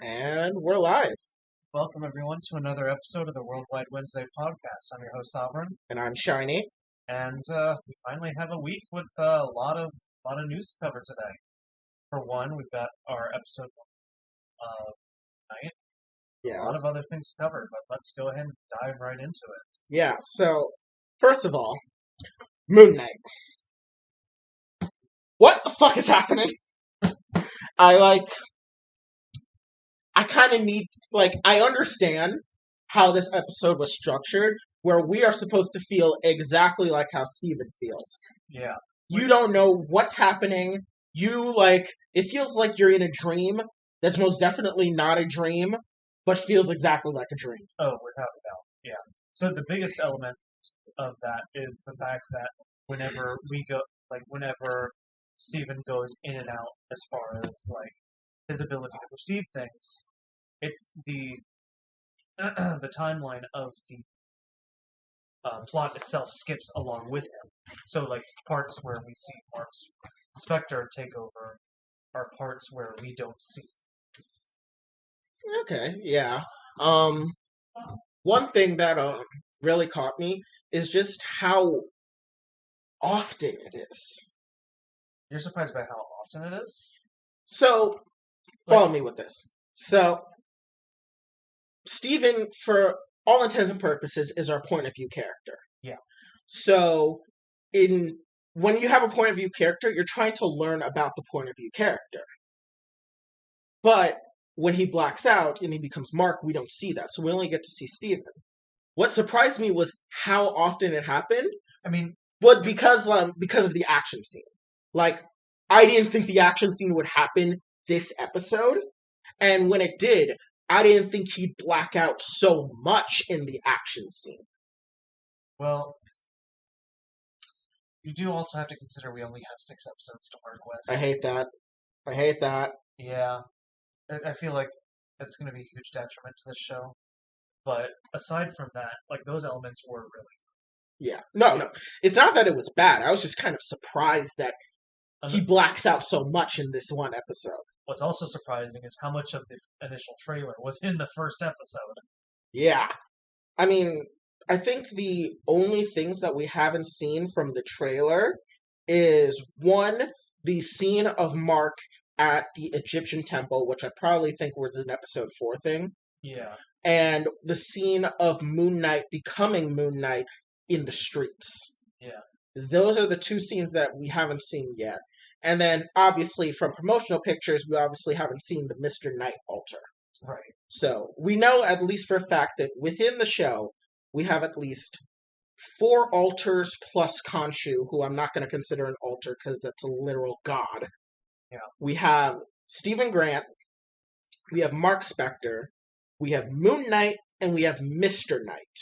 And we're live. Welcome, everyone, to another episode of the Worldwide Wednesday podcast. I'm your host, Sovereign, And I'm Shiny. and we finally have a week with a lot of news to cover today. For one, we've got our episode tonight. Yeah. A lot of other things to cover, but let's go ahead and dive right into it. Yeah, so, first of all, Moon Knight. What the fuck is happening? I kind of need, I understand how this episode was structured, where we are supposed to feel exactly like how Steven feels. Yeah. You don't know what's happening. It feels like you're in a dream that's most definitely not a dream, but feels exactly like a dream. Oh, without a doubt. Yeah. So the biggest element of that is the fact that whenever Steven goes in and out as far as his ability to perceive things, it's the the timeline of the plot itself skips along with him. So parts where we see Mark Spector take over are parts where we don't see. Okay, yeah. One thing that really caught me is just how often it is. You're surprised by how often it is? So, follow me with this. So, Steven, for all intents and purposes, is our point of view character. Yeah. So, when you have a point of view character, you're trying to learn about the point of view character. But when he blacks out and he becomes Mark, we don't see that. So we only get to see Steven. What surprised me was how often it happened. I mean, but because of the action scene. I didn't think the action scene would happen this episode, and when it did, I didn't think he'd black out so much in the action scene. Well, you do also have to consider we only have 6 episodes to work with. I hate that. Yeah. I feel like that's going to be a huge detriment to this show. But aside from that, those elements were really... Yeah. No. It's not that it was bad. I was just kind of surprised that he blacks out so much in this one episode. What's also surprising is how much of the initial trailer was in the first episode. Yeah. I mean, I think the only things that we haven't seen from the trailer is, one, the scene of Mark at the Egyptian temple, which I probably think was an episode 4 thing. Yeah. And the scene of Moon Knight becoming Moon Knight in the streets. Yeah. Those are the 2 scenes that we haven't seen yet. And then, obviously, from promotional pictures, we obviously haven't seen the Mr. Knight altar. Right. So, we know, at least for a fact, that within the show, we have at least 4 altars plus Khonshu, who I'm not going to consider an altar because that's a literal god. Yeah. We have Stephen Grant, we have Mark Spector, we have Moon Knight, and we have Mr. Knight.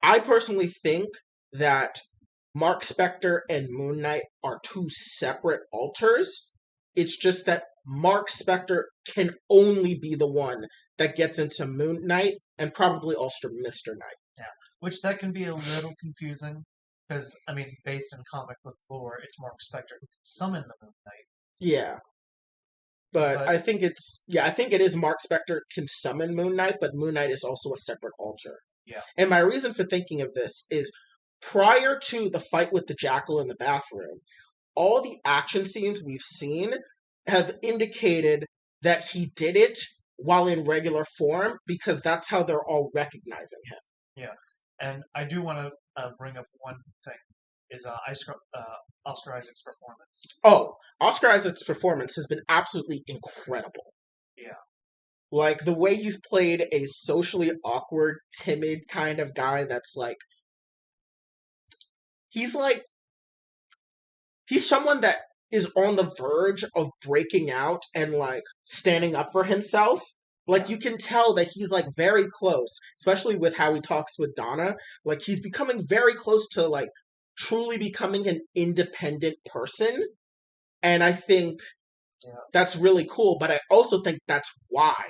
I personally think that Mark Spector and Moon Knight are 2 separate altars. It's just that Mark Spector can only be the one that gets into Moon Knight, and probably also Mr. Knight. Yeah, which that can be a little confusing, because, based in comic book lore, it's Mark Spector who can summon the Moon Knight. Yeah. But I think it is Mark Spector can summon Moon Knight, but Moon Knight is also a separate altar. Yeah. And my reason for thinking of this is, prior to the fight with the Jackal in the bathroom, all the action scenes we've seen have indicated that he did it while in regular form, because that's how they're all recognizing him. Yeah. And I do want to bring up one thing, is Oscar Isaac's performance. Oh, Oscar Isaac's performance has been absolutely incredible. Yeah. The way he's played a socially awkward, timid kind of guy that's he's someone that is on the verge of breaking out and standing up for himself. You can tell that he's very close, especially with how he talks with Donna. He's becoming very close to truly becoming an independent person. And I think that's really cool, but I also think that's why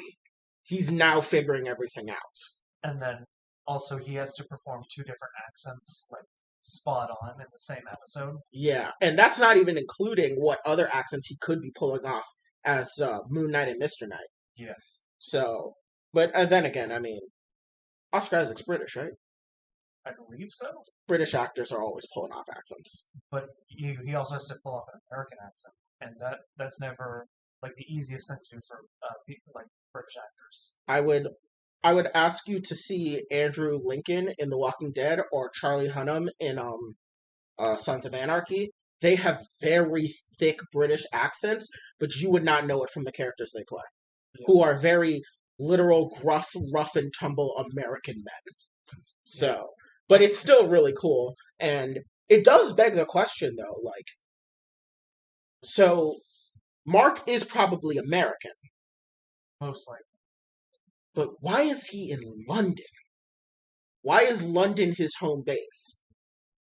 he's now figuring everything out. And then also he has to perform 2 different accents, spot on in the same episode. Yeah, and that's not even including what other accents he could be pulling off as Moon Knight and Mr. Knight. Yeah. So, but then again, I mean, Oscar Isaac's British, right? I believe so. British actors are always pulling off accents. But he also has to pull off an American accent, and that's never like the easiest thing to do for people like British actors. I would ask you to see Andrew Lincoln in The Walking Dead or Charlie Hunnam in Sons of Anarchy. They have very thick British accents, but you would not know it from the characters they play, who are very literal, gruff, rough and tumble American men. So, but it's still really cool, and it does beg the question though, like, so Mark is probably American, Most likely. but why is he in London? Why is London his home base?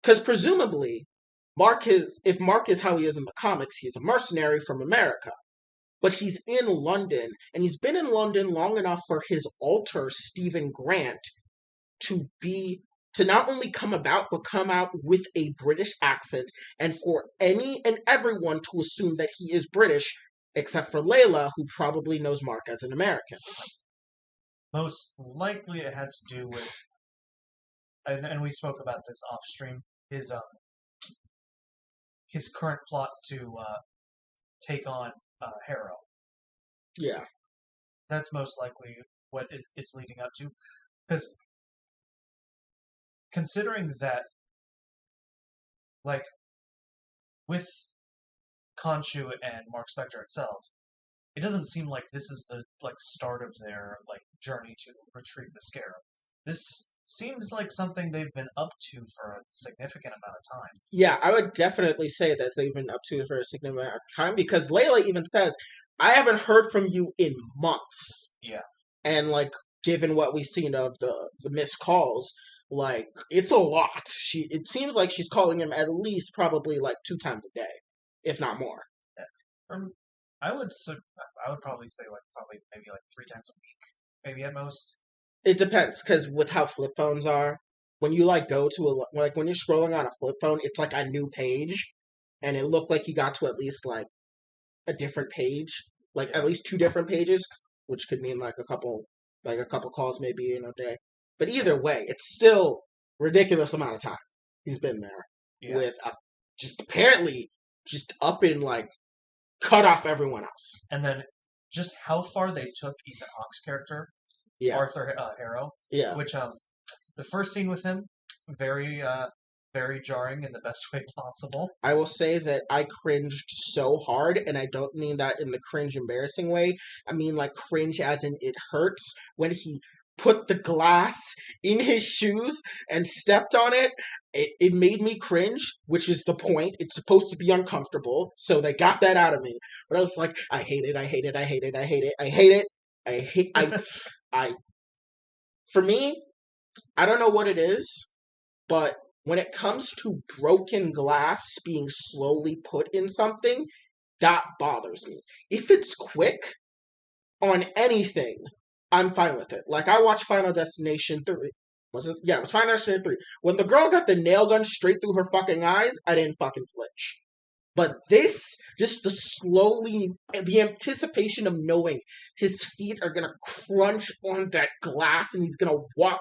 Because presumably, if Mark is how he is in the comics, he's a mercenary from America. But he's in London, and he's been in London long enough for his alter, Stephen Grant, to not only come about, but come out with a British accent, and for any and everyone to assume that he is British, except for Layla, who probably knows Mark as an American. Most likely it has to do with, and we spoke about this off stream, his current plot to take on Harrow. Yeah. That's most likely what it's leading up to. Because considering that, like, with Khonshu and Mark Spector itself, it doesn't seem like this is the start of their journey to retrieve the Scarab. This seems like something they've been up to for a significant amount of time. Yeah, I would definitely say that they've been up to it for a significant amount of time, because Layla even says, I haven't heard from you in months. Yeah. And, given what we've seen of the missed calls, it's a lot. It seems like she's calling him at least probably 2 times a day, if not more. Yeah. I would probably say maybe 3 times a week, maybe at most. It depends, because with how flip phones are, when you go to when you're scrolling on a flip phone, it's a new page, and it looked like you got to at least a different page, at least 2 different pages, which could mean a couple calls maybe in a day. But either way, it's still ridiculous amount of time he's been there with just apparently just up and cut off everyone else. And then just how far they took Ethan Hawke's character, Arthur Harrow. Yeah. Which the first scene with him, very very jarring in the best way possible. I will say that I cringed so hard, and I don't mean that in the cringe embarrassing way. I mean cringe as in it hurts when he put the glass in his shoes and stepped on it. It made me cringe, which is the point. It's supposed to be uncomfortable, so they got that out of me. But I was like, I hate it, I hate it, I hate it, I hate it, I hate it, I hate for me, I don't know what it is, but when it comes to broken glass being slowly put in something, that bothers me. If it's quick on anything, I'm fine with it. I watched Final Destination 3. Was it? Yeah, it was Final Destination 3. When the girl got the nail gun straight through her fucking eyes, I didn't fucking flinch. But this, just the anticipation of knowing his feet are gonna crunch on that glass and he's gonna walk.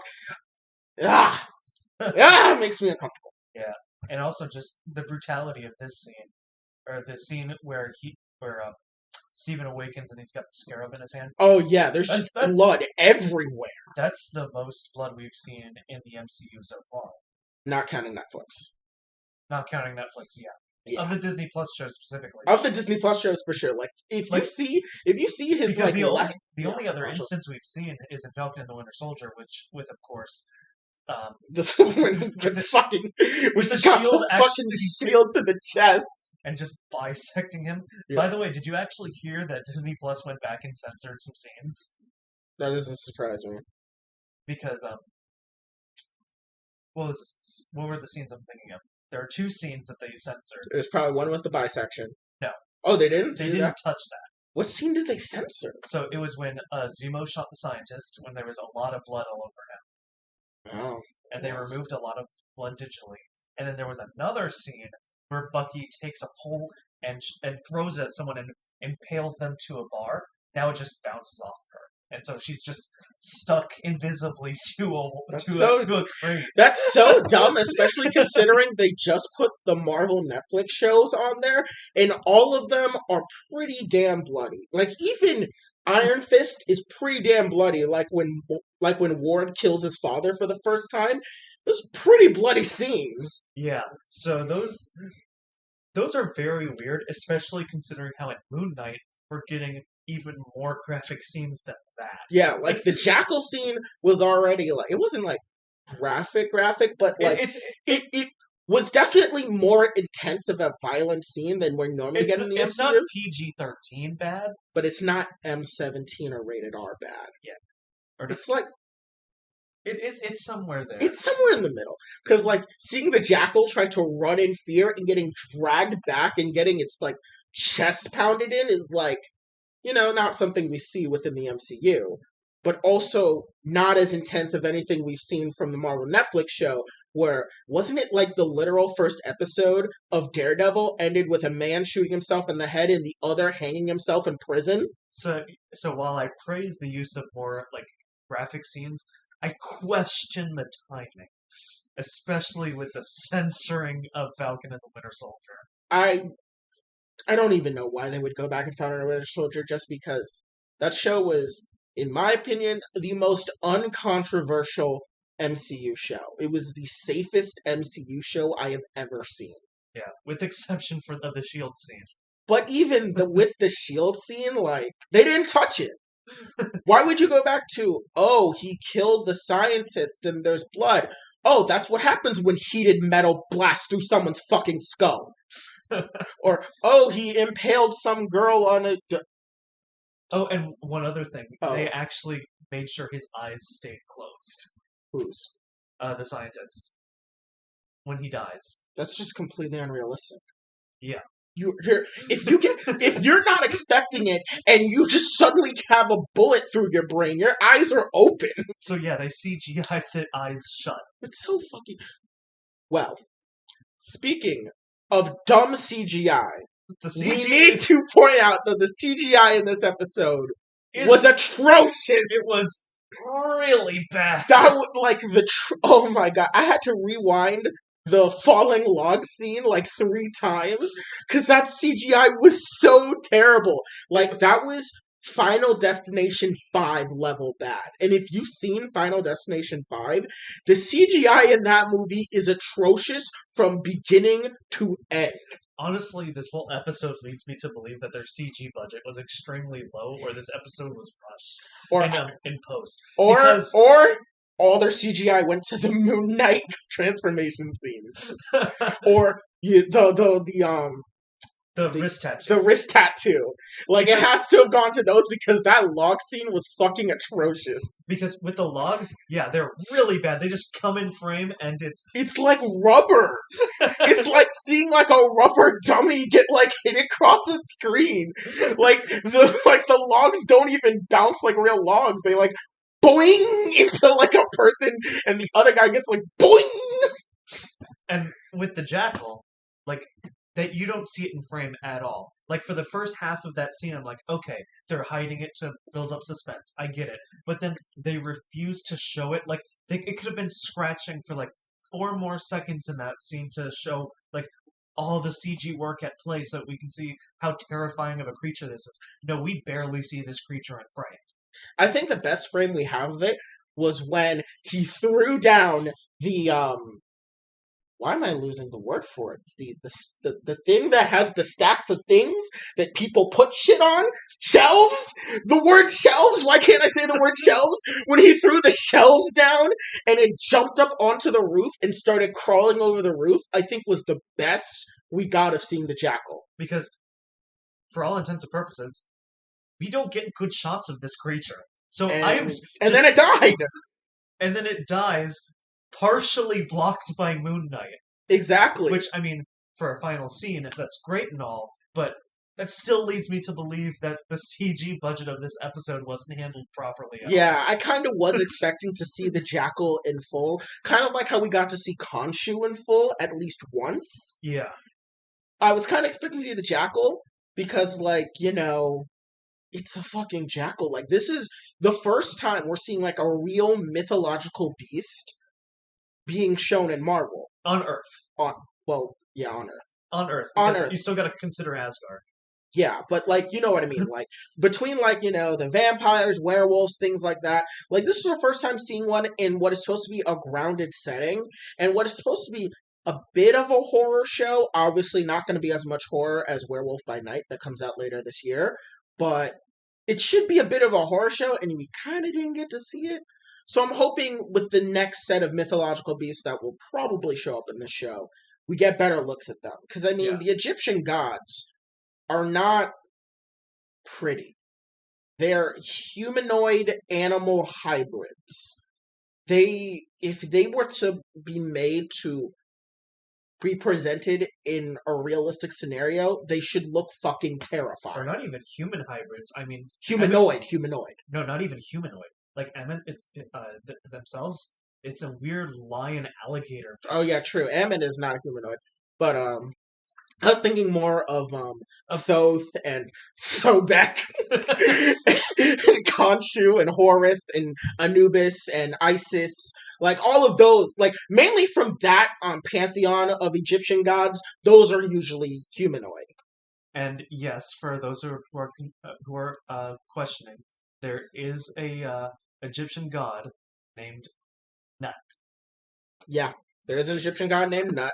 It makes me uncomfortable. Yeah, and also just the brutality of this scene, or the scene where Stephen awakens and he's got the scarab in his hand. Oh yeah, there's just blood everywhere. That's the most blood we've seen in the MCU so far. Not counting Netflix. Not counting Netflix, yeah. Of the Disney Plus shows specifically. Of the Disney Plus shows for sure. If you see his the only other instance we've seen is in Falcon and the Winter Soldier, with of course the shield to the chest and just bisecting him. Yeah. By the way, did you actually hear that Disney Plus went back and censored some scenes? That doesn't surprise me. Because what were the scenes I'm thinking of? There are 2 scenes that they censored. It was probably one was the bisection. No. Oh, they didn't. They didn't touch that. What scene did they censor? So it was when Zemo shot the scientist, when there was a lot of blood all over him. Oh. And they removed a lot of blood digitally. And then there was another scene where Bucky takes a pole and throws it at someone and impales them to a bar. now it just bounces off of her. And so she's just stuck invisibly to a crate. That's so dumb, especially considering they just put the Marvel Netflix shows on there, and all of them are pretty damn bloody. Like, even Iron Fist is pretty damn bloody. Like when Ward kills his father for the first time, there's pretty bloody scenes. Yeah, so those are very weird, especially considering how in Moon Knight we're getting even more graphic scenes than that. Yeah, like the Jackal scene was already like, it wasn't like graphic, but like it was definitely more intense of a violent scene than we normally get in the MCU. It's not PG-13 bad, but it's not M17 or rated R bad. Yeah, it's like it's somewhere there. It's somewhere in the middle, because like seeing the Jackal try to run in fear and getting dragged back and getting its like chest pounded in is like, not something we see within the MCU, but also not as intense of anything we've seen from the Marvel Netflix show, where, wasn't it like the literal first episode of Daredevil ended with a man shooting himself in the head and the other hanging himself in prison? So while I praise the use of more like graphic scenes, I question the timing, especially with the censoring of Falcon and the Winter Soldier. I don't even know why they would go back and Falcon and the Winter Soldier, just because that show was, in my opinion, the most uncontroversial MCU show. It was the safest MCU show I have ever seen. Yeah, with exception of the S.H.I.E.L.D. scene. But even with the S.H.I.E.L.D. scene, like, they didn't touch it. Why would you go back to, oh, he killed the scientist and there's blood? Oh, that's what happens when heated metal blasts through someone's fucking skull. Or, oh, he impaled some girl on a... Oh, and one other thing. Oh. They actually made sure his eyes stayed closed. Whose? The scientist. When he dies. That's just completely unrealistic. Yeah. If you're not expecting it and you just suddenly have a bullet through your brain, your eyes are open. So yeah, they CGI the eyes shut. It's so fucking... Well, speaking of dumb CGI, we need to point out that the CGI in this episode was atrocious. It was really bad. That was like oh my god, I had to rewind the falling log scene like 3 times because that CGI was so terrible. Like, that was Final Destination 5 level bad. And if you've seen Final Destination 5, the CGI in that movie is atrocious from beginning to end. Honestly, this whole episode leads me to believe that their CG budget was extremely low, or this episode was rushed in post. Or all their CGI went to the Moon Knight transformation scenes, or the wrist tattoo. The wrist tattoo. Like, it has to have gone to those because that log scene was fucking atrocious. Because with the logs, yeah, they're really bad. They just come in frame and it's like rubber. It's like seeing like a rubber dummy get like hit across the screen. Like the logs don't even bounce like real logs. They like boing into like a person, and the other guy gets like boing. And with the Jackal, like, that you don't see it in frame at all. Like, for the first half of that scene, I'm like, okay, they're hiding it to build up suspense. I get it. But then they refuse to show it. Like, it could have been scratching for, like, 4 more seconds in that scene to show, like, all the CG work at play so that we can see how terrifying of a creature this is. No, we barely see this creature in frame. I think the best frame we have of it was when he threw down the, why am I losing the word for it? The thing that has the stacks of things that people put shit on? Shelves? The word shelves? Why can't I say the word shelves? When he threw the shelves down and it jumped up onto the roof and started crawling over the roof, I think was the best we got of seeing the Jackal. Because, for all intents and purposes, we don't get good shots of this creature. So and then it died! And then it dies, partially blocked by Moon Knight. Exactly. Which, I mean, for a final scene, that's great and all, but that still leads me to believe that the CG budget of this episode wasn't handled properly. Yeah, I kind of was expecting to see the Jackal in full. Kind of like how we got to see Khonshu in full at least once. Yeah. I was kind of expecting to see the Jackal because, like, it's a fucking jackal. Like, this is the first time we're seeing, like, a real mythological beast being shown in Marvel. On Earth. Well, yeah, on Earth. On Earth. On Because Earth. you still gotta consider Asgard. Yeah, but, like, you know what I mean. Like, between, like, you know, the vampires, werewolves, things like that. Like, this is the first time seeing one in what is supposed to be a grounded setting, and what is supposed to be a bit of a horror show. Obviously, not going to be as much horror as Werewolf by Night that comes out later this year, but it should be a bit of a horror show, and we kind of didn't get to see it. So I'm hoping with the next set of mythological beasts that will probably show up in this show, we get better looks at them. Because, I mean, Yeah. the Egyptian gods are not pretty. They're humanoid animal hybrids. If they were to be made to be presented in a realistic scenario, they should look fucking Or terrifying. not even human hybrids. I mean, Humanoid. no, not even humanoid. Like Emmett, themselves. It's a weird lion alligator. Oh yeah, true. Ammon is not a humanoid, but I was thinking more of Thoth and Sobek, Khonshu and Horus and Anubis and Isis. Like all of those, like mainly from that pantheon of Egyptian gods, those are usually humanoid. And yes, for those who are questioning, there is a Egyptian god named Nut. Yeah, there is an Egyptian god named Nut.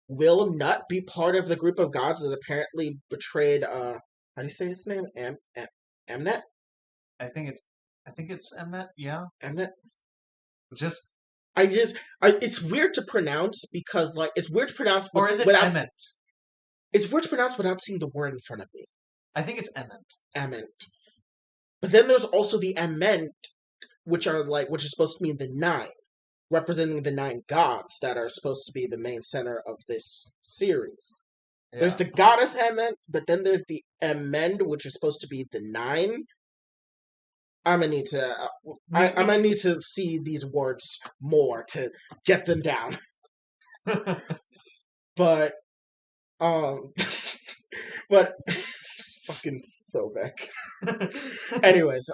Will Nut be part of the group of gods that apparently betrayed? How do you say his name? Amnet. I think it's Emmet. Yeah, Amnet. just It's weird to pronounce because like it's weird to pronounce or is it without. Emmet? It's weird to pronounce without seeing the word in front of me. I think it's Emmet. Ament. But then there's also the Ament, which is supposed to mean the nine, representing the nine gods that are supposed to be the main center of this series. Yeah. There's the goddess Ament, but then there's the Amend, which is supposed to be the nine. I'm gonna need to. I'm gonna need to see these words more to get them down. But, but fucking Sobek. Anyways,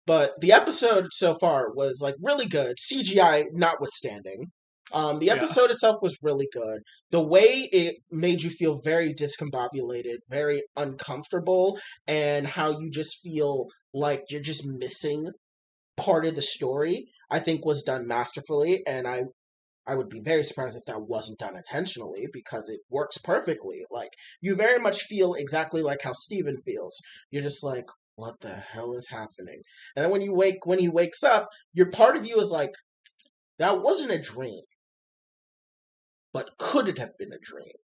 but the episode so far was like really good, CGI notwithstanding. The episode itself was really good. The way it made you feel very discombobulated, very uncomfortable, and how you just feel like you're just missing part of the story, I think was done masterfully, and I would be very surprised if that wasn't done intentionally because it works perfectly. Like you very much feel exactly like how Steven feels. You're just like, what the hell is happening? And then when he wakes up, your part of you is like, that wasn't a dream. But could it have been a dream?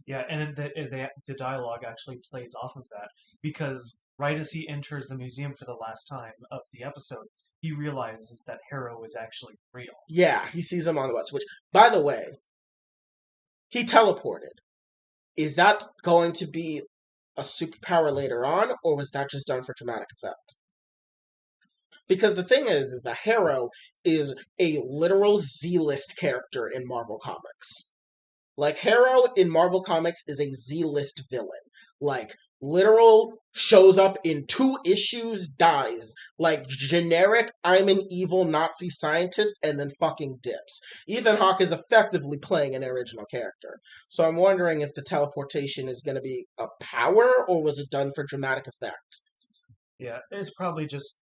Yeah, and the dialogue actually plays off of that because right as he enters the museum for the last time of the episode, he realizes that Harrow is actually real. Yeah, he sees him on the bus, which, by the way, he teleported. Is that going to be a superpower later on, or was that just done for dramatic effect? Because the thing is that Harrow is a literal Z-list character in Marvel Comics. Like, Harrow in Marvel Comics is a Z-list villain. Like, literal shows up in 2 issues, dies. Like, generic, I'm an evil Nazi scientist, and then fucking dips. Ethan Hawke is effectively playing an original character. So I'm wondering if the teleportation is going to be a power, or was it done for dramatic effect? Yeah, it's probably just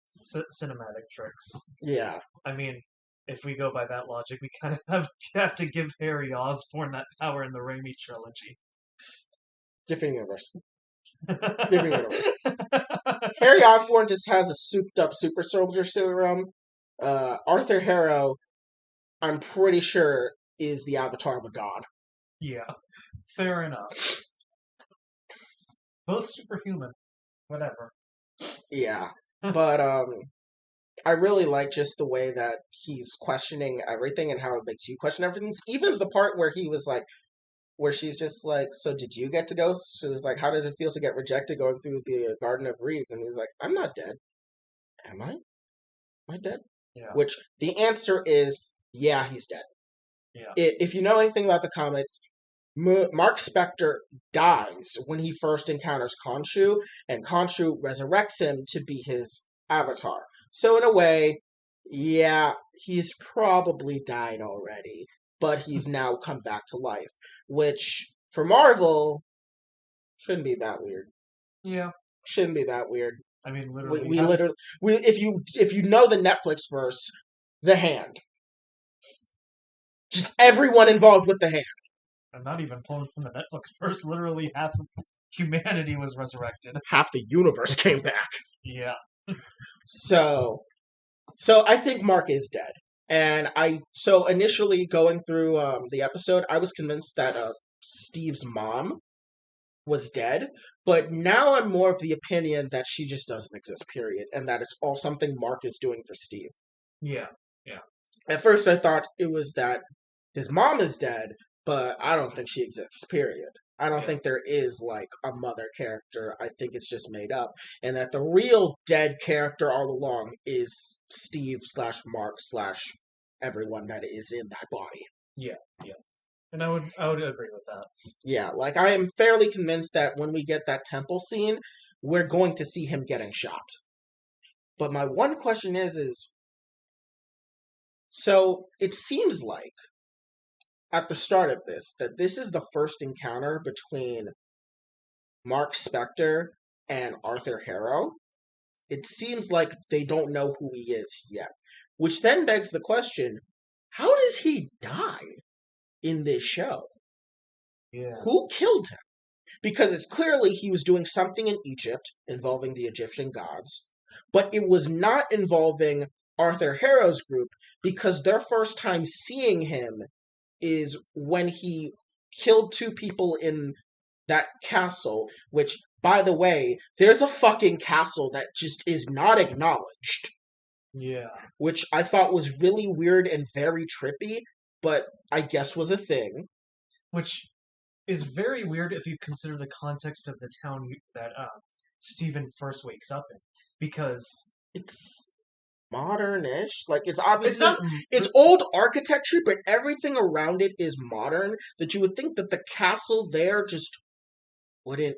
cinematic tricks. Yeah. I mean, if we go by that logic, we kind of have to give Harry Osborn that power in the Raimi trilogy. Different universe. Harry Osborn just has a souped up super soldier serum. Arthur Harrow, I'm pretty sure, is the avatar of a god. Yeah, fair enough. Both superhuman. Whatever. Yeah. But I really like just the way that he's questioning everything and how it makes you question everything. Even the part where he was like, where she's just like, so did you get to go? She was like, how does it feel to get rejected going through the Garden of Reeds? And he's like, I'm not dead. Am I? Am I dead? Yeah. Which the answer is, yeah, he's dead. Yeah. If you know anything about the comics, Mark Spector dies when he first encounters Khonshu, and Khonshu resurrects him to be his avatar. So in a way, yeah, he's probably died already, but he's now come back to life, which for Marvel shouldn't be that weird. Yeah. Shouldn't be that weird. I mean, We literally, if you know the Netflix verse, the Hand, just everyone involved with the Hand. I'm not even pulling from the Netflix first. Literally half of humanity was resurrected. Half the universe came back. Yeah. So I think Mark is dead. And initially going through the episode, I was convinced that Steve's mom was dead, but now I'm more of the opinion that she just doesn't exist, period, and that it's all something Mark is doing for Steve. Yeah. Yeah. At first I thought it was that his mom is dead, but I don't think she exists, period. I don't think there is like a mother character. I think it's just made up. And that the real dead character all along is Steve slash Mark slash everyone that is in that body. Yeah, yeah. And I would agree with that. Yeah, like I am fairly convinced that when we get that temple scene, we're going to see him getting shot. But my one question is so it seems like at the start of this that this is the first encounter between Mark Spector and Arthur Harrow. It seems like they don't know who he is yet, which then begs the question, how does he die in this show? Yeah. Who killed him? Because it's clearly he was doing something in Egypt involving the Egyptian gods, but it was not involving Arthur Harrow's group because their first time seeing him is when he killed two people in that castle, which, by the way, there's a fucking castle that just is not acknowledged. Yeah. Which I thought was really weird and very trippy, but I guess was a thing. Which is very weird if you consider the context of the town that Stephen first wakes up in, because it's modern-ish. Like it's obviously it's old architecture, but everything around it is modern. That you would think that the castle there just wouldn't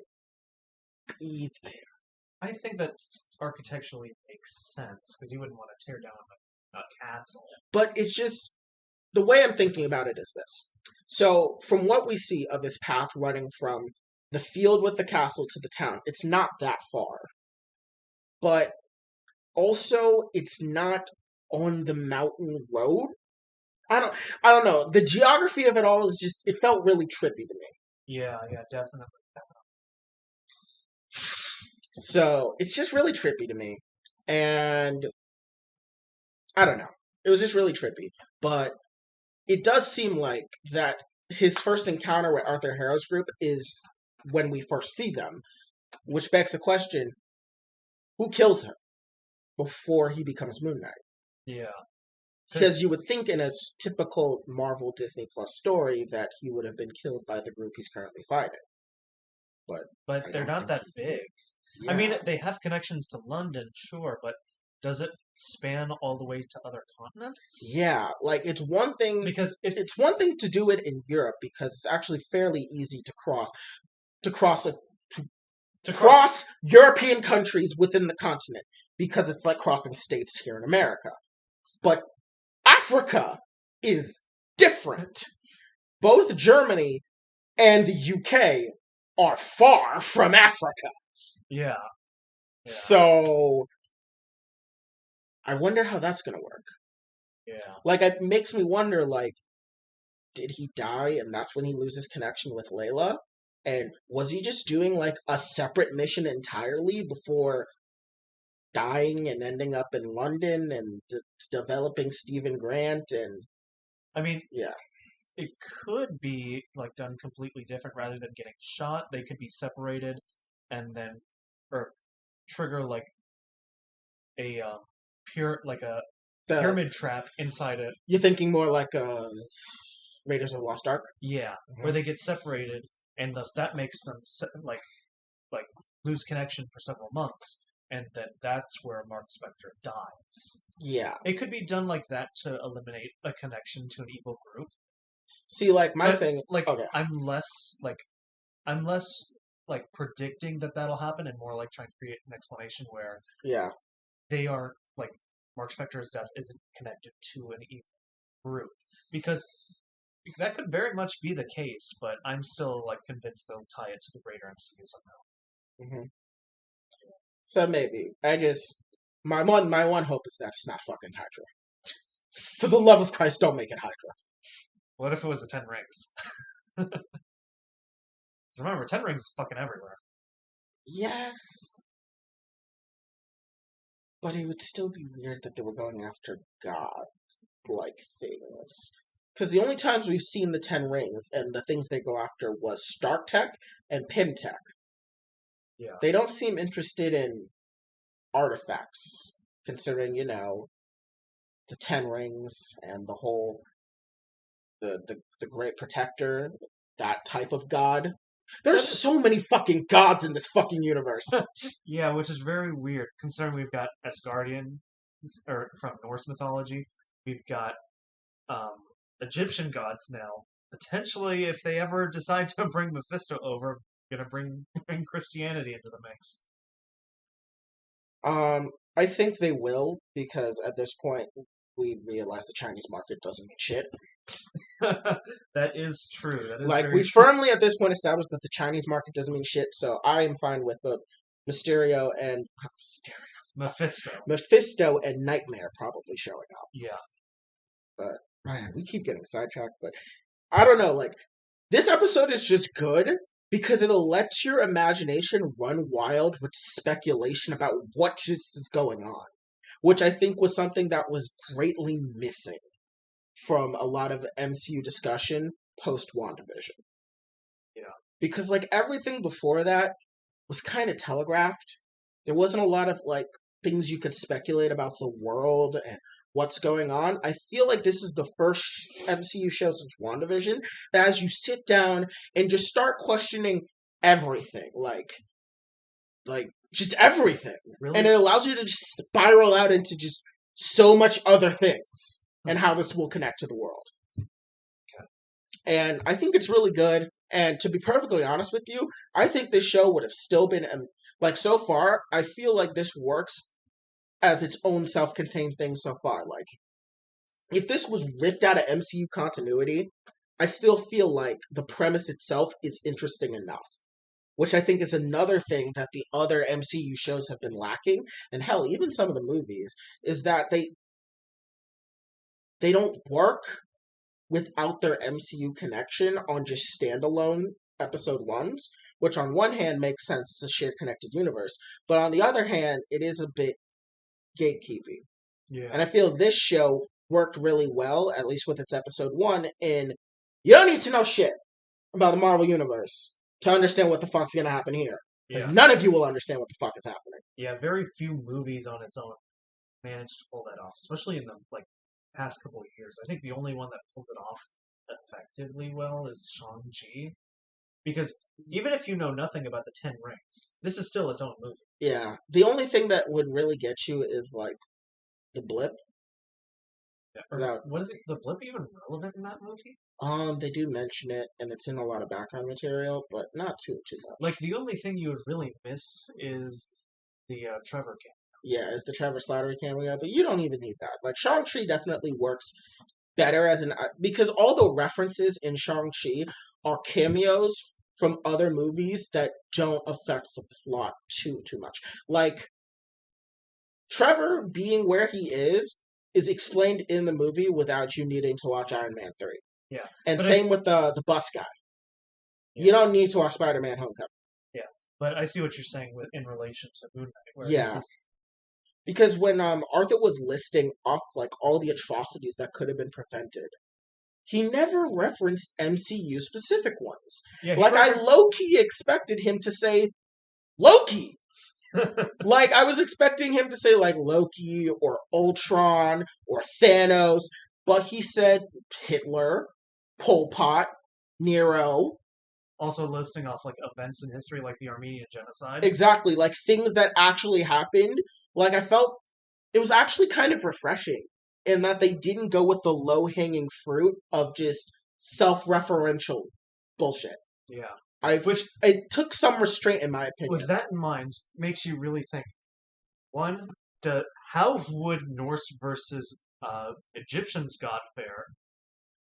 be there. I think that architecturally makes sense because you wouldn't want to tear down a castle. But it's just the way I'm thinking about it is this. So, from what we see of his path running from the field with the castle to the town, it's not that far. But also, it's not on the mountain road. I don't know. The geography of it all is just, it felt really trippy to me. Yeah, definitely. So, it's just really trippy to me. And I don't know. It was just really trippy. But it does seem like that his first encounter with Arthur Harrow's group is when we first see them, which begs the question, who kills him before he becomes Moon Knight? Yeah. Because you would think in a typical Marvel Disney Plus story that he would have been killed by the group he's currently fighting. But they're not that big. Yeah. I mean, they have connections to London, sure, but does it span all the way to other continents? Yeah, like it's one thing because it's one thing to do it in Europe because it's actually fairly easy to cross European countries within the continent because it's like crossing states here in America. But Africa is different. Both Germany and the UK are far from Africa. Yeah. So I wonder how that's going to work. Yeah. Like, it makes me wonder, like, did he die and that's when he loses connection with Layla? And was he just doing, like, a separate mission entirely before dying and ending up in London and developing Stephen Grant? And I mean, yeah, it could be, like, done completely different rather than getting shot. They could be separated and then, or trigger, like, a pyramid trap inside it. You're thinking more like Raiders of the Lost Ark? Yeah, where they get separated, and thus that makes them like lose connection for several months, and then that's where Mark Spector dies. Yeah, it could be done like that to eliminate a connection to an evil group. See, like, my But thing... like Okay, I'm less like predicting that that'll happen, and more like trying to create an explanation where yeah. they are like Mark Spector's death isn't connected to an evil group, because that could very much be the case. But I'm still like convinced they'll tie it to the greater MCU somehow. Hmm. So maybe. I just... My one hope is that it's not fucking Hydra. For the love of Christ, don't make it Hydra. What if it was the Ten Rings? Because remember, Ten Rings is fucking everywhere. Yes. But it would still be weird that they were going after God-like things. Because the only times we've seen the Ten Rings and the things they go after was Stark Tech and Pym Tech. Yeah. They don't seem interested in artifacts, considering, the Ten Rings and the whole the Great Protector, that type of god. There's so many fucking gods in this fucking universe. Yeah, which is very weird, considering we've got Asgardian, or from Norse mythology. We've got Egyptian gods now. Potentially, if they ever decide to bring Mephisto over, gonna bring Christianity into the mix. I think they will, because at this point we realize the Chinese market doesn't mean shit. That is true. That is Like, very we true. firmly at this point established that the Chinese market doesn't mean shit, so I am fine with both Mephisto and Nightmare probably showing up. Yeah. But, man, we keep getting sidetracked, but I don't know, like, this episode is just good because it'll let your imagination run wild with speculation about what just is going on, which I think was something that was greatly missing from a lot of MCU discussion post WandaVision. Yeah. Because, like, everything before that was kind of telegraphed. There wasn't a lot of, like, things you could speculate about the world and what's going on. I feel like this is the first MCU show since WandaVision that as you sit down and just start questioning everything, like just everything. Really? And it allows you to just spiral out into just so much other things and how this will connect to the world. Okay. And I think it's really good. And to be perfectly honest with you, I think this show would have still been, like, so far, I feel like this works as its own self-contained thing so far. Like, if this was ripped out of MCU continuity, I still feel like the premise itself is interesting enough. Which I think is another thing that the other MCU shows have been lacking, and hell, even some of the movies, is that they don't work without their MCU connection on just standalone episode ones, which on one hand makes sense, it's a shared connected universe, but on the other hand, it is a bit gatekeeping. Yeah. And I feel this show worked really well, at least with its episode 1, in you don't need to know shit about the Marvel Universe to understand what the fuck's gonna happen here. Yeah. None of you will understand what the fuck is happening. Yeah, very few movies on its own managed to pull that off, especially in the past couple of years. I think the only one that pulls it off effectively well is Shang-Chi. Because even if you know nothing about the Ten Rings, this is still its own movie. Yeah. The only thing that would really get you is, like, the blip. Yeah. What is it? The blip even relevant in that movie? They do mention it, and it's in a lot of background material, but not too much. Like, the only thing you would really miss is the Trevor cameo. Yeah, is the Trevor Slattery cameo, but you don't even need that. Like, Shang-Chi definitely works better as because all the references in Shang-Chi are cameos from other movies that don't affect the plot too much. Like, Trevor being where he is explained in the movie without you needing to watch Iron Man 3. Yeah. And same with the bus guy. Yeah. You don't need to watch Spider-Man Homecoming. Yeah. But I see what you're saying in relation to Moon Knight. Where yeah. Because when Arthur was listing off, like, all the atrocities that could have been prevented, he never referenced MCU specific ones. Yeah, like, I low-key expected him to say Loki. Like, I was expecting him to say, like, Loki or Ultron or Thanos, but he said Hitler, Pol Pot, Nero. Also listing off, like, events in history, like the Armenian genocide. Exactly, like, things that actually happened. Like, I felt it was actually kind of refreshing in that they didn't go with the low-hanging fruit of just self-referential bullshit. Yeah. It took some restraint, in my opinion. With that in mind, makes you really think. One, how would Norse versus Egyptians god fare?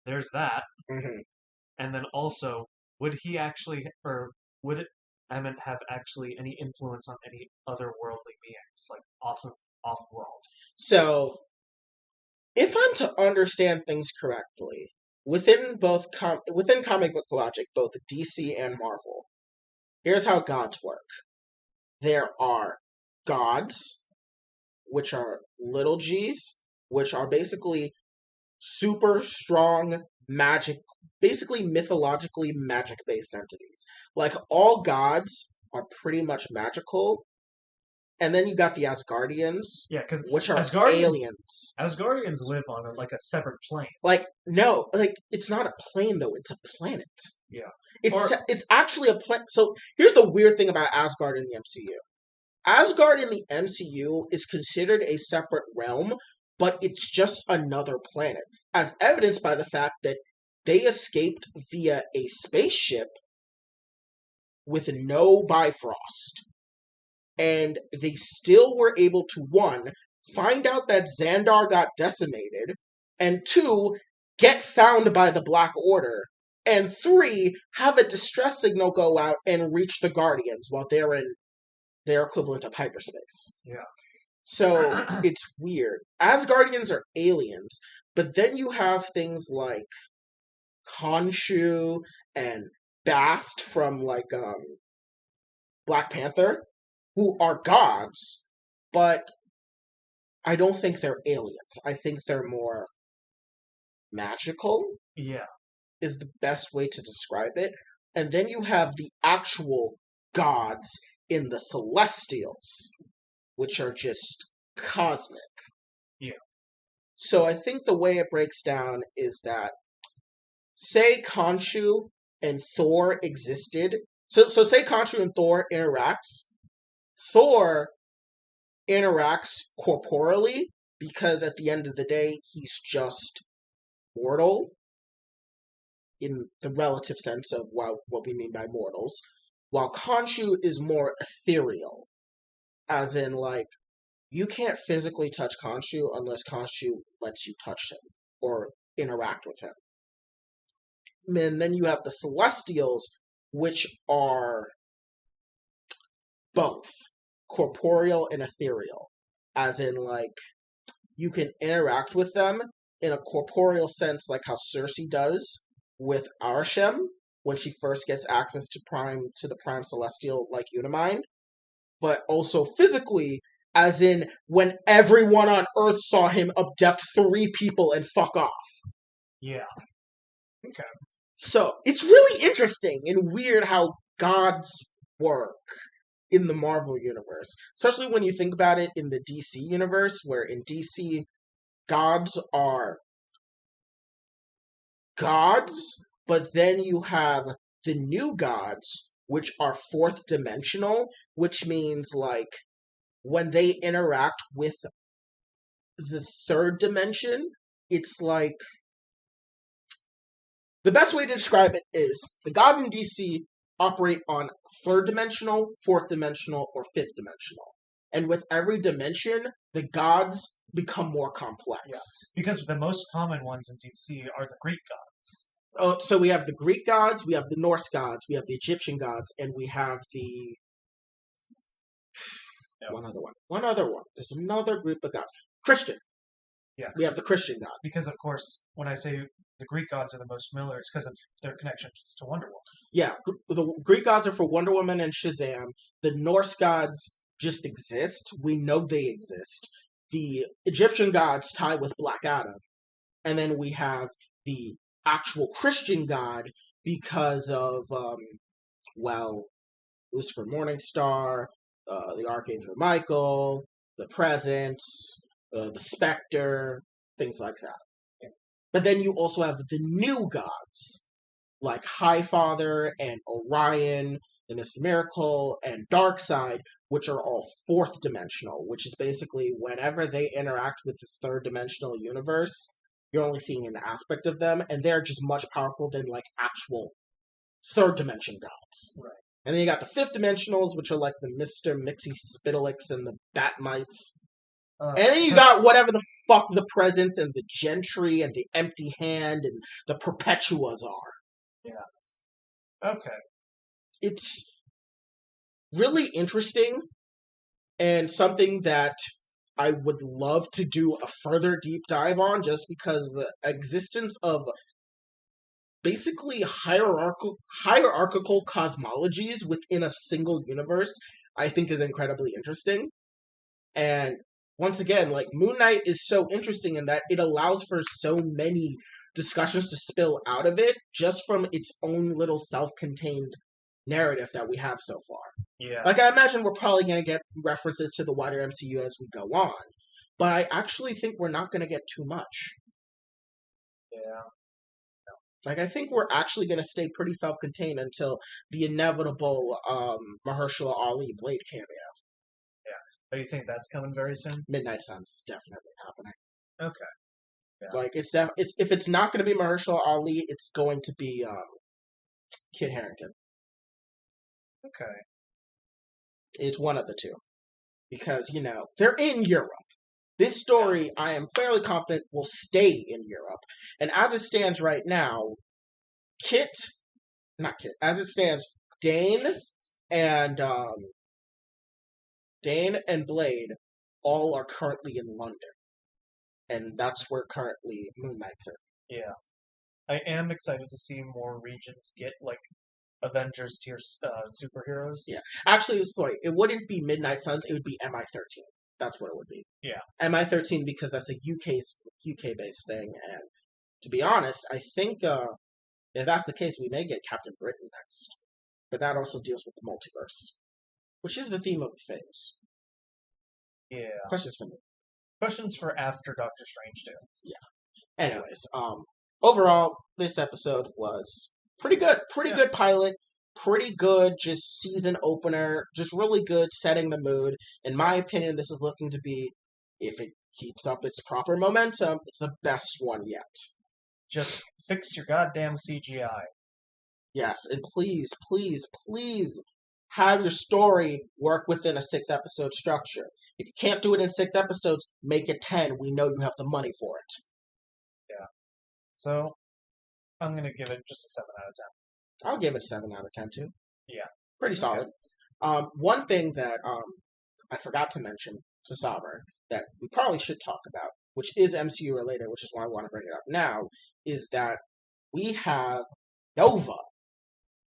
There's that. Mm-hmm. And then also, would he actually, or would it Emmett have actually any influence on any other worldly beings, like off-world? So, if I'm to understand things correctly, within within comic book logic, both DC and Marvel, here's how gods work. There are gods, which are little g's, which are basically super strong magic, basically mythologically magic-based entities. Like, all gods are pretty much magical. And then you got the Asgardians, Yeah, because which are aliens. Asgardians live on a separate plane. Like, no, like, it's not a plane though; it's a planet. Yeah, it's actually a planet. So here's the weird thing about Asgard in the MCU. Asgard in the MCU is considered a separate realm, but it's just another planet, as evidenced by the fact that they escaped via a spaceship with no Bifrost. And they still were able to, one, find out that Xandar got decimated, and two, get found by the Black Order, and three, have a distress signal go out and reach the Guardians while they're in their equivalent of hyperspace. Yeah. So, it's weird. Asgardians are aliens, but then you have things like Khonshu and Bast from, like, Black Panther, who are gods, but I don't think they're aliens. I think they're more magical. Yeah. Is the best way to describe it. And then you have the actual gods in the Celestials, which are just cosmic. Yeah. So I think the way it breaks down is that, say Khonshu and Thor existed. So say Khonshu and Thor interacts. Thor interacts corporeally because at the end of the day, he's just mortal in the relative sense of what we mean by mortals, while Khonshu is more ethereal, as in, like, you can't physically touch Khonshu unless Khonshu lets you touch him or interact with him. And then you have the Celestials, which are both corporeal and ethereal, as in, like, you can interact with them in a corporeal sense, like how Cersei does with Arishem when she first gets access to the Prime Celestial, like Unimind, but also physically, as in when everyone on Earth saw him abduct 3 people and fuck off. Yeah. Okay. So it's really interesting and weird how gods work in the Marvel universe, especially when you think about it in the DC universe, where in DC, gods are gods, but then you have the new gods, which are 4th dimensional, which means, like, when they interact with the 3rd dimension, it's like, the best way to describe it is the gods in DC operate on 3rd dimensional, 4th dimensional, or 5th dimensional. And with every dimension, the gods become more complex. Yeah, because the most common ones in DC are the Greek gods. Oh, so we have the Greek gods, we have the Norse gods, we have the Egyptian gods, and we have the... One other one. There's another group of gods. Christian. Yeah. We have the Christian god. Because, of course, when I say the Greek gods are the most familiar, it's because of their connections to Wonder Woman. Yeah, the Greek gods are for Wonder Woman and Shazam. The Norse gods just exist. We know they exist. The Egyptian gods tie with Black Adam. And then we have the actual Christian god because of, Lucifer Morningstar, the Archangel Michael, the Presence, the Spectre, things like that. Yeah. But then you also have the new gods, like Highfather and Orion, the Mr. Miracle, and Darkseid, which are all 4th dimensional, which is basically whenever they interact with the 3rd dimensional universe, you're only seeing an aspect of them, and they're just much powerful than like actual third dimension gods. Right. And then you got the fifth dimensionals, which are like the Mr. Mixie Spittlix and the Batmites. And then you got whatever the fuck the Presence and the Gentry and the Empty Hand and the Perpetuas are. Yeah. Okay. It's really interesting and something that I would love to do a further deep dive on, just because the existence of basically hierarchical cosmologies within a single universe, I think is incredibly interesting. And once again, like, Moon Knight is so interesting in that it allows for so many discussions to spill out of it just from its own little self-contained narrative that we have so far. Yeah. Like, I imagine we're probably going to get references to the wider MCU as we go on, but I actually think we're not going to get too much. Yeah. Like, I think we're actually going to stay pretty self-contained until the inevitable Mahershala Ali Blade cameo. Oh, you think that's coming very soon? Midnight Suns is definitely happening. Okay. Yeah. Like, it's if it's not going to be Mahershala Ali, it's going to be Kit Harington. Okay. It's one of the two. Because, you know, they're in Europe. This story, I am fairly confident, will stay in Europe. And as it stands right now, as it stands, Dane and Blade all are currently in London. And that's where currently Moon Knight's in. Yeah. I am excited to see more regions get, like, Avengers tier superheroes. Yeah. Actually, it wouldn't be Midnight Suns, it would be MI13. That's what it would be. Yeah. MI13, because that's a UK-based thing. And to be honest, I think if that's the case, we may get Captain Britain next. But that also deals with the multiverse, which is the theme of the phase. Yeah. Questions for me? Questions for after Doctor Strange 2. Yeah. Anyways, overall, this episode was pretty good. Pretty good pilot. Pretty good just season opener. Just really good setting the mood. In my opinion, this is looking to be, if it keeps up its proper momentum, the best one yet. Just fix your goddamn CGI. Yes, and please, please, please have your story work within a 6-episode structure. If you can't do it in 6 episodes, make it 10. We know you have the money for it. Yeah. So, I'm going to give it just a 7 out of 10. I'll give it a 7 out of 10, too. Yeah. Pretty solid. Okay. One thing that I forgot to mention to Sovereign that we probably should talk about, which is MCU related, which is why I want to bring it up now, is that we have Nova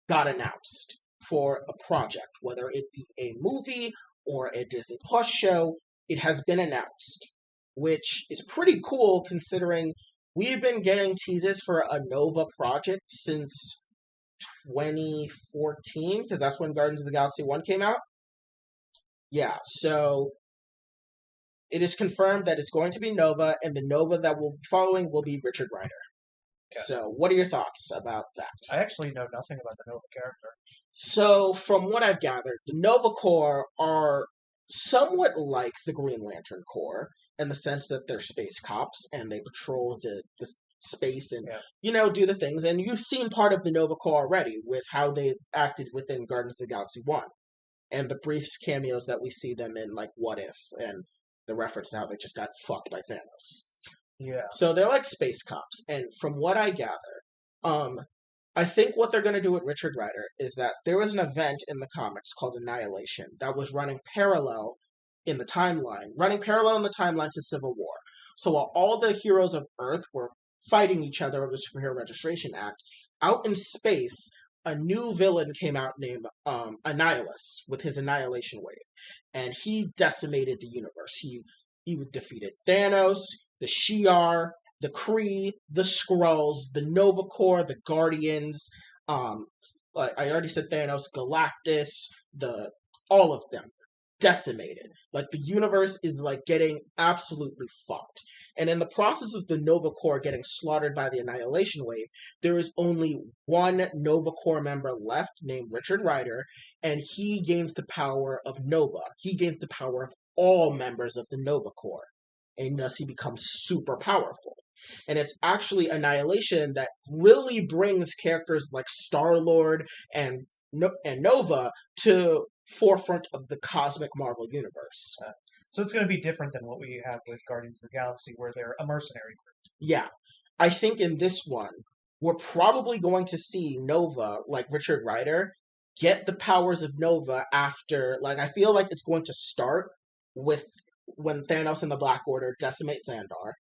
got announced for a project, whether it be a movie or a Disney Plus show. It has been announced, which is pretty cool considering we've been getting teases for a Nova project since 2014, because that's when Guardians of the Galaxy 1 came out. Yeah, so it is confirmed that it's going to be Nova, and the Nova that we'll be following will be Richard Rider. Okay. So, what are your thoughts about that? I actually know nothing about the Nova character. So, from what I've gathered, the Nova Corps are somewhat like the Green Lantern Corps in the sense that they're space cops and they patrol the space and, do the things. And you've seen part of the Nova Corps already with how they've acted within Guardians of the Galaxy 1. And the brief cameos that we see them in, like, What If, and the reference to how they just got fucked by Thanos. Yeah. So they're like space cops. And from what I gather, I think what they're going to do with Richard Rider is that there was an event in the comics called Annihilation that was running parallel in the timeline to Civil War. So while all the heroes of Earth were fighting each other over the Superhero Registration Act, out in space, a new villain came out named Annihilus with his Annihilation Wave. And he decimated the universe. He defeated Thanos, the Shi'ar, the Kree, the Skrulls, the Nova Corps, the Guardians, I already said Thanos, Galactus, all of them decimated. Like, the universe is, like, getting absolutely fucked. And in the process of the Nova Corps getting slaughtered by the Annihilation Wave, there is only one Nova Corps member left named Richard Rider, and he gains the power of Nova. He gains the power of all members of the Nova Corps. and thus he becomes super powerful. And it's actually Annihilation that really brings characters like Star-Lord and Nova to forefront of the cosmic Marvel universe. So it's going to be different than what we have with Guardians of the Galaxy, where they're a mercenary group. Yeah. I think in this one, we're probably going to see Nova, like Richard Rider, get the powers of Nova after, like, I feel like it's going to start with when Thanos and the Black Order decimate Xandar,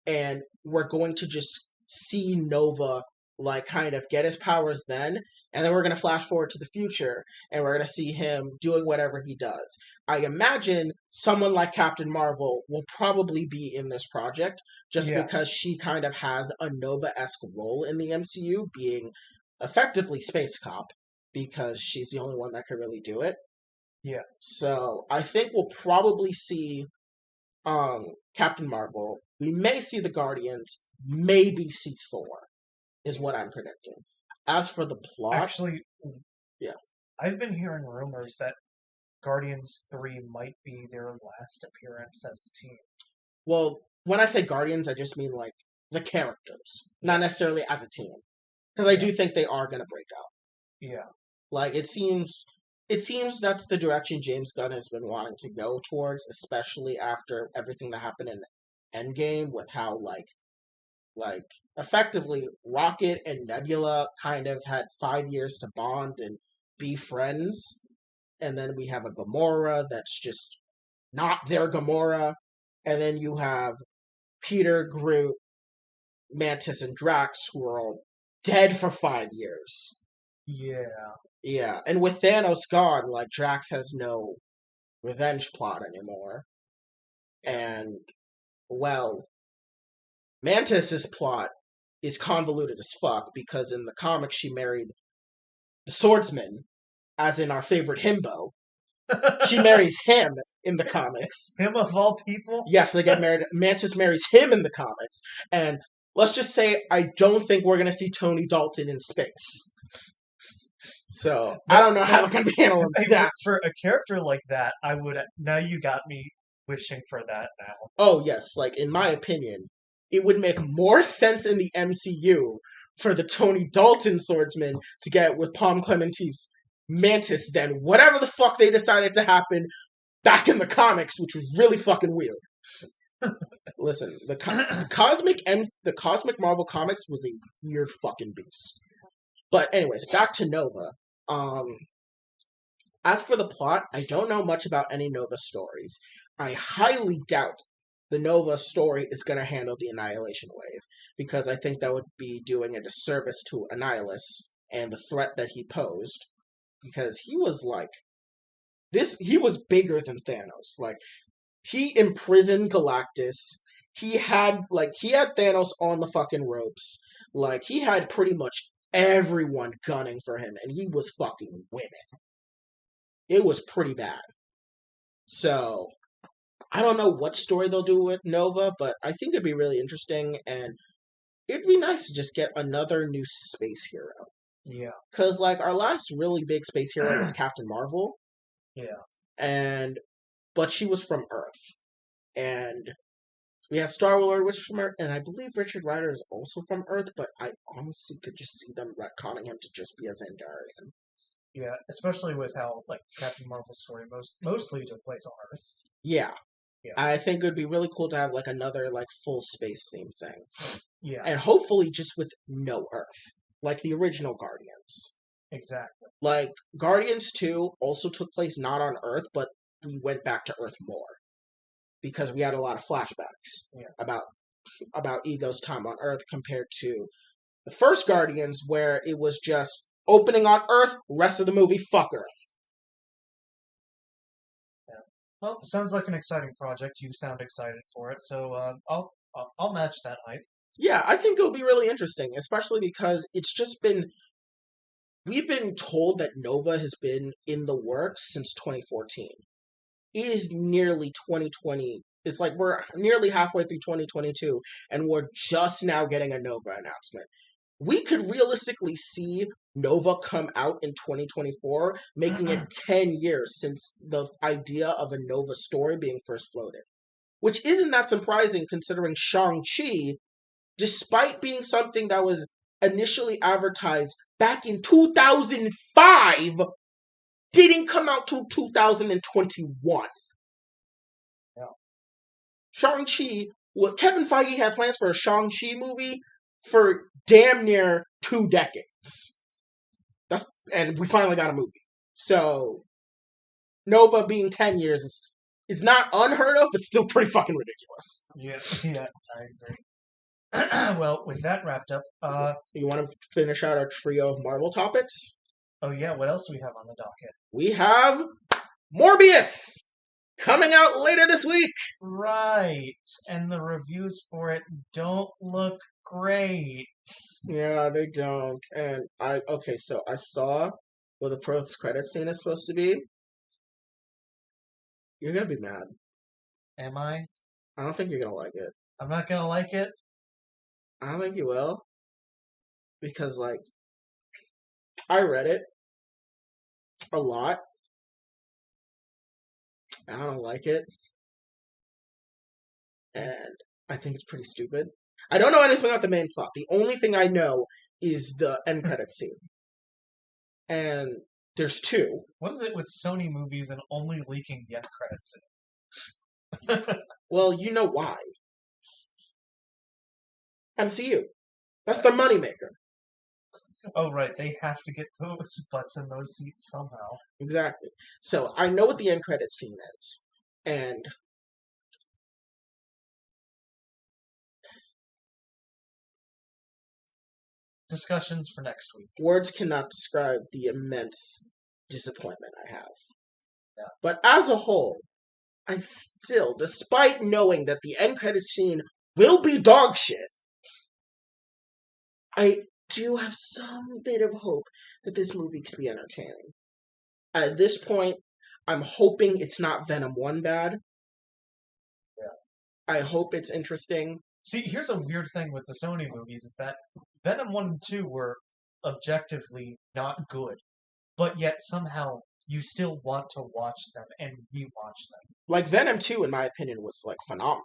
and we're going to just see Nova, like, kind of get his powers then, and then we're going to flash forward to the future, and we're going to see him doing whatever he does. I imagine someone like Captain Marvel will probably be in this project, just because she kind of has a Nova-esque role in the MCU, being effectively Space Cop, because she's the only one that could really do it. Yeah. So I think we'll probably see Captain Marvel. We may see the Guardians, maybe see Thor, is what I'm predicting. As for the plot... Actually, yeah. I've been hearing rumors that Guardians 3 might be their last appearance as the team. Well, when I say Guardians, I just mean, like, the characters, not necessarily as a team. Because I do think they are going to break out. Yeah. Like, it seems that's the direction James Gunn has been wanting to go towards, especially after everything that happened in Endgame, with how, like, effectively, Rocket and Nebula kind of had 5 years to bond and be friends, and then we have a Gamora that's just not their Gamora, and then you have Peter, Groot, Mantis, and Drax, who are all dead for 5 years. Yeah. Yeah, and with Thanos gone, like, Drax has no revenge plot anymore. And, well, Mantis's plot is convoluted as fuck, because in the comics she married the swordsman, as in our favorite himbo. She marries him in the comics. Him of all people? Yes, they get married. Mantis marries him in the comics. And let's just say I don't think we're going to see Tony Dalton in space. So, I don't know how they're going to be handling that. For a character like that, now you got me wishing for that now. Oh, yes. Like, in my opinion, it would make more sense in the MCU for the Tony Dalton swordsman to get with Palm Clementine's Mantis than whatever the fuck they decided to happen back in the comics, which was really fucking weird. Listen, the cosmic Marvel comics was a weird fucking beast. But anyways, back to Nova. As for the plot, I don't know much about any Nova stories. I highly doubt the Nova story is going to handle the Annihilation Wave, because I think that would be doing a disservice to Annihilus and the threat that he posed, because he was like, he was bigger than Thanos. Like, he imprisoned Galactus. He had Thanos on the fucking ropes. Like, he had pretty much everyone gunning for him, and he was fucking winning. It was pretty bad. So, I don't know what story they'll do with Nova, but I think it'd be really interesting, and it'd be nice to just get another new space hero. Yeah. Because, like, our last really big space hero was Captain Marvel. Yeah. But she was from Earth. And we have Star-Lord, which is from Earth, and I believe Richard Rider is also from Earth, but I honestly could just see them retconning him to just be a Xandarian. Yeah, especially with how, like, Captain Marvel's story mostly took place on Earth. Yeah. Yeah. I think it would be really cool to have, like, another, like, full space theme thing. Yeah. And hopefully just with no Earth. Like the original Guardians. Exactly. Like, Guardians 2 also took place not on Earth, but we went back to Earth more. Because we had a lot of flashbacks about Ego's time on Earth compared to the first Guardians, where it was just opening on Earth, rest of the movie, fuck Earth. Yeah. Well, sounds like an exciting project. You sound excited for it, so I'll match that hype. Yeah, I think it'll be really interesting, especially because it's just been... We've been told that Nova has been in the works since 2014. It is nearly 2020. It's like we're nearly halfway through 2022, and we're just now getting a Nova announcement. We could realistically see Nova come out in 2024, making it 10 years since the idea of a Nova story being first floated. which isn't that surprising considering Shang-Chi, despite being something that was initially advertised back in 2005, didn't come out till 2021. Yeah. Shang-Chi, Kevin Feige had plans for a Shang-Chi movie for damn near 2 decades. And we finally got a movie. So, Nova being 10 years is not unheard of, but still pretty fucking ridiculous. Yeah, I agree. Well, with that wrapped up, you want to finish out our trio of Marvel topics? Oh yeah, what else do we have on the docket? We have Morbius coming out later this week. Right, and the reviews for it don't look great. Yeah, they don't. And I saw what the post-credit scene is supposed to be. You're gonna be mad. Am I? I don't think you're gonna like it. I'm not gonna like it? I don't think you will. Because, like, I read it a lot. I don't like it. And I think it's pretty stupid. I don't know anything about the main plot. The only thing I know is the end credit scene. And there's 2. What is it with Sony movies and only leaking the end credit scene? Well, you know why. MCU. That's the moneymaker. Oh, right. They have to get those butts in those seats somehow. Exactly. So, I know what the end credit scene is. And discussions for next week. Words cannot describe the immense disappointment I have. Yeah. But as a whole, I still, despite knowing that the end credit scene will be dog shit, I do have some bit of hope that this movie could be entertaining. At this point, I'm hoping it's not Venom 1 bad. Yeah. I hope it's interesting. See, here's a weird thing with the Sony movies is that Venom 1 and 2 were objectively not good, but yet somehow you still want to watch them and rewatch them. Like, Venom 2, in my opinion, was, like, phenomenal.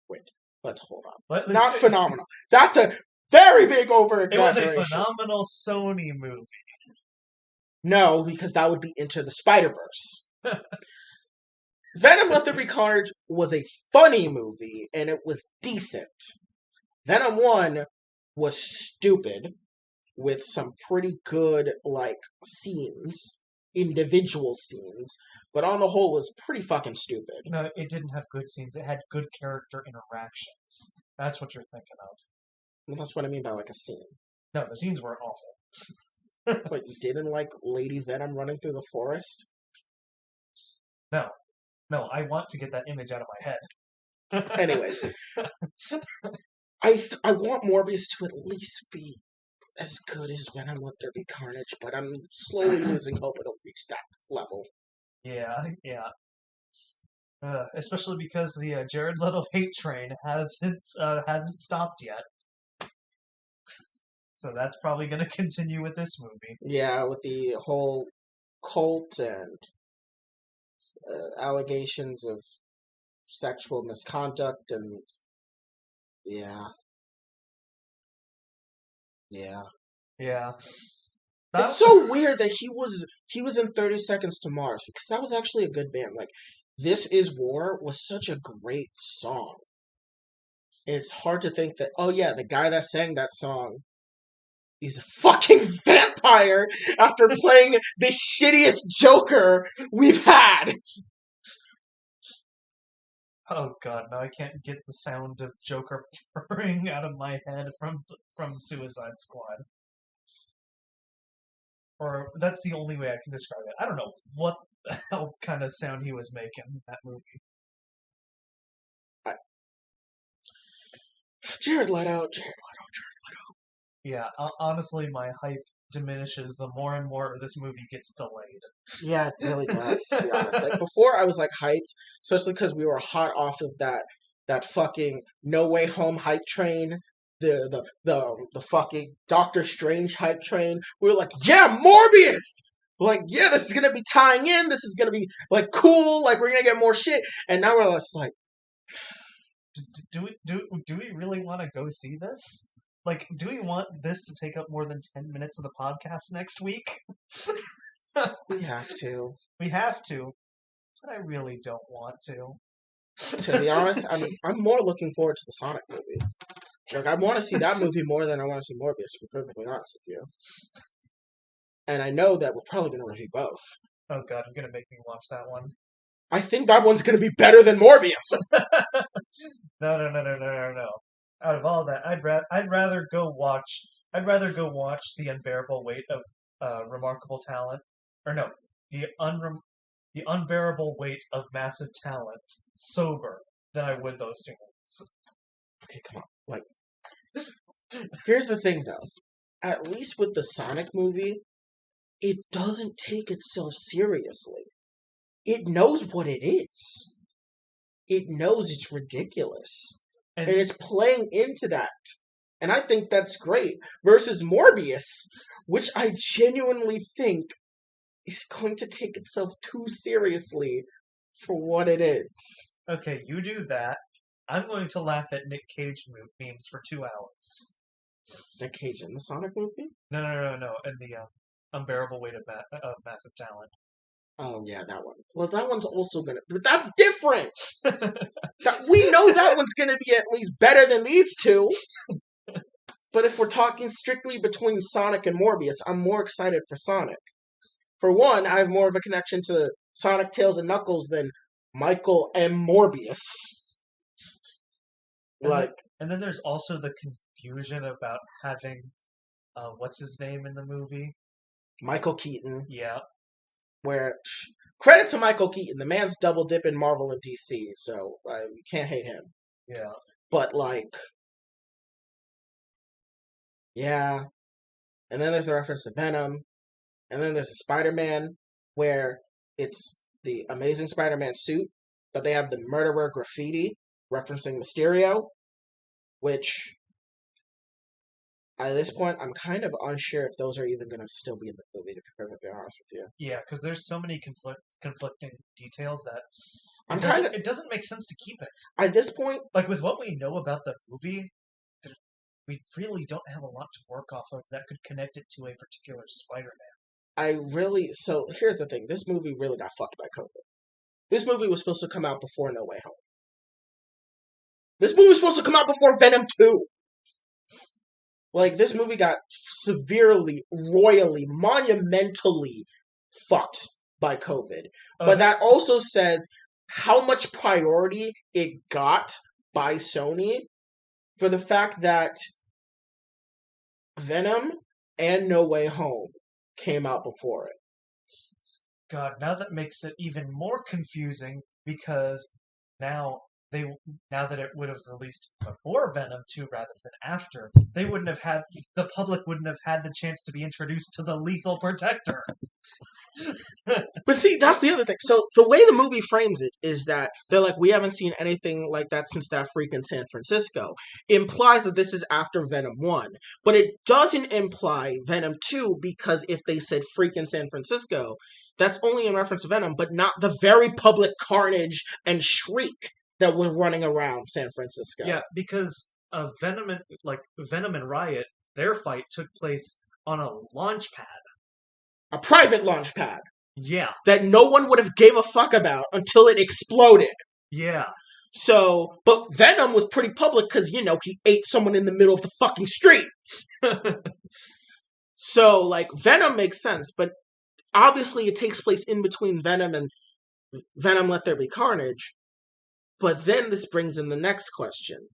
Wait, let's hold on. But, not phenomenal. That's a very big over-exaggeration. It was a phenomenal Sony movie. No, because that would be Into the Spider-Verse. Venom Let There Be Carnage was a funny movie, and it was decent. Venom 1 was stupid, with some pretty good, like, scenes, individual scenes, but on the whole was pretty fucking stupid. No, it didn't have good scenes. It had good character interactions. That's what you're thinking of. Well, that's what I mean by, like, a scene. No, the scenes were awful. But you didn't like Lady Venom running through the forest? No, I want to get that image out of my head. Anyways, I want Morbius to at least be as good as Venom Let There Be Carnage, but I'm slowly losing hope it'll reach that level. Yeah. Especially because the Jared Leto hate train hasn't stopped yet. So that's probably going to continue with this movie. Yeah, with the whole cult and allegations of sexual misconduct and yeah. It's so weird that he was in 30 Seconds to Mars, because that was actually a good band. Like, This Is War was such a great song. It's hard to think that, oh yeah, the guy that sang that song is a fucking vampire after playing the shittiest Joker we've had. Oh god, now I can't get the sound of Joker purring out of my head from Suicide Squad. Or that's the only way I can describe it. I don't know what the hell kind of sound he was making in that movie. Jared Leto. Yeah, honestly, my hype diminishes the more and more this movie gets delayed. Yeah, it really does, to be honest. Like, before I was, like, hyped, especially because we were hot off of that fucking No Way Home hype train, the fucking Doctor Strange hype train. We were like, yeah, Morbius! We're like, yeah, this is gonna be tying in, this is gonna be, like, cool, like, we're gonna get more shit. And now we're just like, Do we really want to go see this? Like, do we want this to take up more than 10 minutes of the podcast next week? We have to. We have to, but I really don't want to. To be honest, I'm more looking forward to the Sonic movie. Like, I want to see that movie more than I want to see Morbius, to be perfectly honest with you. And I know that we're probably going to review both. Oh god, you're gonna make me watch that one. I think that one's going to be better than Morbius. No. Out of all that, I'd rather go watch The Unbearable Weight of Remarkable Talent, or no, the Unbearable Weight of Massive Talent sober than I would those two movies. Okay, come on. Like, here's the thing, though. At least with the Sonic movie, it doesn't take itself seriously. It knows what it is. It knows it's ridiculous. And it's playing into that. And I think that's great. Versus Morbius, which I genuinely think is going to take itself too seriously for what it is. Okay, you do that. I'm going to laugh at Nick Cage memes for 2 hours. Is Nick Cage in the Sonic movie? No. In the Unbearable Weight of Massive Talent. Oh, yeah, that one. Well, that one's also gonna... But that's different! We know that one's gonna be at least better than these two! But if we're talking strictly between Sonic and Morbius, I'm more excited for Sonic. For one, I have more of a connection to Sonic, Tails, and Knuckles than Michael M. Morbius. And then there's also the confusion about having... what's his name in the movie? Michael Keaton. Yeah. Where, credit to Michael Keaton, the man's double dipping Marvel and DC, so you can't hate him. Yeah. But, like, yeah. And then there's the reference to Venom. And then there's a Spider-Man, where it's the Amazing Spider-Man suit, but they have the murderer graffiti referencing Mysterio, which... At this point, I'm kind of unsure if those are even going to still be in the movie, to be perfectly honest with you. Yeah, because there's so many conflicting details that it doesn't make sense to keep it. At this point... Like, with what we know about the movie, we really don't have a lot to work off of that could connect it to a particular Spider-Man. So, here's the thing. This movie really got fucked by COVID. This movie was supposed to come out before No Way Home. This movie was supposed to come out before Venom 2. Like, this movie got severely, royally, monumentally fucked by COVID. But that also says how much priority it got by Sony for the fact that Venom and No Way Home came out before it. God, now that makes it even more confusing because now that it would have released before Venom 2 rather than after, the public wouldn't have had the chance to be introduced to the Lethal Protector. But see, that's the other thing. So the way the movie frames it is that they're like, we haven't seen anything like that since that freak in San Francisco. It implies that this is after Venom 1. But it doesn't imply Venom 2 because if they said freak in San Francisco, that's only in reference to Venom, but not the very public carnage and shriek that was running around San Francisco. Yeah, because Venom and Riot, their fight took place on a launch pad. A private launch pad. Yeah. That no one would have gave a fuck about until it exploded. Yeah. So, but Venom was pretty public because, he ate someone in the middle of the fucking street. So, like, Venom makes sense, but obviously it takes place in between Venom and Venom Let There Be Carnage. But then this brings in the next question.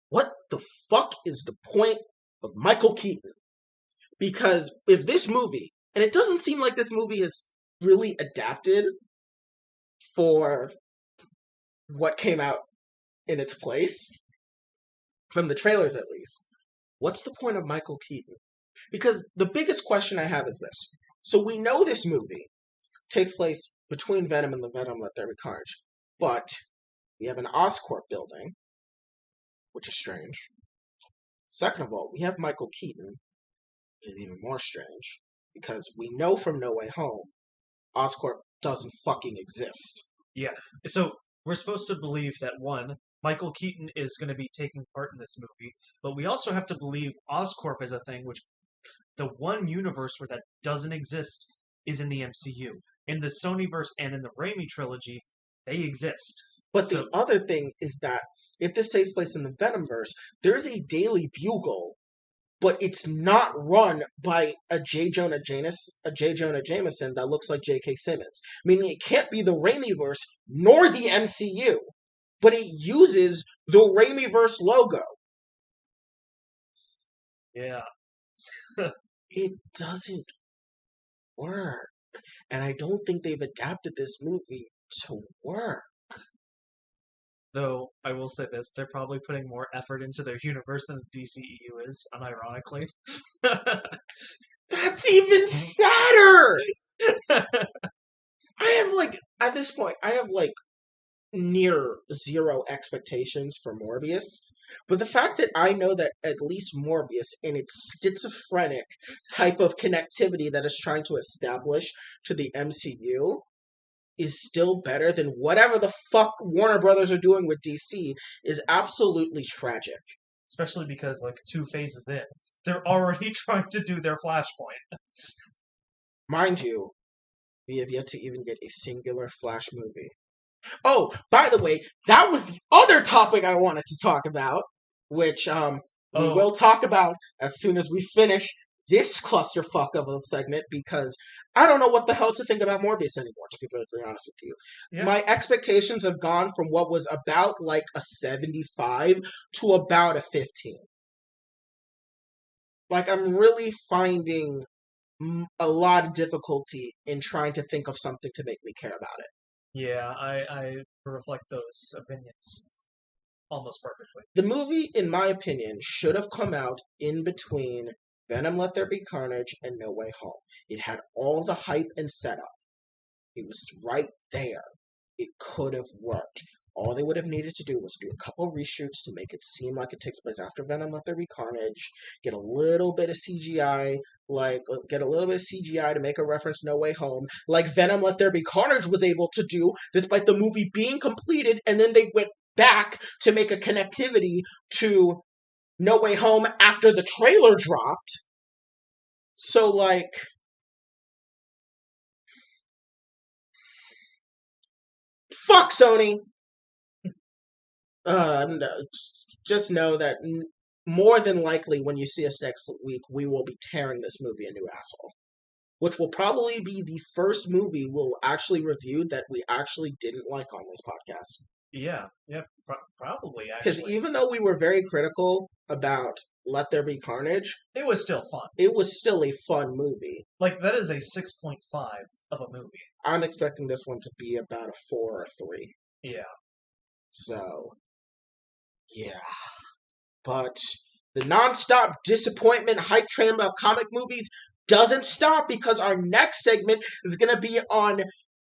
What the fuck is the point of Michael Keaton? Because if this movie, and it doesn't seem like this movie is really adapted for what came out in its place, from the trailers at least, what's the point of Michael Keaton? Because the biggest question I have is this. So we know this movie takes place between Venom and the Venom Let There Be Carnage. But we have an Oscorp building, which is strange. Second of all, we have Michael Keaton, which is even more strange, because we know from No Way Home, Oscorp doesn't fucking exist. Yeah. So we're supposed to believe that, one, Michael Keaton is going to be taking part in this movie, but we also have to believe Oscorp is a thing, which the one universe where that doesn't exist is in the MCU. In the Sonyverse and in the Raimi trilogy, they exist. But So- the other thing is that if this takes place in the Venomverse, there's a Daily Bugle, but it's not run by a J. Jonah Jameson that looks like J.K. Simmons. Meaning it can't be the Raimiverse nor the MCU, but it uses the Raimiverse logo. Yeah. It doesn't work. And I don't think they've adapted this movie to work. Though, I will say this, they're probably putting more effort into their universe than the DCEU is, unironically. That's even sadder! At this point, I have, near zero expectations for Morbius. But the fact that I know that at least Morbius, in its schizophrenic type of connectivity that it's trying to establish to the MCU, is still better than whatever the fuck Warner Brothers are doing with DC is absolutely tragic. Especially because, 2 phases in, they're already trying to do their Flashpoint. Mind you, we have yet to even get a singular Flash movie. Oh, by the way, that was the other topic I wanted to talk about, which we will talk about as soon as we finish this clusterfuck of a segment, because I don't know what the hell to think about Morbius anymore, to be perfectly honest with you. Yeah. My expectations have gone from what was about a 75 to about a 15. I'm really finding a lot of difficulty in trying to think of something to make me care about it. Yeah, I reflect those opinions almost perfectly. The movie, in my opinion, should have come out in between Venom Let There Be Carnage and No Way Home. It had all the hype and setup. It was right there. It could have worked. All they would have needed to do was do a couple reshoots to make it seem like it takes place after Venom Let There Be Carnage, get a little bit of CGI, to make a reference to No Way Home, like Venom Let There Be Carnage was able to do, despite the movie being completed, and then they went back to make a connectivity to No Way Home after the trailer dropped. So, fuck Sony! Just know that more than likely when you see us next week, we will be tearing this movie a new asshole. Which will probably be the first movie we'll actually review that we actually didn't like on this podcast. Yeah, probably, Because actually. even though we were very critical about Let There Be Carnage, It was still fun. it was still a fun movie. That is a 6.5 of a movie. I'm expecting this one to be about a 4 or 3. Yeah. So, yeah. But the non-stop disappointment hype train about comic movies doesn't stop, because our next segment is going to be on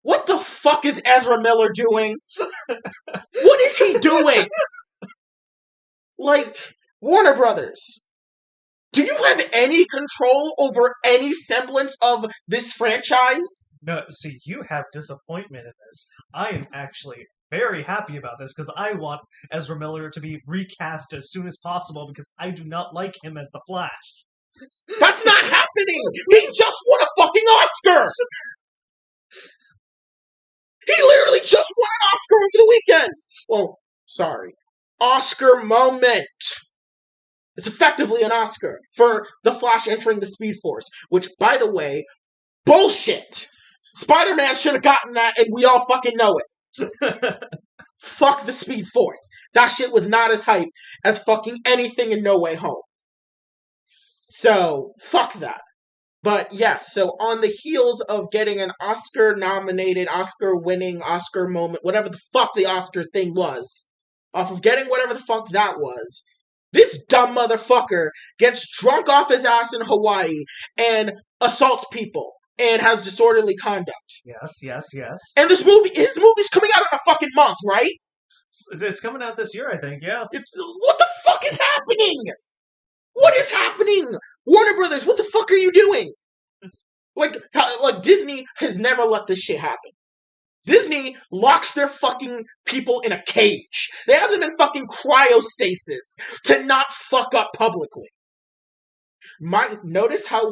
what the fuck is Ezra Miller doing? What is he doing? Warner Brothers, do you have any control over any semblance of this franchise? No, see, you have disappointment in this. I am actually very happy about this, because I want Ezra Miller to be recast as soon as possible, because I do not like him as the Flash. That's not happening! He just won a fucking Oscar! He literally just won an Oscar over the weekend! Well, sorry. Oscar moment! It's effectively an Oscar for The Flash entering the Speed Force, which, by the way, bullshit! Spider-Man should have gotten that, and we all fucking know it. Fuck the Speed Force. That shit was not as hype as fucking anything in No Way Home. So, fuck that. But yes, so on the heels of getting an Oscar-nominated, Oscar-winning, Oscar moment, whatever the fuck the Oscar thing was, off of getting whatever the fuck that was, this dumb motherfucker gets drunk off his ass in Hawaii and assaults people and has disorderly conduct. Yes. And his movie's coming out in a fucking month, right? It's coming out this year, I think, yeah. What the fuck is happening? What is happening? Warner Brothers, what the fuck are you doing? Disney has never let this shit happen. Disney locks their fucking people in a cage. They have them in fucking cryostasis to not fuck up publicly. Notice how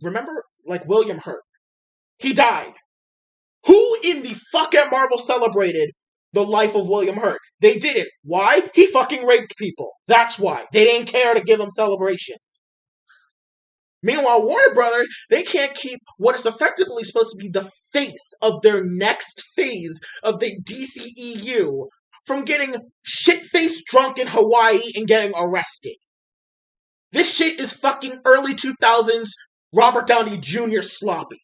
remember, like, William Hurt? He died. Who in the fuck at Marvel celebrated the life of William Hurt? They didn't. Why? He fucking raped people. That's why. They didn't care to give him celebration. Meanwhile, Warner Brothers, they can't keep what is effectively supposed to be the face of their next phase of the DCEU from getting shit-faced drunk in Hawaii and getting arrested. This shit is fucking early 2000s Robert Downey Jr. sloppy.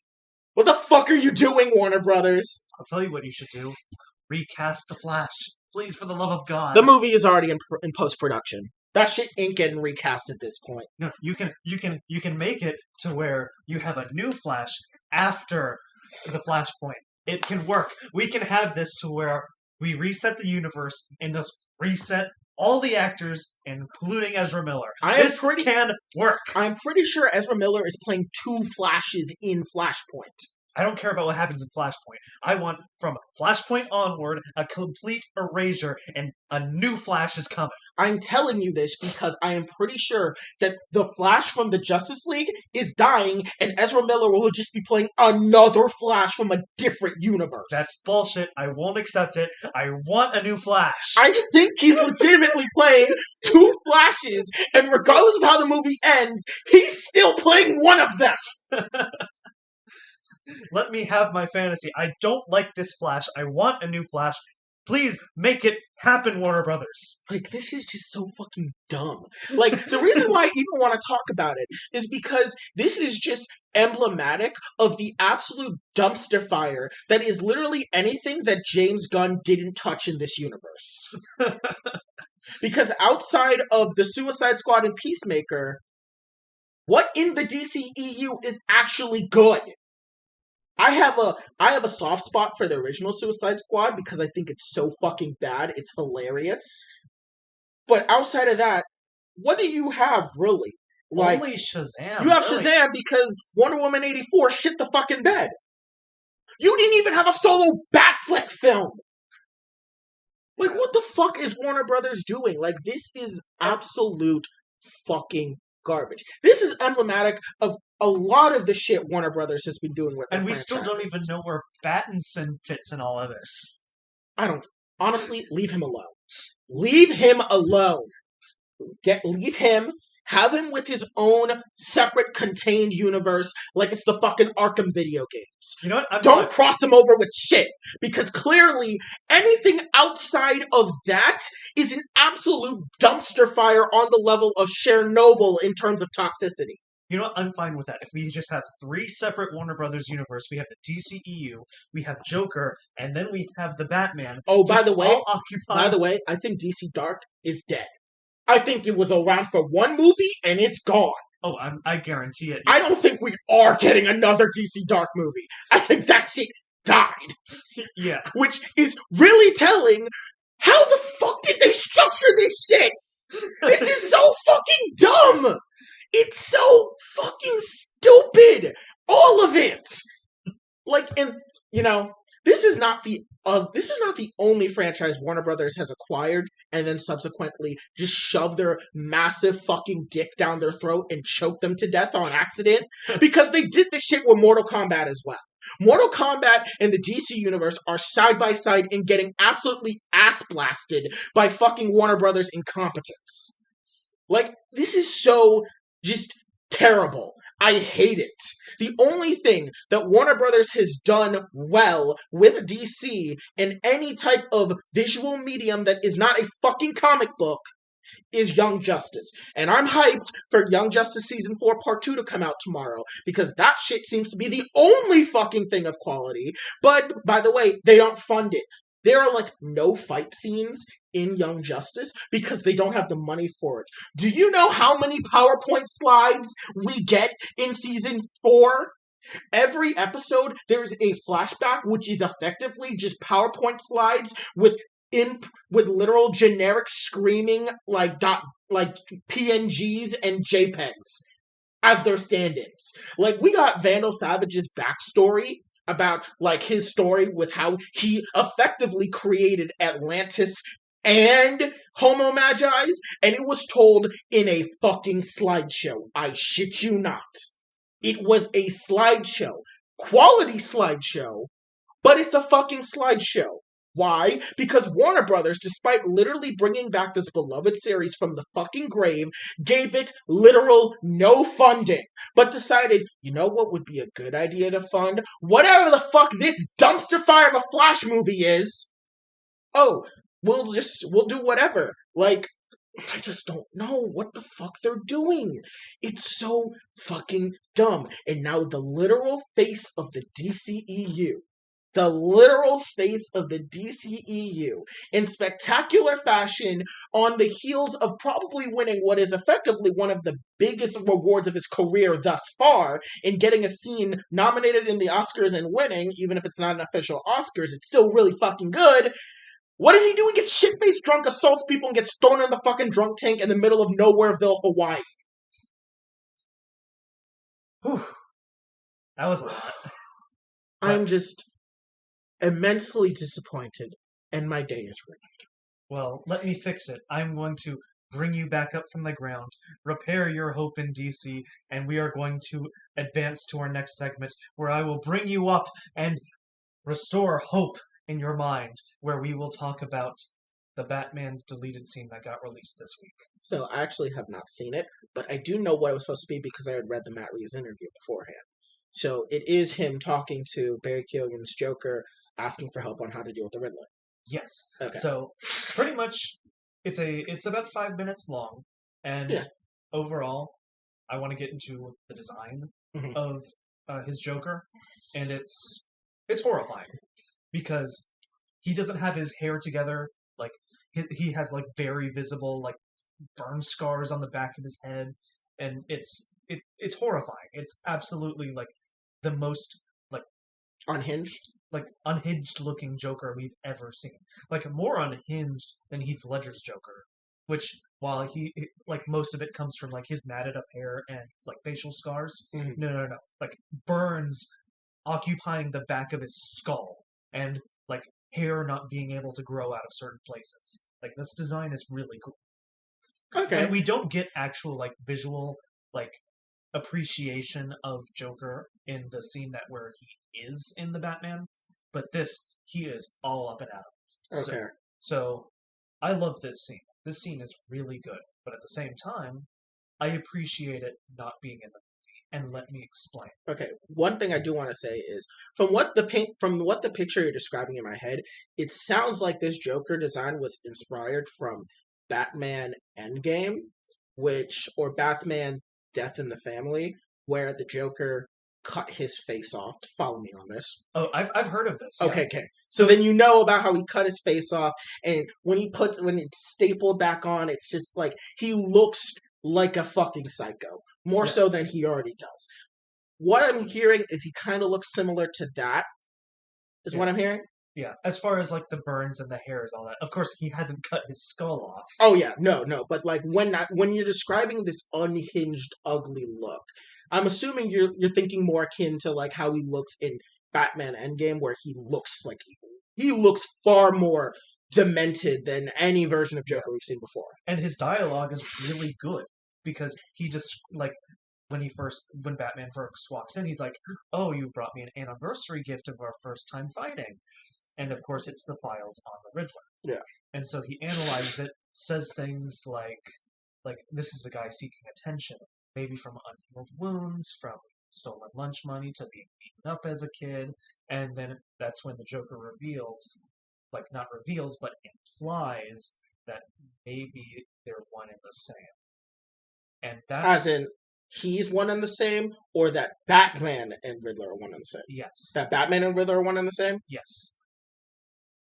What the fuck are you doing, Warner Brothers? I'll tell you what you should do. Recast The Flash. Please, for the love of God. The movie is already in post-production. That shit ain't getting recast at this point. No, you can make it to where you have a new Flash after the Flashpoint. It can work. We can have this to where we reset the universe and just reset all the actors, including Ezra Miller. This can work. I'm pretty sure Ezra Miller is playing 2 Flashes in Flashpoint. I don't care about what happens in Flashpoint. I want, from Flashpoint onward, a complete erasure, and a new Flash is coming. I'm telling you this because I am pretty sure that the Flash from the Justice League is dying, and Ezra Miller will just be playing another Flash from a different universe. That's bullshit. I won't accept it. I want a new Flash. I think he's legitimately playing 2 Flashes, and regardless of how the movie ends, he's still playing one of them. Let me have my fantasy. I don't like this Flash. I want a new Flash. Please make it happen, Warner Brothers. Like, this is just so fucking dumb. Like, the reason why I even want to talk about it is because this is just emblematic of the absolute dumpster fire that is literally anything that James Gunn didn't touch in this universe. Because outside of the Suicide Squad and Peacemaker, what in the DCEU is actually good? I have a soft spot for the original Suicide Squad because I think it's so fucking bad. It's hilarious. But outside of that, what do you have, really? Like, only Shazam. You have Shazam because Wonder Woman 84 shit the fucking bed. You didn't even have a solo Batfleck film. Like, what the fuck is Warner Brothers doing? Like, this is absolute fucking garbage. This is emblematic of a lot of the shit Warner Brothers has been doing with their franchises. Still don't even know where Pattinson fits in all of this. Honestly, leave him alone. Leave him alone. Leave him. Have him with his own separate contained universe like it's the fucking Arkham video games. You know what? Don't cross him over with shit. Because clearly, anything outside of that is an absolute dumpster fire on the level of Chernobyl in terms of toxicity. You know what? I'm fine with that. If we just have 3 separate Warner Brothers universe, we have the DCEU, we have Joker, and then we have the Batman. Oh, by the way, I think DC Dark is dead. I think it was around for one movie, and it's gone. Oh, I guarantee it. I don't think we are getting another DC Dark movie. I think that shit died. Yeah. Which is really telling. How the fuck did they structure this shit? This is so fucking dumb. It's so fucking stupid. All of it. Like, and, you know, this is not the only franchise Warner Brothers has acquired and then subsequently just shove their massive fucking dick down their throat and choke them to death on accident. Because they did this shit with Mortal Kombat as well. Mortal Kombat and the DC Universe are side by side in getting absolutely ass blasted by fucking Warner Brothers' incompetence. Like, this is so just terrible. I hate it. The only thing that Warner Brothers has done well with DC in any type of visual medium that is not a fucking comic book is Young Justice. And I'm hyped for Young Justice Season 4 Part 2 to come out tomorrow, because that shit seems to be the only fucking thing of quality. But, by the way, they don't fund it. There are, like, no fight scenes in Young Justice because they don't have the money for it. Do you know how many PowerPoint slides we get in Season 4? Every episode, there's a flashback, which is effectively just PowerPoint slides with literal generic screaming like PNGs and JPEGs as their stand-ins. Like, we got Vandal Savage's backstory about like his story with how he effectively created Atlantis and Homo Magi's, and it was told in a fucking slideshow. I shit you not. It was a slideshow. Quality slideshow, but it's a fucking slideshow. Why? Because Warner Brothers, despite literally bringing back this beloved series from the fucking grave, gave it literal no funding, but decided, you know what would be a good idea to fund? Whatever the fuck this dumpster fire of a Flash movie is. Oh, we'll do whatever. Like, I just don't know what the fuck they're doing. It's so fucking dumb. And now the literal face of the DCEU, the literal face of the DCEU, in spectacular fashion, on the heels of probably winning what is effectively one of the biggest rewards of his career thus far, in getting a scene nominated in the Oscars and winning, even if it's not an official Oscars, it's still really fucking good. What is he doing? Gets shit-faced drunk, assaults people, and gets thrown in the fucking drunk tank in the middle of Nowhereville, Hawaii. Whew. That was a lot. I'm just immensely disappointed, and my day is ruined. Well, let me fix it. I'm going to bring you back up from the ground, repair your hope in DC, and we are going to advance to our next segment, where I will bring you up and restore hope in your mind, where we will talk about the Batman's deleted scene that got released this week. So I actually have not seen it, but I do know what it was supposed to be because I had read the Matt Reeves interview beforehand. So it is him talking to Barry Keoghan's Joker, asking for help on how to deal with the Riddler. Yes. Okay. So pretty much it's about 5 minutes long, and overall I want to get into the design of his Joker, and it's horrifying because he doesn't have his hair together. Like he has like very visible like burn scars on the back of his head, and it's horrifying. It's absolutely like the most like unhinged looking Joker we've ever seen. Like more unhinged than Heath Ledger's Joker, which while he like most of it comes from like his matted up hair and like facial scars. No. Like burns occupying the back of his skull and like hair not being able to grow out of certain places. Like this design is really cool. Okay. And we don't get actual like visual like appreciation of Joker in the scene that where he is in the Batman, but he is all up and at him. Okay. So I love this scene. This scene is really good, but at the same time, I appreciate it not being in the movie. And let me explain. Okay, one thing I do want to say is from what the picture you're describing in my head, it sounds like this Joker design was inspired from Batman Endgame, or Batman Death in the Family, where the Joker cut his face off. Follow me on this. Oh, I've heard of this. Okay. So then you know about how he cut his face off, and when it's stapled back on, it's just like he looks like a fucking psycho. More so than he already does. What I'm hearing is he kind of looks similar to that, is what I'm hearing. Yeah, as far as like the burns and the hair and all that. Of course, he hasn't cut his skull off. Oh yeah, no. But like when you're describing this unhinged, ugly look, I'm assuming you're thinking more akin to like how he looks in Batman Endgame, where he looks far more demented than any version of Joker we've seen before. And his dialogue is really good. Because he just, like, when Batman first walks in, he's like, oh, you brought me an anniversary gift of our first time fighting. And, of course, it's the files on the Riddler. Yeah. And so he analyzes it, says things like, this is a guy seeking attention, maybe from unhealed wounds, from stolen lunch money to being beaten up as a kid. And then that's when the Joker not reveals, but implies that maybe they're one and the same. And that's as in he's one and the same, or that Batman and Riddler are one and the same? Yes. That Batman and Riddler are one and the same? Yes.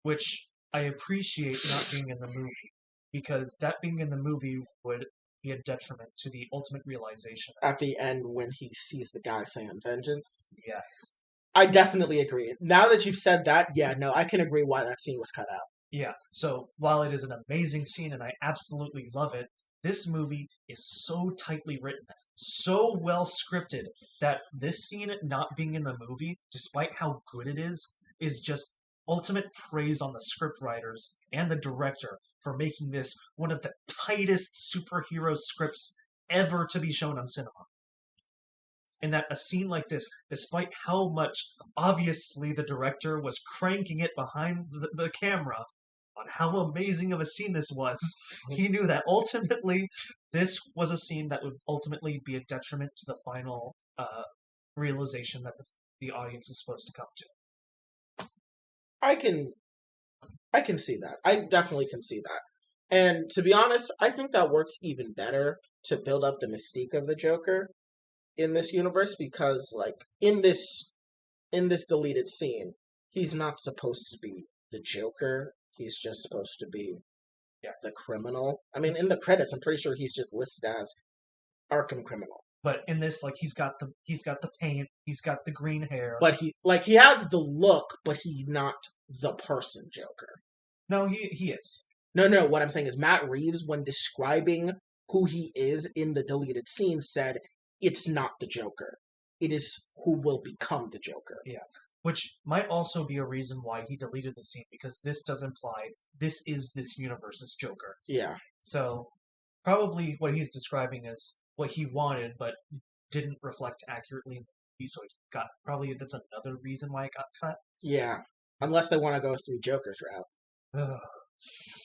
Which I appreciate not being in the movie, because that being in the movie would be a detriment to the ultimate realization. At the end when he sees the guy saying vengeance? Yes. I definitely agree. Now that you've said that, I can agree why that scene was cut out. Yeah, so while it is an amazing scene and I absolutely love it, this movie is so tightly written so well scripted that this scene not being in the movie, despite how good it is just ultimate praise on the script writers and the director for making this one of the tightest superhero scripts ever to be shown on cinema. And that a scene like this, despite how much obviously the director was cranking it behind the camera on how amazing of a scene this was, he knew that ultimately this was a scene that would ultimately be a detriment to the final realization that the audience is supposed to come to. I can see that. I definitely can see that. And to be honest, I think that works even better to build up the mystique of the Joker in this universe, because like in this deleted scene, he's not supposed to be the Joker. He's just supposed to be the criminal. I mean, in the credits, I'm pretty sure he's just listed as Arkham Criminal. But in this, like, he's got the paint, he's got the green hair. But he has the look, but he's not the person Joker. No, he is. No, what I'm saying is Matt Reeves, when describing who he is in the deleted scene, said it's not the Joker. It is who will become the Joker. Yeah. Which might also be a reason why he deleted the scene, because this does imply this is this universe's Joker. Yeah. So probably what he's describing is what he wanted, but didn't reflect accurately in the movie, so that's another reason why it got cut. Yeah. Unless they want to go through Joker's route.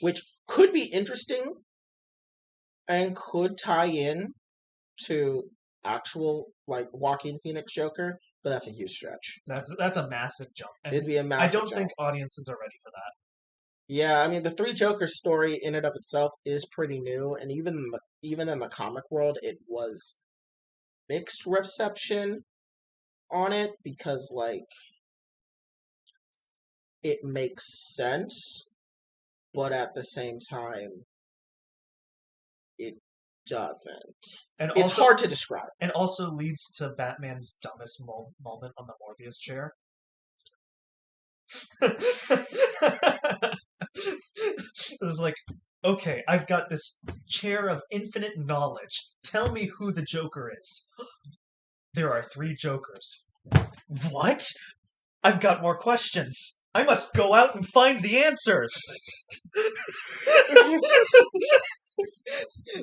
Which could be interesting and could tie in to actual like Joaquin Phoenix Joker, but that's a huge stretch. That's a massive jump. And it'd be a massive I don't jump. think audiences are ready for that. Yeah, I mean the Three Jokers story in and of itself is pretty new, and even in the comic world, it was mixed reception on it, because like it makes sense, but at the same time, it doesn't. And it's hard to describe. And also leads to Batman's dumbest moment on the Morbius chair. It was like, okay, I've got this chair of infinite knowledge. Tell me who the Joker is. There are 3 Jokers. What? I've got more questions. I must go out and find the answers.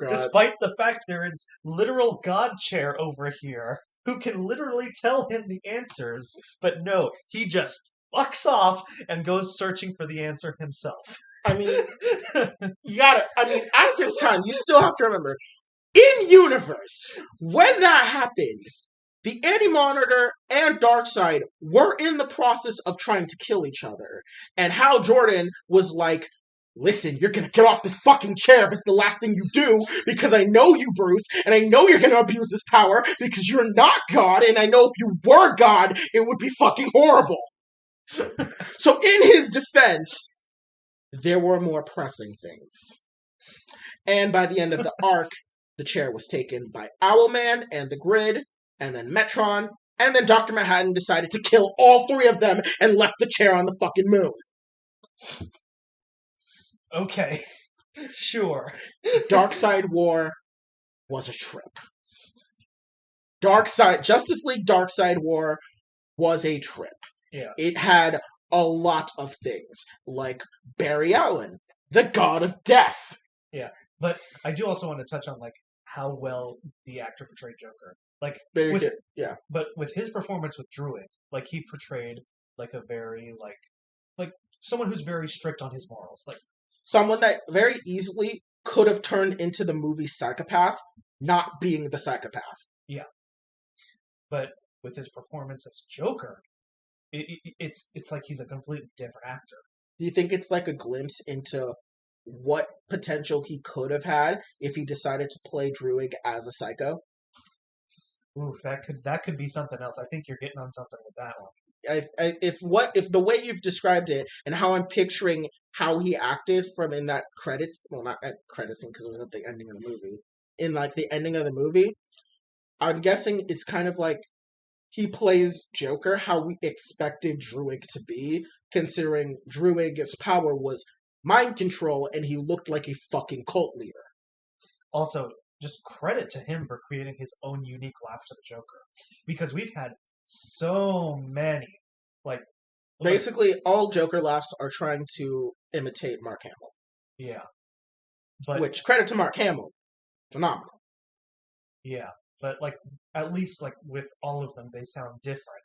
Despite the fact there is literal God chair over here who can literally tell him the answers, but no, he just fucks off and goes searching for the answer himself. I mean, at this time, you still have to remember, in universe, when that happened, the Anti-Monitor and Darkseid were in the process of trying to kill each other. And Hal Jordan was like, listen, you're gonna get off this fucking chair if it's the last thing you do, because I know you, Bruce, and I know you're gonna abuse this power, because you're not God, and I know if you were God, it would be fucking horrible. So in his defense, there were more pressing things. And by the end of the arc, the chair was taken by Owlman and the Grid, and then Metron, and then Dr. Manhattan decided to kill all 3 of them and left the chair on the fucking moon. Okay, sure. Darkseid War was a trip. Justice League Darkseid War was a trip. Yeah. It had a lot of things, like Barry Allen, the god of death. Yeah, but I do also want to touch on like how well the actor portrayed Joker. Like, but with his performance with Druig, like he portrayed like a very like someone who's very strict on his morals, like someone that very easily could have turned into the movie Psychopath, not being the psychopath. Yeah, but with his performance as Joker, it's like he's a completely different actor. Do you think it's like a glimpse into what potential he could have had if he decided to play Druig as a psycho? Ooh, that could be something else. I think you're getting on something with that one. If the way you've described it and how I'm picturing how he acted from in that not at credit scene because it was at the ending of the movie, in like the ending of the movie, I'm guessing it's kind of like he plays Joker how we expected Druig to be, considering Druig's power was mind control and he looked like a fucking cult leader. Also, just credit to him for creating his own unique laugh to the Joker, because we've had so many, like Basically, all Joker laughs are trying to imitate Mark Hamill. yeah, but Which, credit to Mark Hamill, phenomenal. yeah, but like at least like with all of them, they sound different,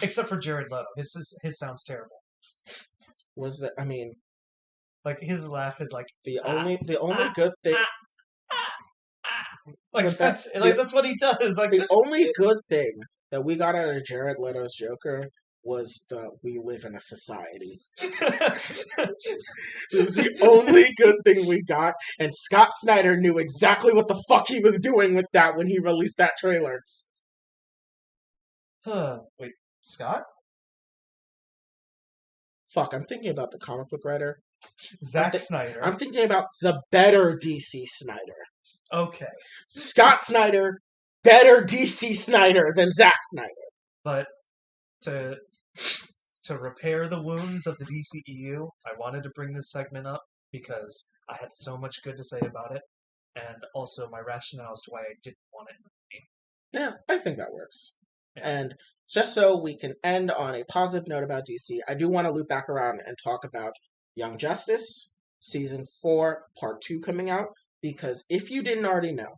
except for Jared Leto. His sounds terrible. Was that? I mean, like his laugh is like the only good thing. Like that's what he does. Like the only good thing that we got out of Jared Leto's Joker was the "we live in a society." It was the only good thing we got, and Scott Snyder knew exactly what the fuck he was doing with that when he released that trailer. Wait, Scott? Fuck, I'm thinking about the comic book writer. Zack Snyder. I'm thinking about the better DC Snyder. Okay. Scott Snyder, better DC Snyder than Zack Snyder. But to repair the wounds of the DCEU, I wanted to bring this segment up because I had so much good to say about it, and also my rationale as to why I didn't want it in the movie. Yeah, I think that works. Yeah. And just so we can end on a positive note about DC, I do want to loop back around and talk about Young Justice, Season 4, Part 2 coming out, because if you didn't already know,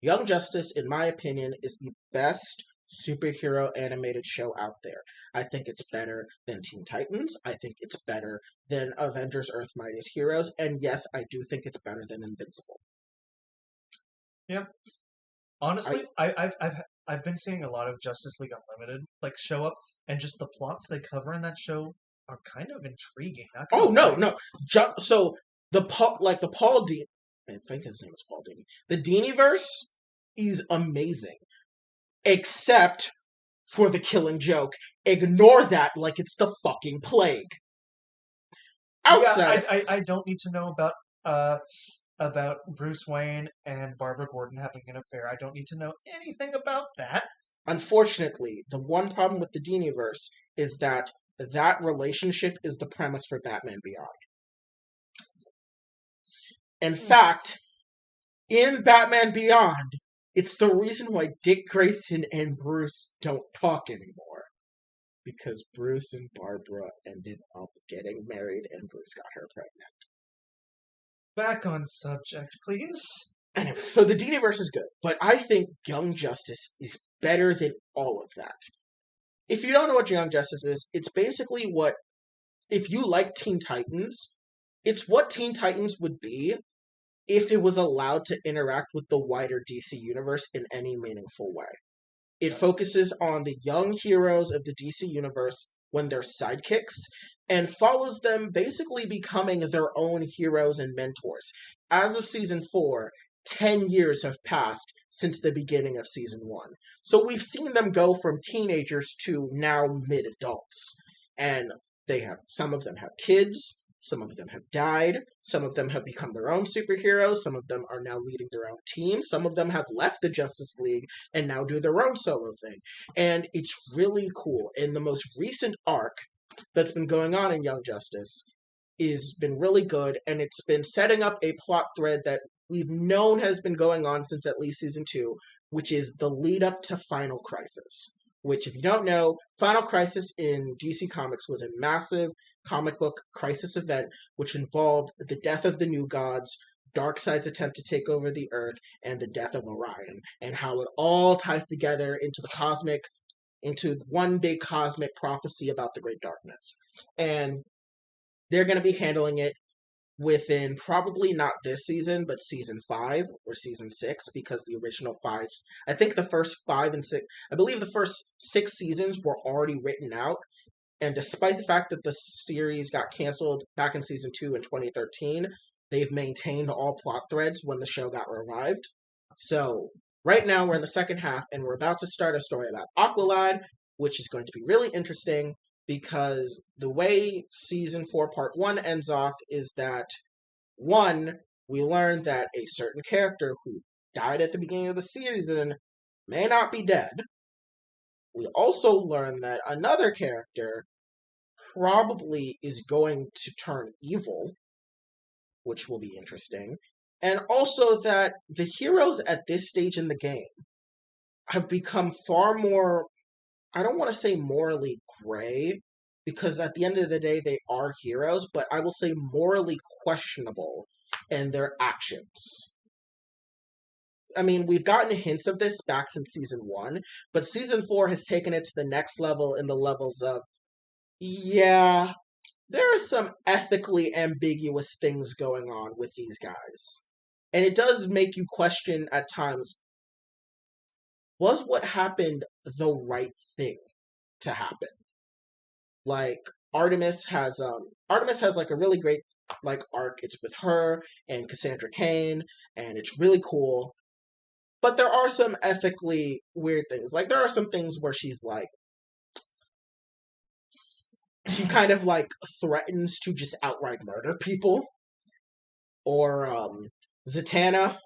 Young Justice, in my opinion, is the best superhero animated show out there. I think it's better than Teen Titans. I think it's better than Avengers Earth Mightiest Heroes. And yes, I do think it's better than Invincible. Yeah. Honestly, I've been seeing a lot of Justice League Unlimited like show up, and just the plots they cover in that show are kind of intriguing. Oh no! So the Paul Dini, I think his name is Paul Dini. The Diniverse is amazing, except for the Killing Joke. Ignore that like it's the fucking plague. Outside, yeah, I don't need to know about Bruce Wayne and Barbara Gordon having an affair. I don't need to know anything about that. Unfortunately, the one problem with the Diniverse is that relationship is the premise for Batman Beyond. In fact, in Batman Beyond, it's the reason why Dick Grayson and Bruce don't talk anymore. Because Bruce and Barbara ended up getting married and Bruce got her pregnant. Back on subject, please. Anyway, so the Diniverse is good, but I think Young Justice is better than all of that. If you don't know what Young Justice is, it's basically what, if you like Teen Titans, it's what Teen Titans would be if it was allowed to interact with the wider DC universe in any meaningful way. It focuses on the young heroes of the DC universe when they're sidekicks, and follows them basically becoming their own heroes and mentors. As of Season 4, 10 years have passed since the beginning of Season 1. So we've seen them go from teenagers to now mid-adults. And some of them have kids, some of them have died, some of them have become their own superheroes, some of them are now leading their own teams, some of them have left the Justice League and now do their own solo thing. And it's really cool. In the most recent arc that's been going on in Young Justice has been really good, and it's been setting up a plot thread that we've known has been going on since at least Season 2, which is the lead up to Final Crisis. Which, if you don't know, Final Crisis in DC Comics was a massive comic book crisis event which involved the death of the New Gods, Darkseid's attempt to take over the Earth, and the death of Orion, and how it all ties together into one big cosmic prophecy about the Great Darkness. And they're going to be handling it within probably not this season, but Season 5 or Season 6, because the original 5, I think the first 5 and 6, I believe the first 6 seasons were already written out, and despite the fact that the series got canceled back in Season 2 in 2013, they've maintained all plot threads when the show got revived. So, right now we're in the second half, and we're about to start a story about Aqualad, which is going to be really interesting, because the way Season 4 Part 1 ends off is that, 1, we learn that a certain character who died at the beginning of the season may not be dead. We also learn that another character probably is going to turn evil, which will be interesting. And also that the heroes at this stage in the game have become far more, I don't want to say morally gray, because at the end of the day they are heroes, but I will say morally questionable in their actions. I mean, we've gotten hints of this back since season 1, but season 4 has taken it to the next level in the levels of, yeah, there are some ethically ambiguous things going on with these guys. And it does make you question at times, was what happened the right thing to happen? Like Artemis has like a really great like arc. It's with her and Cassandra Cain, and it's really cool. But there are some ethically weird things. Like there are some things where she's like she kind of like threatens to just outright murder people. Or Zatanna.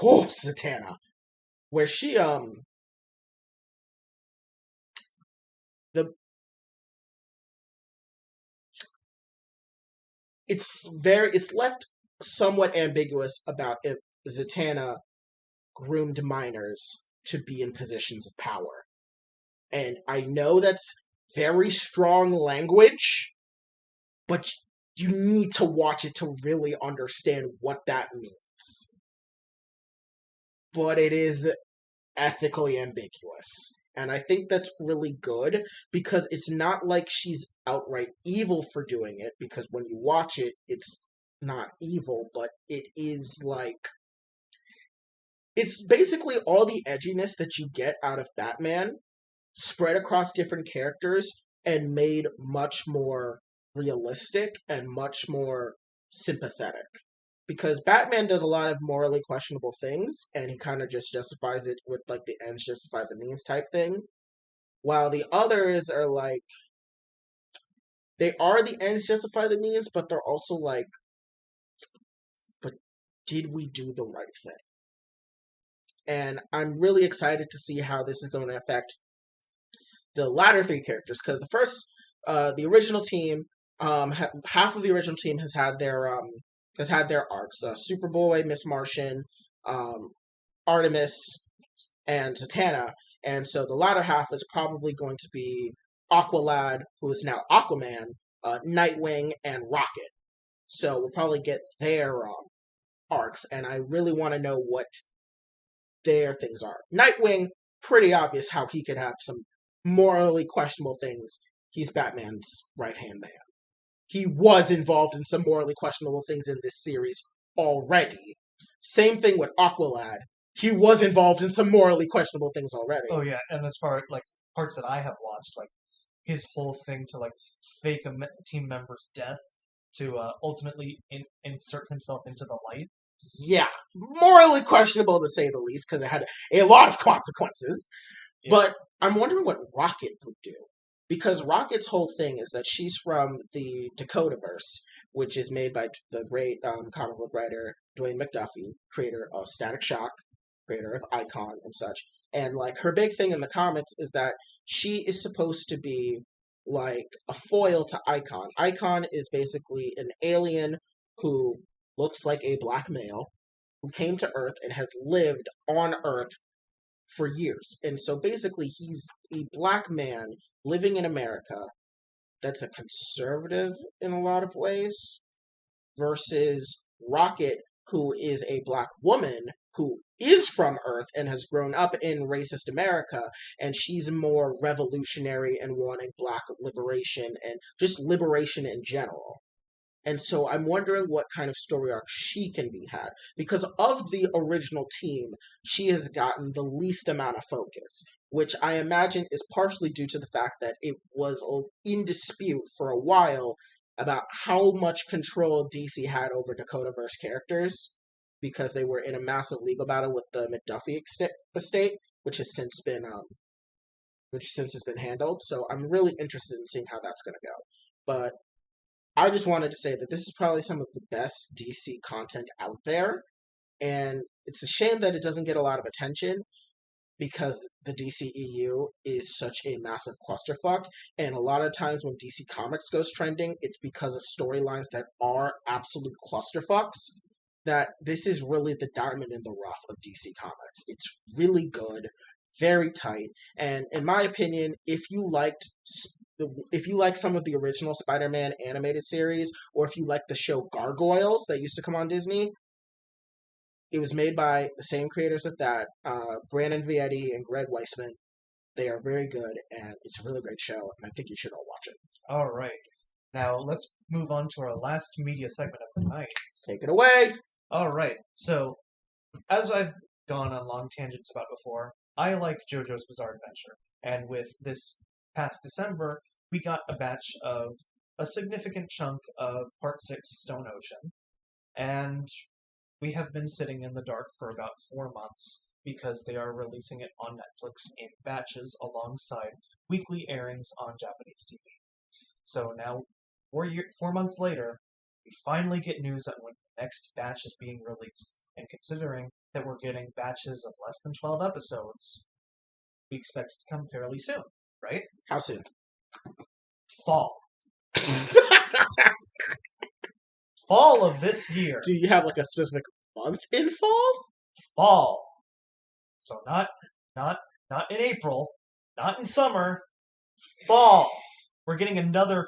Oh, Zatanna. Where she the it's left somewhat ambiguous about if Zatanna groomed minors to be in positions of power. And I know that's very strong language, but you need to watch it to really understand what that means. But it is ethically ambiguous. And I think that's really good because it's not like she's outright evil for doing it, because when you watch it, it's not evil, but it is like. It's basically all the edginess that you get out of Batman spread across different characters and made much more realistic and much more sympathetic. Because Batman does a lot of morally questionable things, and he kind of just justifies it with like the ends justify the means type thing. While the others are like, they are the ends justify the means, but they're also like, but did we do the right thing? And I'm really excited to see how this is going to affect the latter 3 characters, because the original team, half of the original team has had their arcs. Superboy, Miss Martian, Artemis, and Zatanna, and so the latter half is probably going to be Aqualad, who is now Aquaman, Nightwing, and Rocket. So we'll probably get their arcs, and I really want to know what their things are. Nightwing, pretty obvious how he could have some morally questionable things. He's Batman's right-hand man. He was involved in some morally questionable things in this series already. Same thing with Aqualad. He was involved in some morally questionable things already. Oh yeah, and as far like parts that I have watched, like his whole thing to like fake a team member's death to ultimately insert himself into the light. Yeah, morally questionable to say the least, because it had a lot of consequences. Yeah. But I'm wondering what Rocket would do. Because Rocket's whole thing is that she's from the Dakotaverse, which is made by the great comic book writer Dwayne McDuffie, creator of Static Shock, creator of Icon and such. And like her big thing in the comics is that she is supposed to be like a foil to Icon. Icon is basically an alien who looks like a black male who came to Earth and has lived on Earth for years. And so basically he's a black man living in America that's a conservative in a lot of ways, versus Rocket, who is a black woman who is from Earth and has grown up in racist America, and she's more revolutionary and wanting black liberation and just liberation in general. And so I'm wondering what kind of story arc she can be had. Because of the original team, she has gotten the least amount of focus, which I imagine is partially due to the fact that it was in dispute for a while about how much control DC had over Dakotaverse characters, because they were in a massive legal battle with the McDuffie estate, which has since been handled. So I'm really interested in seeing how that's going to go. But I just wanted to say that this is probably some of the best DC content out there, and it's a shame that it doesn't get a lot of attention, because the DCEU is such a massive clusterfuck, and a lot of times when DC Comics goes trending, it's because of storylines that are absolute clusterfucks. that this is really the diamond in the rough of DC Comics. It's really good, very tight, and in my opinion, if you like some of the original Spider-Man animated series, or if you like the show Gargoyles that used to come on Disney, it was made by the same creators of that, Brandon Vietti and Greg Weisman. They are very good, and it's a really great show, and I think you should all watch it. All right. Now, let's move on to our last media segment of the night. Take it away! All right. So, as I've gone on long tangents about before, I like JoJo's Bizarre Adventure. And with this past December, we got a significant chunk of Part 6 Stone Ocean. And we have been sitting in the dark for about 4 months because they are releasing it on Netflix in batches alongside weekly airings on Japanese TV. So now, 4 months later, we finally get news on when the next batch is being released. And considering that we're getting batches of less than 12 episodes, we expect it to come fairly soon, right? How soon? Fall. Fall of this year. Do you have like a specific month in fall? Fall. So not in April, not in summer. Fall. We're getting another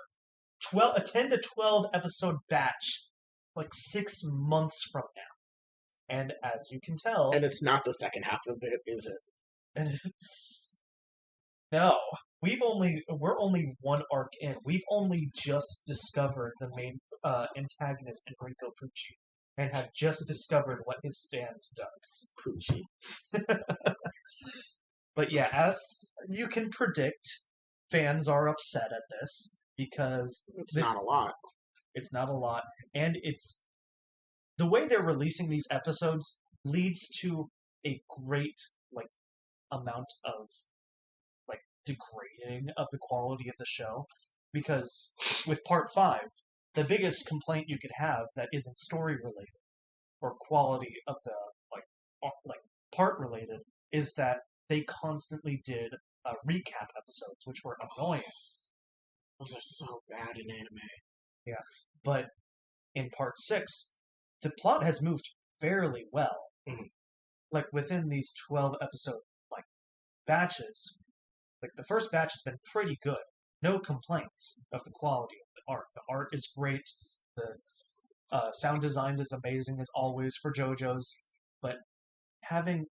10 to 12 episode batch, like 6 months from now. And as you can tell, and it's not the second half of it, is it? No, we're only one arc in. We've only just discovered the main antagonist, Enrico Pucci, and have just discovered what his stand does. Pucci. But yeah, as you can predict, fans are upset at this because it's not a lot. It's not a lot, and it's the way they're releasing these episodes leads to a great amount of degrading of the quality of the show, because with Part 5, the biggest complaint you could have that isn't story related or quality of the part related is that they constantly did recap episodes, which were annoying. Those are so bad in anime. Yeah, but in Part 6, the plot has moved fairly well. Mm-hmm. Like within these 12 episode batches. The first batch has been pretty good. No complaints of the quality of the art. The art is great. The sound design is amazing as always for JoJo's. But having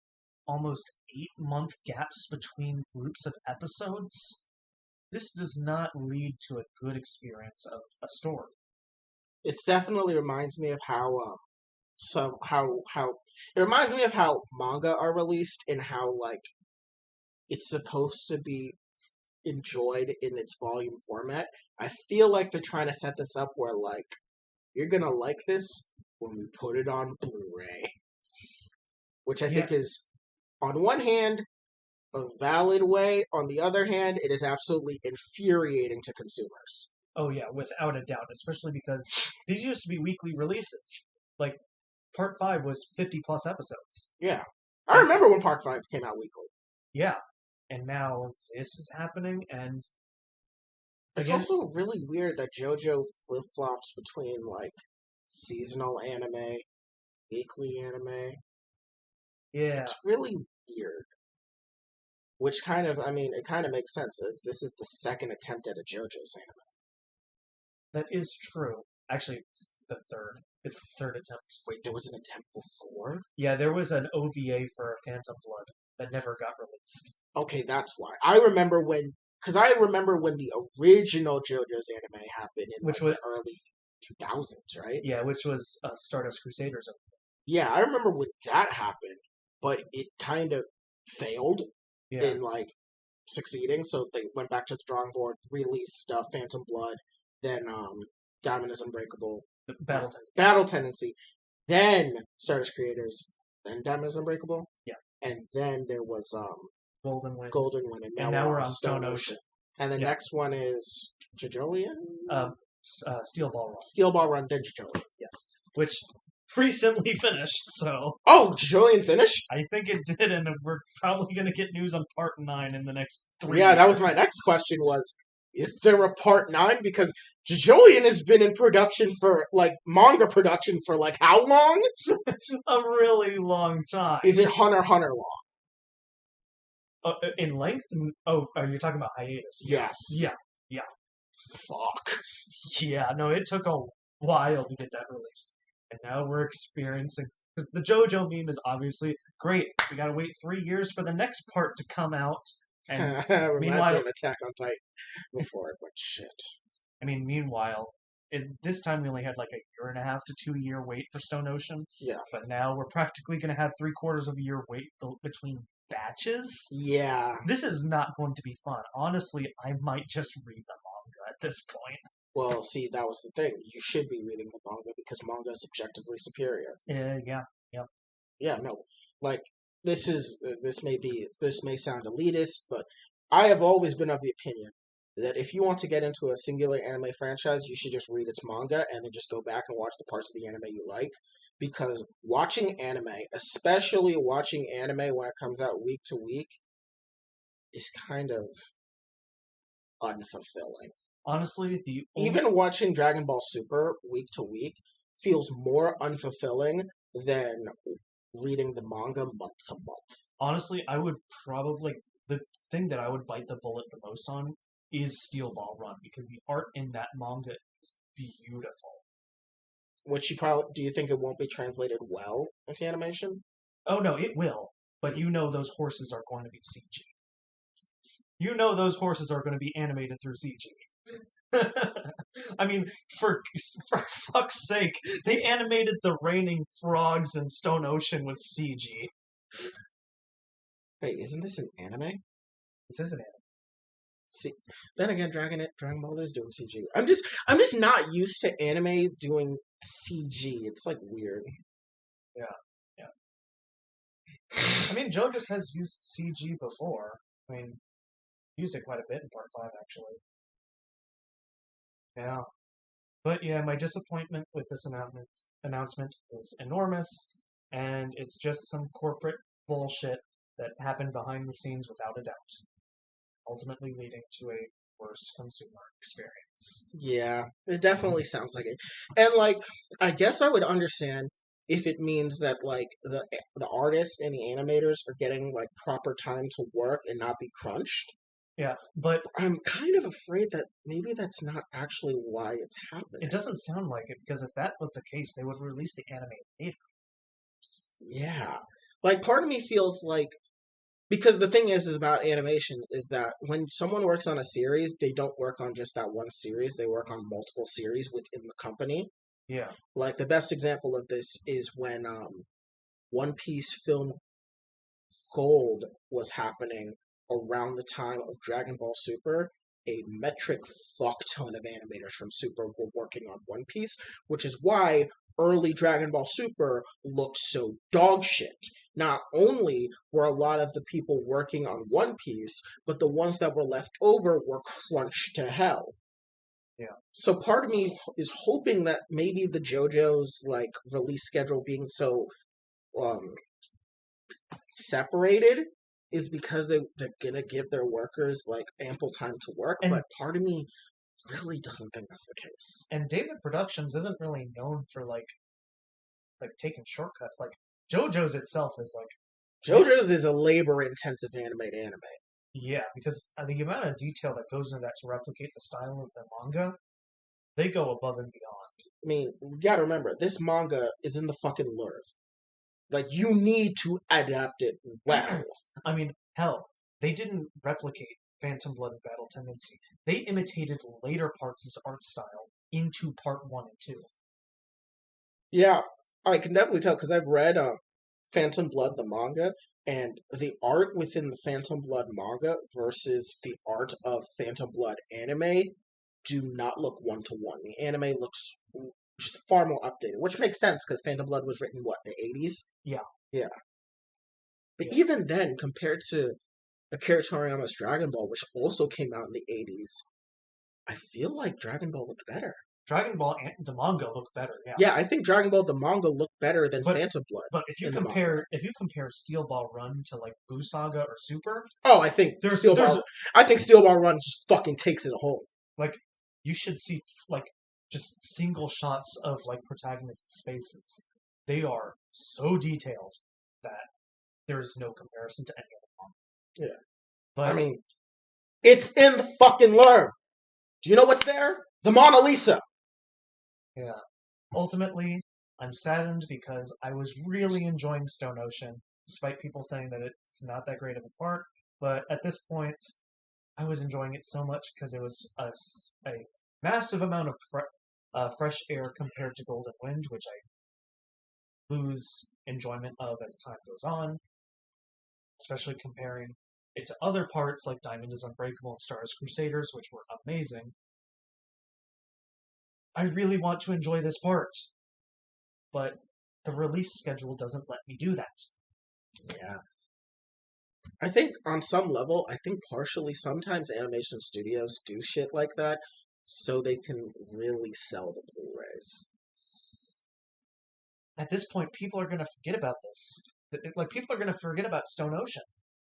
almost 8-month gaps between groups of episodes, this does not lead to a good experience of a story. It definitely reminds me of how it reminds me of how manga are released and how it's supposed to be enjoyed in its volume format. I feel like they're trying to set this up where you're gonna like this when we put it on Blu-ray, which I think is, on one hand, a valid way. On the other hand, it is absolutely infuriating to consumers. Oh yeah, without a doubt, especially because these used to be weekly releases. Part 5 was 50 plus episodes. Yeah. I remember when Part 5 came out weekly. Yeah. And now this is happening, and it's also really weird that JoJo flip-flops between, seasonal anime, weekly anime. Yeah. It's really weird. Which it kind of makes sense, as this is the second attempt at a JoJo's anime. That is true. Actually, it's the third. It's the third attempt. Wait, there was an attempt before? Yeah, there was an OVA for Phantom Blood that never got released. Okay, that's why. I remember when the original JoJo's anime happened in the early 2000s, right? Yeah, which was Stardust Crusaders. Yeah, I remember when that happened, but it kind of failed in succeeding, so they went back to the drawing board, released Phantom Blood, then Diamond is Unbreakable, Battle Tendency, then Stardust Creators, then Diamond is Unbreakable, yeah, and then there was Golden Wind, and now we're on Stone Ocean. And the nenext one is JoJolion? Steel Ball Run. Steel Ball Run, then JoJolion. Yes, which recently finished, so... Oh, JoJolion finished? I think it did, and we're probably going to get news on Part 9 in the next 3 years. Yeah, that was my next question was, is there a part 9? Because JoJo has been in production for, like, manga production for, like, how long? A really long time. Is it Hunter x Hunter long? In length? Oh, you're talking about hiatus. Yes. Yeah. Fuck. Yeah, no, it took a while to get that released. And now we're experiencing... Because the JoJo meme is obviously great. We gotta wait 3 years for the next part to come out. And Reminds meanwhile... me of Attack on Titan before it went shit. I mean, meanwhile, this time we only had like a 1.5 to 2 year wait for Stone Ocean. Yeah. But now we're practically gonna have 3/4 of a year wait between batches. Yeah. This is not going to be fun. Honestly, I might just read the manga at this point. Well, see, that was the thing. You should be reading the manga because manga is objectively superior. Yeah. Yeah, no. Like, this may sound elitist, but I have always been of the opinion that if you want to get into a singular anime franchise, you should just read its manga and then just go back and watch the parts of the anime you like. Because watching anime, especially watching anime when it comes out week to week, is kind of unfulfilling. Honestly, even watching Dragon Ball Super week to week feels more unfulfilling than reading the manga month to month. Honestly, I would probably... The thing that I would bite the bullet the most on is Steel Ball Run, because the art in that manga is beautiful. Which do you think it won't be translated well into animation? Oh no, it will. But you know those horses are going to be CG. You know those horses are going to be animated through CG. I mean, for fuck's sake, they animated the raining frogs in Stone Ocean with CG. Wait, isn't this an anime? This is an anime. See, then again, Dragon Ball is doing CG. I'm just not used to anime doing CG. It's like weird. Yeah. I mean, JoJo has used CG before. I mean, used it quite a bit in Part 5, actually. Yeah. But yeah, my disappointment with this announcement is enormous, and it's just some corporate bullshit that happened behind the scenes without a doubt, ultimately leading to a worse consumer experience. Yeah, it definitely sounds like it. And, like, I guess I would understand if it means that, like, the artists and the animators are getting, like, proper time to work and not be crunched. Yeah, but I'm kind of afraid that maybe that's not actually why it's happening. It doesn't sound like it, because if that was the case, they would release the anime later. Yeah. Like, part of me feels like, because the thing is about animation is that when someone works on a series, they don't work on just that one series, they work on multiple series within the company. Yeah. Like, the best example of this is when One Piece Film Gold was happening around the time of Dragon Ball Super. A metric fuck ton of animators from Super were working on One Piece, which is why early Dragon Ball Super looked so dog shit. Not only were a lot of the people working on One Piece, but the ones that were left over were crunched to hell. Yeah. So part of me is hoping that maybe the JoJo's like release schedule being so separated is because they're gonna give their workers like ample time to work, but part of me really doesn't think that's the case. And David Productions isn't really known for like taking shortcuts. Like JoJo's itself is like JoJo's is a labor-intensive anime. Yeah, because the amount of detail that goes into that to replicate the style of the manga, they go above and beyond. I mean, you gotta remember, this manga is in the fucking lure. Like, you need to adapt it well. I mean, hell, they didn't replicate Phantom Blood and Battle Tendency. They imitated later parts' art style into Part 1 and 2. Yeah, I can definitely tell, because I've read Phantom Blood, the manga, and the art within the Phantom Blood manga versus the art of Phantom Blood anime do not look one-to-one. The anime looks just far more updated, which makes sense because Phantom Blood was written, what, the 80s? Yeah. But even then, compared to Akira Toriyama's Dragon Ball, which also came out in the 80s, I feel like Dragon Ball looked better. Dragon Ball and the manga look better. Yeah. Yeah, I think Dragon Ball the manga looked better than But- Phantom Blood. But if you in the manga. compare Steel Ball Run to like Buu Saga or Super, Oh, I think Steel Ball Run just fucking takes it home. like you should see like just single shots of like protagonists' faces. They are so detailed that there's no comparison to any other manga. Yeah. But I mean, it's in the fucking lore. Do you know what's there? The Mona Lisa. yeah. Ultimately, I'm saddened because I was really enjoying Stone Ocean, despite people saying that it's not that great of a part. But at this point, I was enjoying it so much because it was a massive amount of fresh air compared to Golden Wind, which I lose enjoyment of as time goes on, especially comparing it to other parts like Diamond is Unbreakable and Star is Crusaders, which were amazing. I really want to enjoy this part, but the release schedule doesn't let me do that. Yeah. I think on some level, I think partially sometimes animation studios do shit like that so they can really sell the Blu-rays. At this point, people are going to forget about this. Like, people are going to forget about Stone Ocean.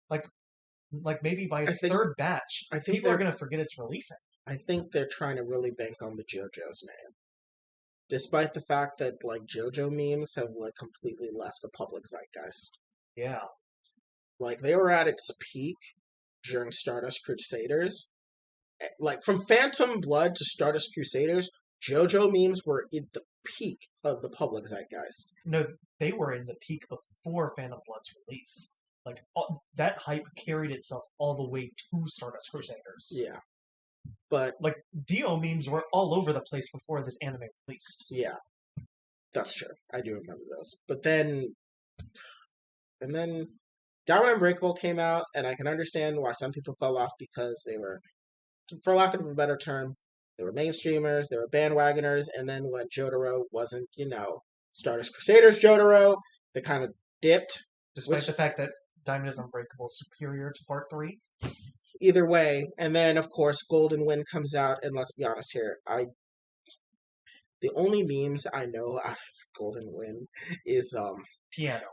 Like maybe by its third batch, people are going to forget it's releasing. I think they're trying to really bank on the JoJo's name. Despite the fact that, like, JoJo memes have, like, completely left the public zeitgeist. Yeah. Like, they were at its peak during Stardust Crusaders. Like, from Phantom Blood to Stardust Crusaders, JoJo memes were in the peak of the public zeitgeist. No, they were in the peak before Phantom Blood's release. Like, that hype carried itself all the way to Stardust Crusaders. Yeah. But like, Dio memes were all over the place before this anime released. Yeah. That's true. I do remember those. But then Diamond Unbreakable came out, and I can understand why some people fell off because they were, for lack of a better term, they were mainstreamers, they were bandwagoners, and then when Jotaro wasn't, Stardust Crusaders Jotaro, they kind of dipped. Despite the fact that Diamond is Unbreakable is superior to Part 3. Either way, and then, of course, Golden Wind comes out, and let's be honest here, the only memes I know out of Golden Wind is, Piano.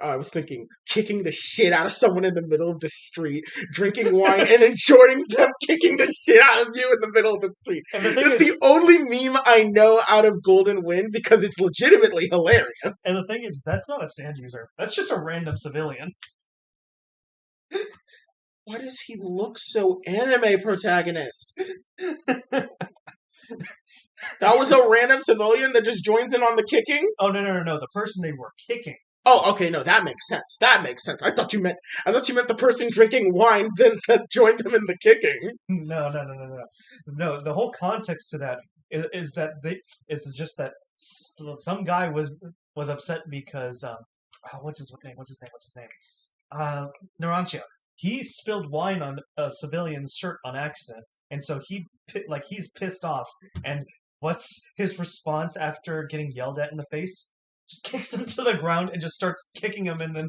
I was thinking kicking the shit out of someone in the middle of the street, drinking wine, and then joining them kicking the shit out of you in the middle of the street. It's the only meme I know out of Golden Wind because it's legitimately hilarious. And the thing is, that's not a stand user. That's just a random civilian. Why does he look so anime protagonist? That was a random civilian that just joins in on the kicking? Oh, no. The person they were kicking. Oh, okay, no, that makes sense. I thought you meant the person drinking wine then that joined them in the kicking. No. No, the whole context to that is just that some guy was upset because what's his name? Narantia. He spilled wine on a civilian's shirt on accident, and so he's pissed off. And what's his response after getting yelled at in the face? Just kicks him to the ground and just starts kicking him, and then,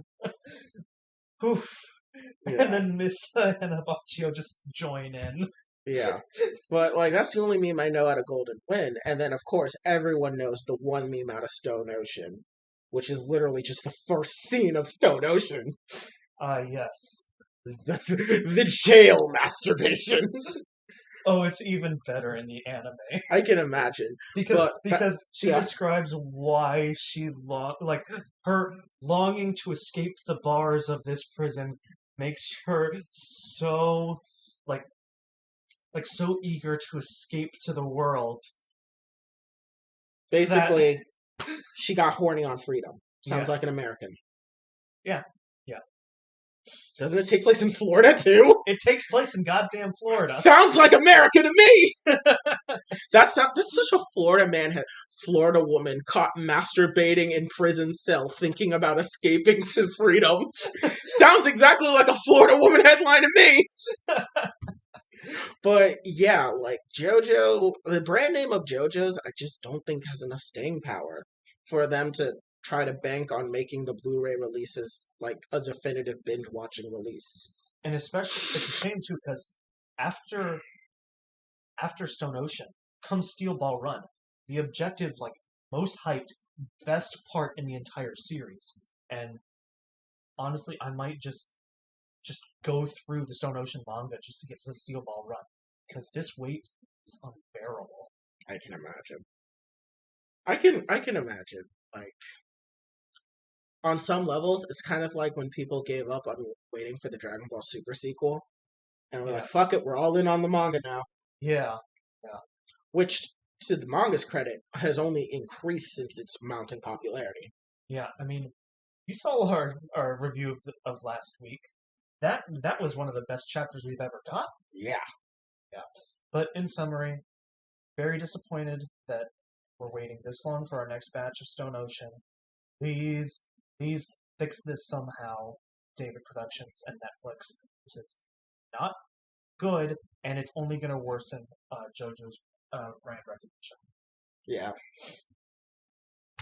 and then Miss and Abaccio just join in. Yeah, but that's the only meme I know out of Golden Wind, and then of course everyone knows the one meme out of Stone Ocean, which is literally just the first scene of Stone Ocean. Yes. The jail masturbation. Oh, it's even better in the anime. I can imagine. Because she describes why she her longing to escape the bars of this prison makes her so so eager to escape to the world. Basically, she got horny on freedom. Sounds like an American. Yeah. Doesn't it take place in Florida, too? It takes place in goddamn Florida. Sounds like America to me! That's such a Florida woman caught masturbating in prison cell thinking about escaping to freedom. Sounds exactly like a Florida woman headline to me! But, yeah, JoJo, the brand name of JoJo's, I just don't think has enough staying power for them to try to bank on making the Blu-ray releases a definitive binge-watching release. And especially, it's a shame, too, because after Stone Ocean, come Steel Ball Run, the objective, like, most hyped, best part in the entire series. And honestly, I might just go through the Stone Ocean manga just to get to the Steel Ball Run, because this wait is unbearable. I can imagine. I can imagine. Like, on some levels, it's kind of like when people gave up on waiting for the Dragon Ball Super sequel, and we're Yeah. like, "Fuck it, we're all in on the manga now." Yeah. Which, to the manga's credit, has only increased since its mounting popularity. Yeah, I mean, you saw our review of last week. That was one of the best chapters we've ever got. Yeah. But in summary, very disappointed that we're waiting this long for our next batch of Stone Ocean. Please fix this somehow, David Productions and Netflix. This is not good, and it's only going to worsen JoJo's brand recognition. Yeah.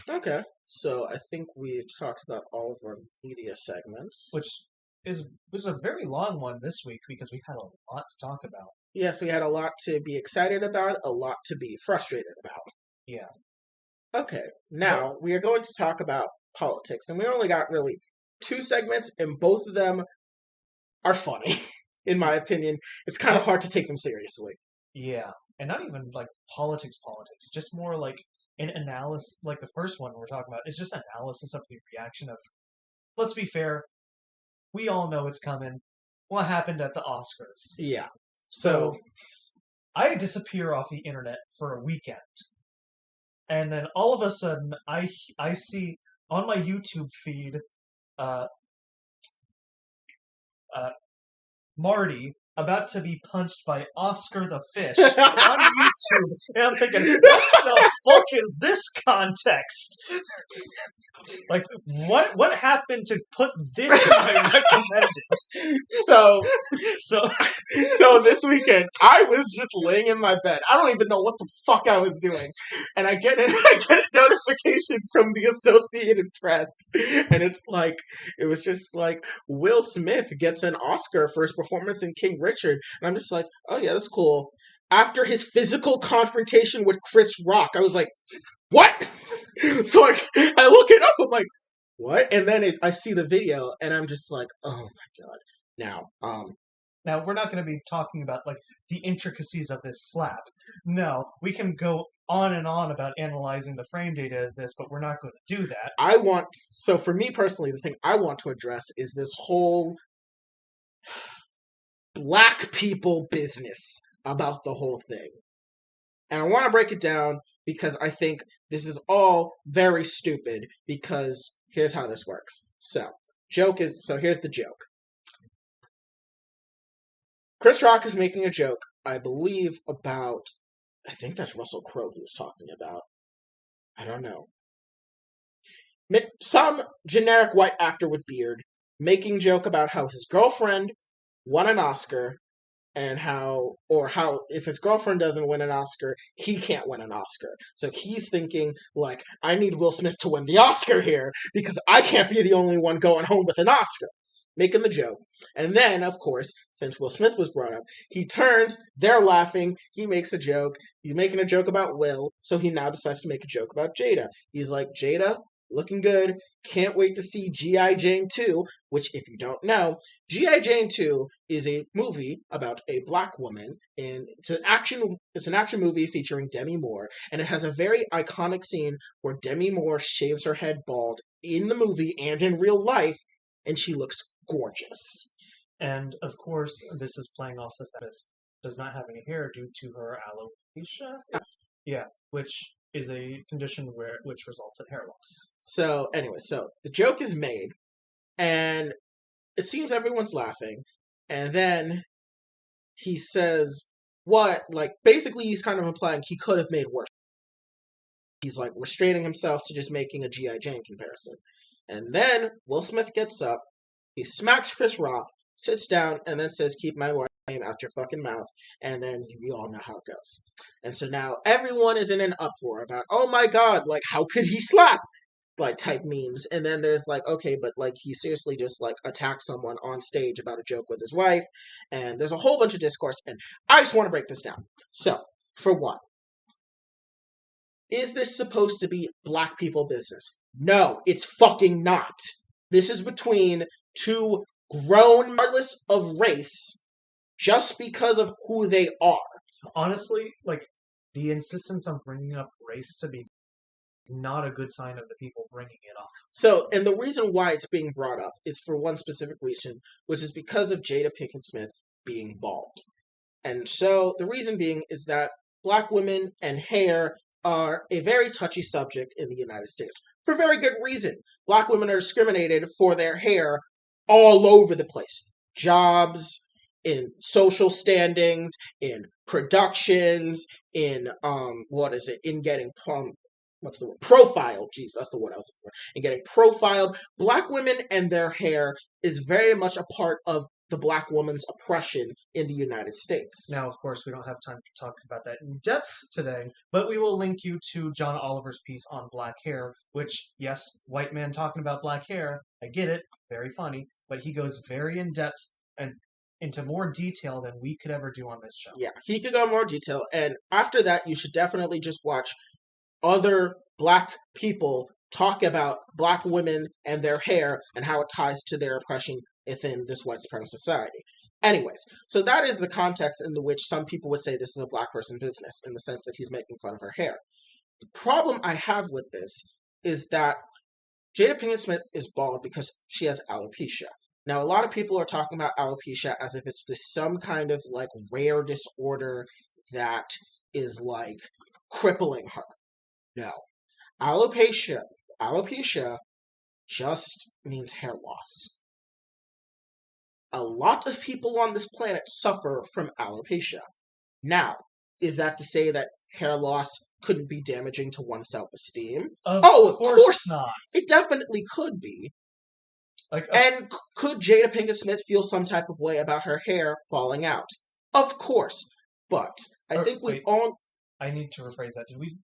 Okay, so I think we've talked about all of our media segments. Which was a very long one this week because we had a lot to talk about. Yes, we had a lot to be excited about, a lot to be frustrated about. Yeah. Okay, now we are going to talk about politics, and we only got really 2 segments, and both of them are funny, in my opinion. It's kind of hard to take them seriously. Yeah, and not even like politics, just more like an analysis. Like the first one we're talking about is just analysis of the reaction of. Let's be fair, we all know it's coming. What happened at the Oscars? Yeah. So I disappear off the internet for a weekend, and then all of a sudden I see on my YouTube feed, Marty about to be punched by Oscar the Fish on YouTube, and I'm thinking, what the fuck is this context? Like, what happened to put this in my recommended? So this weekend, I was just laying in my bed. I don't even know what the fuck I was doing, and I get a notification from the Associated Press, and it was just like Will Smith gets an Oscar for his performance in King Richard, and I'm just like, oh yeah, that's cool. After his physical confrontation with Chris Rock, I was like, what? So I look it up. I'm like, what? And then I see the video, and I'm just like, oh my god. Now, we're not going to be talking about, like, the intricacies of this slap. No, we can go on and on about analyzing the frame data of this, but we're not going to do that. So for me personally, the thing I want to address is this whole black people business about the whole thing. And I want to break it down because I think this is all very stupid, because here's how this works. So here's the joke. Chris Rock is making a joke, I believe, about, I think that's Russell Crowe he was talking about. I don't know. Some generic white actor with beard making joke about how his girlfriend won an Oscar, and how if his girlfriend doesn't win an Oscar, he can't win an Oscar. So he's thinking, like, I need Will Smith to win the Oscar here, because I can't be the only one going home with an Oscar. Making the joke. And then, of course, since Will Smith was brought up, he turns, they're laughing, he makes a joke, he's making a joke about Will, so he now decides to make a joke about Jada. He's like, Jada, looking good, can't wait to see G.I. Jane 2, which, if you don't know, G.I. Jane 2 is a movie about a black woman, and it's an action movie featuring Demi Moore, and it has a very iconic scene where Demi Moore shaves her head bald in the movie and in real life, and she looks gorgeous. And, of course, this is playing off the fact that does not have any hair due to her alopecia. Yeah, which is a condition which results in hair loss. So, anyway, the joke is made, and it seems everyone's laughing, and then he says, what? Like, basically he's kind of implying he could have made worse. He's, like, restraining himself to just making a G.I. Jane comparison. And then Will Smith gets up, he smacks Chris Rock, sits down, and then says, keep my wife's name out your fucking mouth. And then we all know how it goes. And so now everyone is in an uproar about, oh my god, like, how could he slap? Like, type memes. And then there's like, okay, but like, he seriously just like attacked someone on stage about a joke with his wife. And there's a whole bunch of discourse, and I just want to break this down. So, for one, Is this supposed to be black people business? No, it's fucking not. This is between two grown, regardless of race, just because of who they are. Honestly, like, the insistence on bringing up race to be not a good sign of the people bringing it up. So, and the reason why it's being brought up is for one specific reason, which is because of Jada Pinkett Smith being bald. And so, the reason being is that black women and hair are a very touchy subject in the United States. For very good reason. Black women are discriminated for their hair all over the place. Jobs, in social standings, in productions, in in getting what's the word? Profiled. Jeez, that's the word I was looking for. In getting profiled. Black women and their hair is very much a part of the black woman's oppression in the United States. Now, of course, we don't have time to talk about that in depth today, but we will link you to John Oliver's piece on black hair, which, yes, white man talking about black hair, I get it, very funny, but he goes very in depth and into more detail than we could ever do on this show. Yeah, he could go in more detail, and after that, you should definitely just watch other black people talk about black women and their hair and how it ties to their oppression within this white supremacist society. Anyways, so that is the context in which some people would say this is a black person business, in the sense that he's making fun of her hair. The problem I have with this is that Jada Pinkett Smith is bald because she has alopecia. Now, a lot of people are talking about alopecia as if it's this some kind of like rare disorder that is like crippling her. No. Alopecia just means hair loss. A lot of people on this planet suffer from alopecia. Now, is that to say that hair loss couldn't be damaging to one's self-esteem? Of course not. It definitely could be. Like, and could Jada Pinkett Smith feel some type of way about her hair falling out? Of course. But I think we all... I need to rephrase that. Did we...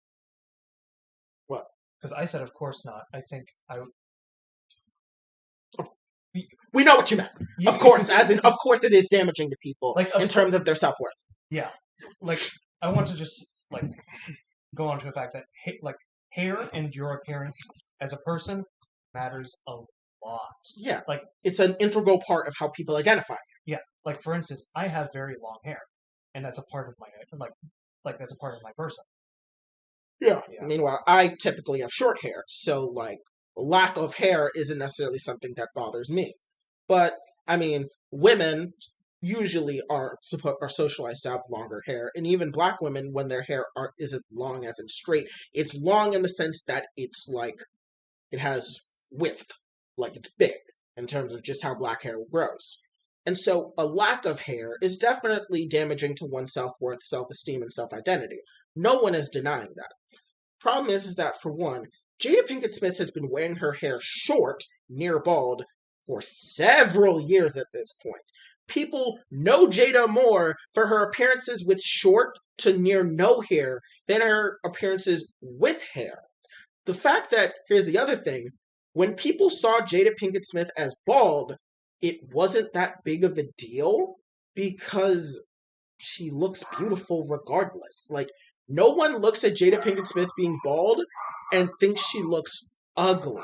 What? Because I said, of course not. I think I... We know what you meant. Of course, as in, of course it is damaging to people, like, in terms of their self-worth. Yeah. Like, I want to just, like, go on to the fact that, like, hair and your appearance as a person matters a lot. Yeah. Like, it's an integral part of how people identify. Yeah. Like, for instance, I have very long hair, and that's a part of my, like that's a part of my person. Yeah. Meanwhile, I typically have short hair, so, like, lack of hair isn't necessarily something that bothers me. But, I mean, women usually are socialized to have longer hair, and even black women, when their hair isn't long as in straight, it's long in the sense that it's, like, it has width, like it's big, in terms of just how black hair grows. And so, a lack of hair is definitely damaging to one's self-worth, self-esteem, and self-identity. No one is denying that. Problem is that, for one, Jada Pinkett Smith has been wearing her hair short, near bald, for several years at this point. People know Jada more for her appearances with short to near no hair than her appearances with hair. The fact that, here's the other thing, when people saw Jada Pinkett Smith as bald, it wasn't that big of a deal because she looks beautiful regardless. Like, no one looks at Jada Pinkett Smith being bald and thinks she looks ugly.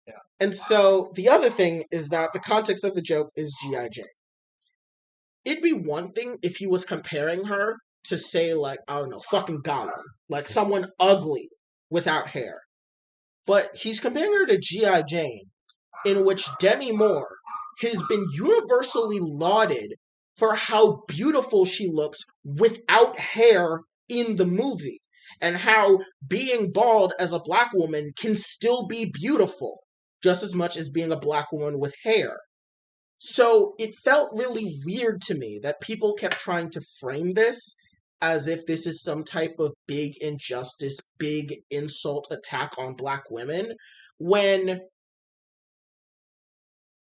Yeah. And so, the other thing is that the context of the joke is G.I. Jane. It'd be one thing if he was comparing her to, say, like, I don't know, fucking Gollum. Like, someone ugly without hair. But he's comparing her to G.I. Jane, in which Demi Moore has been universally lauded for how beautiful she looks without hair in the movie, and how being bald as a black woman can still be beautiful, just as much as being a black woman with hair. So it felt really weird to me that people kept trying to frame this as if this is some type of big injustice, big insult attack on black women, when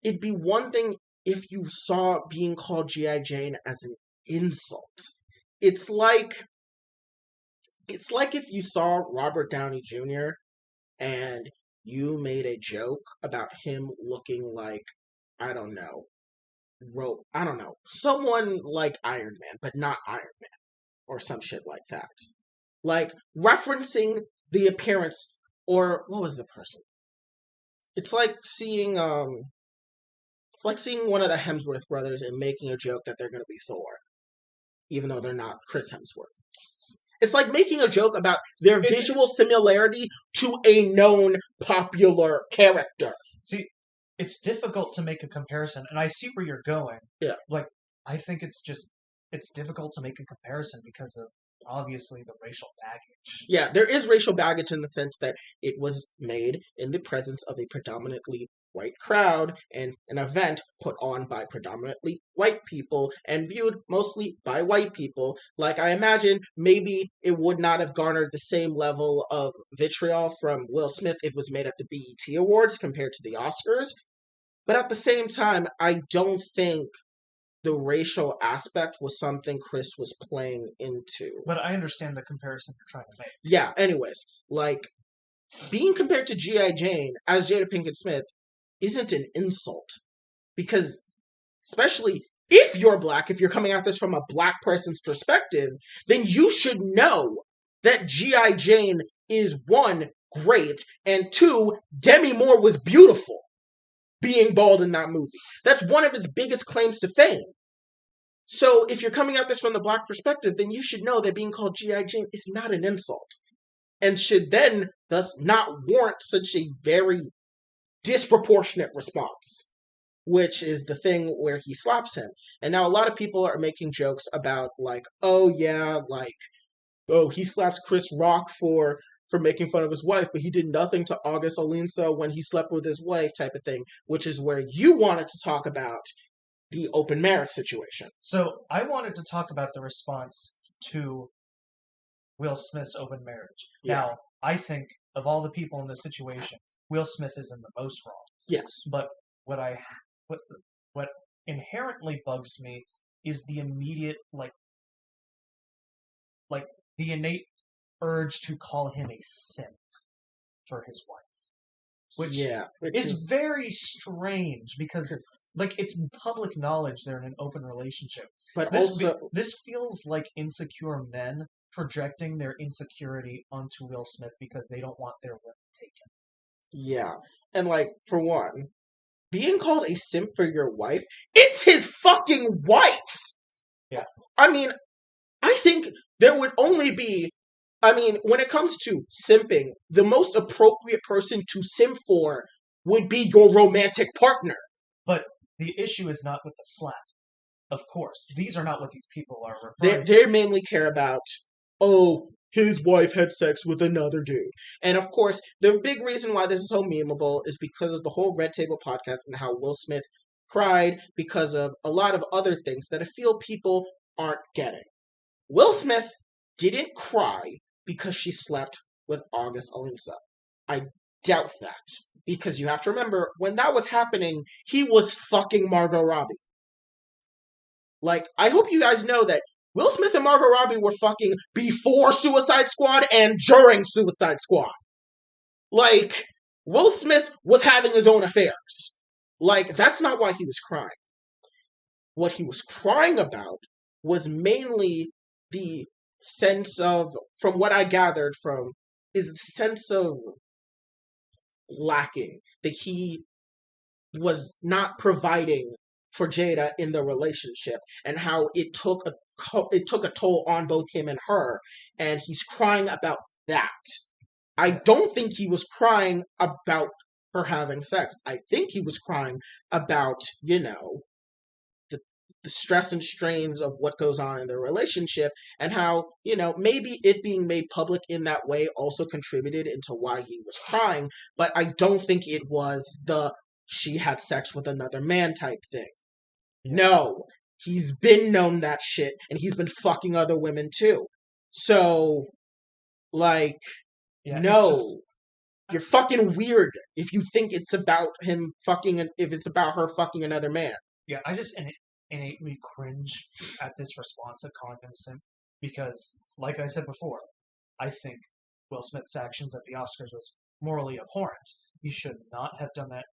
it'd be one thing if you saw being called G.I. Jane as an insult. It's like if you saw Robert Downey Jr. and you made a joke about him looking like, I don't know, someone like Iron Man, but not Iron Man, or some shit like that. like referencing the appearance, or what was the person? It's like seeing one of the Hemsworth brothers and making a joke that they're going to be Thor, even though they're not Chris Hemsworth. It's like making a joke about their visual similarity to a known popular character. See, it's difficult to make a comparison, and I see where you're going. Yeah. Like, I think it's difficult to make a comparison because of, obviously, the racial baggage. Yeah, there is racial baggage in the sense that it was made in the presence of a predominantly white crowd and an event put on by predominantly white people and viewed mostly by white people. Like, I imagine maybe it would not have garnered the same level of vitriol from Will Smith if it was made at the BET Awards compared to the Oscars. But at the same time, I don't think the racial aspect was something Chris was playing into. But I understand the comparison you're trying to make. Yeah, anyways, like, being compared to G.I. Jane as Jada Pinkett Smith isn't an insult. Because, especially if you're black, if you're coming at this from a black person's perspective, then you should know that G.I. Jane is, one, great, and two, Demi Moore was beautiful being bald in that movie. That's one of its biggest claims to fame. So if you're coming at this from the black perspective, then you should know that being called G.I. Jane is not an insult. And should then, thus, not warrant such a very disproportionate response, which is the thing where he slaps him. And now a lot of people are making jokes about, like, oh yeah, like, oh, he slaps Chris Rock for making fun of his wife, but he did nothing to August Alonso when he slept with his wife, type of thing, which is where you wanted to talk about the open marriage situation. So I wanted to talk about the response to Will Smith's open marriage. Yeah. Now, I think of all the people in this situation, Will Smith is in the most wrong. Yes. But what inherently bugs me is the immediate, like the innate urge to call him a simp for his wife. Which is very strange because, like, it's public knowledge they're in an open relationship. But this feels like insecure men projecting their insecurity onto Will Smith because they don't want their women taken. Yeah. And, like, for one, being called a simp for your wife, it's his fucking wife! Yeah. I mean, I think there would only be, when it comes to simping, the most appropriate person to simp for would be your romantic partner. But the issue is not with the slap. Of course. These are not what these people are referring to. They mainly care about, oh, his wife had sex with another dude. And of course, the big reason why this is so memeable is because of the whole Red Table podcast and how Will Smith cried because of a lot of other things that I feel people aren't getting. Will Smith didn't cry because she slept with August Alonso. I doubt that. Because you have to remember, when that was happening, he was fucking Margot Robbie. Like, I hope you guys know that Will Smith and Margot Robbie were fucking before Suicide Squad and during Suicide Squad. Like, Will Smith was having his own affairs. Like, that's not why he was crying. What he was crying about was mainly the sense of, from what I gathered from, is the sense of lacking, that he was not providing for Jada in the relationship, and how it took a toll on both him and her, and he's crying about that. I don't think he was crying about her having sex. I think he was crying about, the stress and strains of what goes on in their relationship, and how, maybe it being made public in that way also contributed into why he was crying, but I don't think it was the she had sex with another man type thing. No, he's been known that shit, and he's been fucking other women too. So, like, no. You're fucking weird if you think it's about him fucking, if it's about her fucking another man. Yeah, I just innately cringe at this response of calling him a simp because, like I said before, I think Will Smith's actions at the Oscars was morally abhorrent. He should not have done that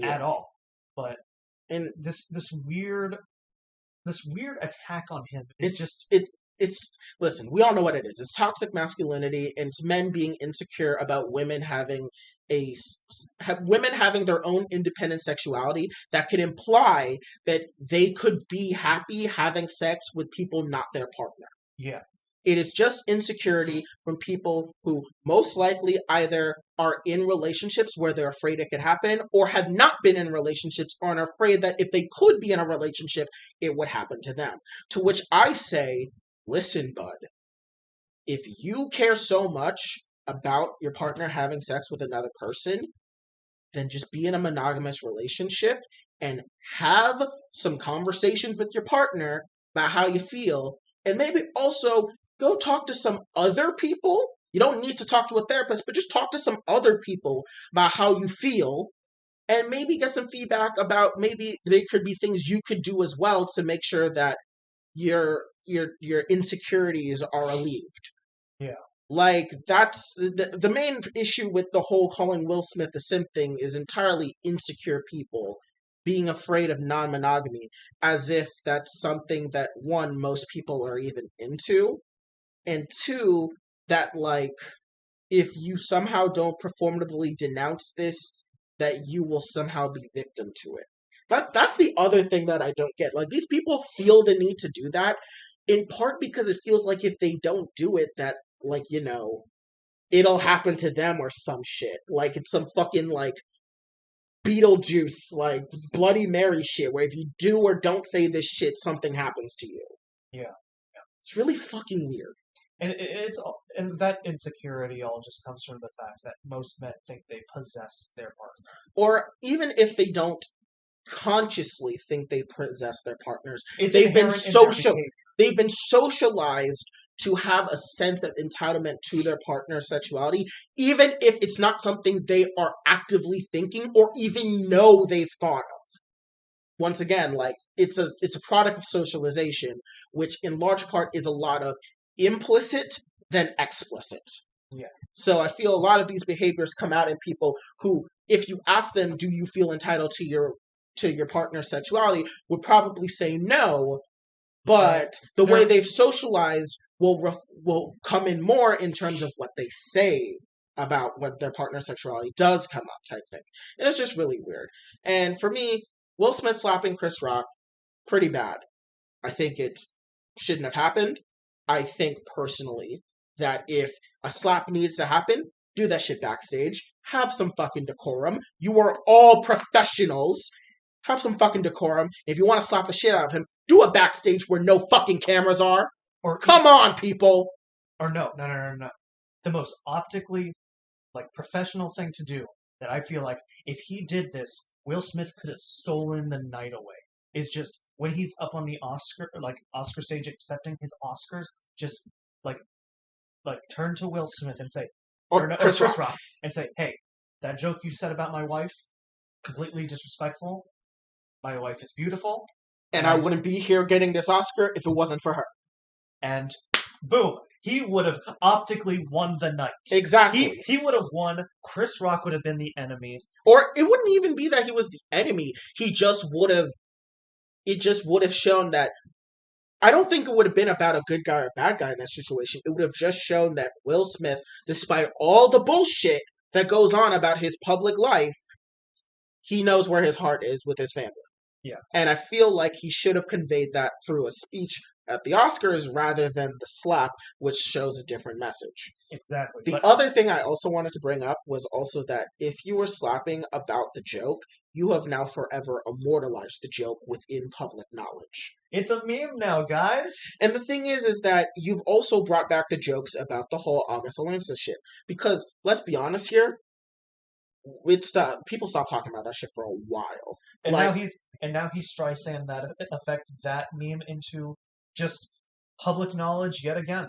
at all. But this weird attack on him is listen, we all know what it is. It's toxic masculinity, and it's men being insecure about women having women having their own independent sexuality that could imply that they could be happy having sex with people not their partner. Yeah. It is just insecurity from people who most likely either are in relationships where they're afraid it could happen, or have not been in relationships or are afraid that if they could be in a relationship, it would happen to them. To which I say, listen, bud, if you care so much about your partner having sex with another person, then just be in a monogamous relationship and have some conversations with your partner about how you feel, and maybe also go talk to some other people. You don't need to talk to a therapist, but just talk to some other people about how you feel, and maybe get some feedback about maybe there could be things you could do as well to make sure that your insecurities are relieved. Yeah. Like, that's the main issue with the whole calling Will Smith the simp thing is entirely insecure people being afraid of non-monogamy, as if that's something that, one, most people are even into, and two, that, like, if you somehow don't performatively denounce this, that you will somehow be victim to it. That's the other thing that I don't get. Like, these people feel the need to do that, in part because it feels like if they don't do it, that, like, it'll happen to them or some shit. Like, it's some fucking, like, Beetlejuice, like, Bloody Mary shit, where if you do or don't say this shit, something happens to you. Yeah. It's really fucking weird. And and that insecurity all just comes from the fact that most men think they possess their partner. Or even if they don't consciously think they possess their partners, It's they've been inherent in their behavior. they've been socialized to have a sense of entitlement to their partner's sexuality, even if it's not something they are actively thinking or even know they've thought of. Once again, like, it's a product of socialization, which in large part is a lot of implicit than explicit. Yeah. So I feel a lot of these behaviors come out in people who, if you ask them, do you feel entitled to your partner's sexuality, would probably say no, but the way they've socialized will come in more in terms of what they say about what their partner's sexuality does come up, type things. And it's just really weird. And for me, Will Smith slapping Chris Rock, pretty bad. I think it shouldn't have happened. I think personally that if a slap needs to happen, do that shit backstage. Have some fucking decorum. You are all professionals. Have some fucking decorum. If you want to slap the shit out of him, do it backstage where no fucking cameras are. Or come on, people. Or no. The most optically, like, professional thing to do that I feel like if he did this, Will Smith could have stolen the night away. Is just when he's up on the Oscar stage accepting his Oscars, just like turn to Will Smith and say, or Chris Rock, and say, hey, that joke you said about my wife, completely disrespectful. My wife is beautiful. And I wouldn't be here getting this Oscar if it wasn't for her. And boom, he would have optically won the night. Exactly. He would have won. Chris Rock would have been the enemy. Or it wouldn't even be that he was the enemy. It just would have shown that, I don't think it would have been about a good guy or a bad guy in that situation. It would have just shown that Will Smith, despite all the bullshit that goes on about his public life, he knows where his heart is with his family. Yeah. And I feel like he should have conveyed that through a speech at the Oscars rather than the slap, which shows a different message. Exactly. The other thing I also wanted to bring up was also that if you were slapping about the joke, you have now forever immortalized the joke within public knowledge. It's a meme now, guys. And the thing is that you've also brought back the jokes about the whole August Alonso shit. Because, let's be honest here, people stopped talking about that shit for a while. And now he's Streisand that affect that meme into just public knowledge yet again.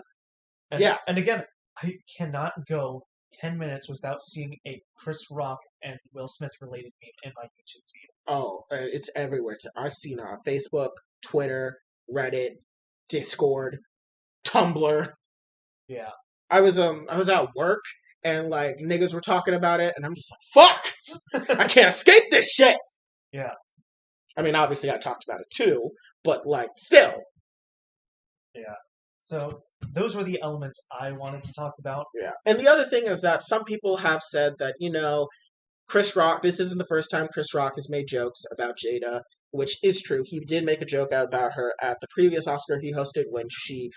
And again, I cannot go 10 minutes without seeing a Chris Rock and Will Smith related meme in my YouTube feed. Oh, it's everywhere. I've seen it on Facebook, Twitter, Reddit, Discord, Tumblr. Yeah. I was at work and, like, niggas were talking about it and I'm just like, fuck! I can't escape this shit! Yeah. I mean, obviously I talked about it too, but, like, still. Yeah. So those were the elements I wanted to talk about. Yeah. And the other thing is that some people have said that, Chris Rock, this isn't the first time Chris Rock has made jokes about Jada, which is true. He did make a joke out about her at the previous Oscar he hosted when she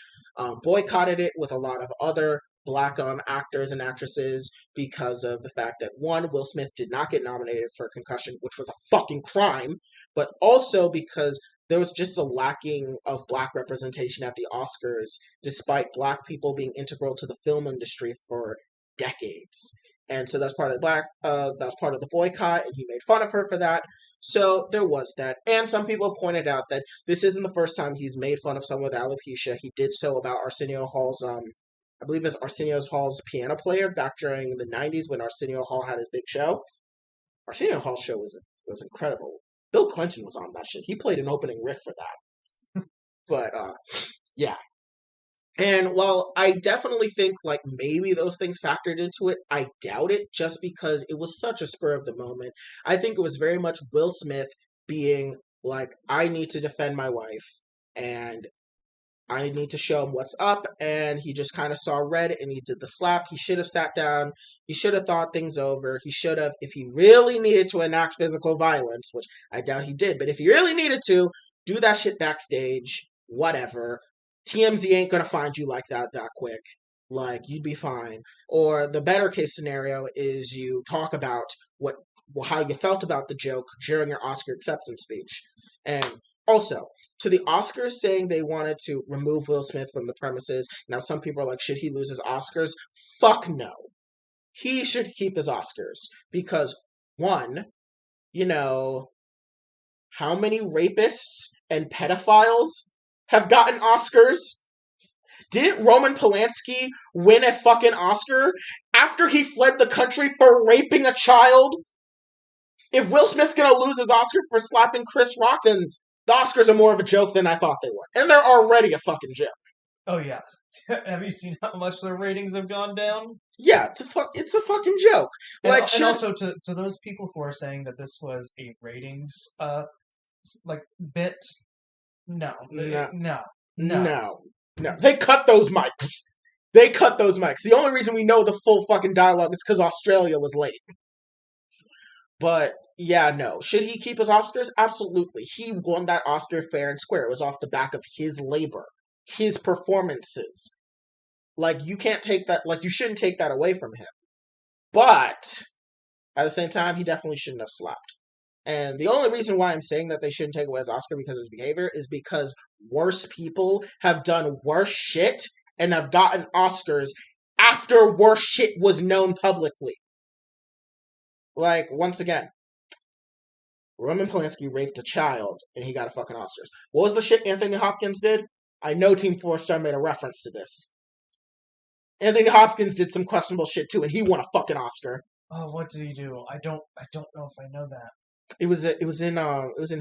boycotted it with a lot of other black actors and actresses because of the fact that, one, Will Smith did not get nominated for Concussion, which was a fucking crime, but also because there was just a lacking of black representation at the Oscars, despite black people being integral to the film industry for decades. And so that's part of that's part of the boycott, and he made fun of her for that. So there was that. And some people pointed out that this isn't the first time he's made fun of someone with alopecia. He did so about Arsenio Hall's I believe it's Arsenio Hall's piano player back during the 90s when Arsenio Hall had his big show. Arsenio Hall's show was incredible. Bill Clinton was on that shit. He played an opening riff for that. But yeah. And while I definitely think like maybe those things factored into it, I doubt it just because it was such a spur of the moment. I think it was very much Will Smith being like, I need to defend my wife and I need to show him what's up. And he just kind of saw red and he did the slap. He should have sat down. He should have thought things over. He should have, if he really needed to enact physical violence, which I doubt he did, but if he really needed to, do that shit backstage, whatever. TMZ ain't gonna find you like that quick. Like, you'd be fine. Or the better case scenario is you talk about how you felt about the joke during your Oscar acceptance speech. And also, to the Oscars saying they wanted to remove Will Smith from the premises, now some people are like, should he lose his Oscars? Fuck no. He should keep his Oscars. Because, one, how many rapists and pedophiles have gotten Oscars? Didn't Roman Polanski win a fucking Oscar after he fled the country for raping a child? If Will Smith's gonna lose his Oscar for slapping Chris Rock, then the Oscars are more of a joke than I thought they were. And they're already a fucking joke. Oh, yeah. Have you seen how much their ratings have gone down? Yeah, it's a fucking joke. And also to those people who are saying that this was a ratings bit, no. They cut those mics. The only reason we know the full fucking dialogue is because Australia was late. But yeah, no. Should he keep his Oscars? Absolutely. He won that Oscar fair and square. It was off the back of his labor, his performances. Like, you can't take that, like, you shouldn't take that away from him. But at the same time, he definitely shouldn't have slapped. And the only reason why I'm saying that they shouldn't take away his Oscar because of his behavior is because worse people have done worse shit and have gotten Oscars after worse shit was known publicly. Like, once again, Roman Polanski raped a child and he got a fucking Oscars. What was the shit Anthony Hopkins did? I know Team 4-Star made a reference to this. Anthony Hopkins did some questionable shit too and he won a fucking Oscar. Oh, what did he do? I don't know if I know that. It was in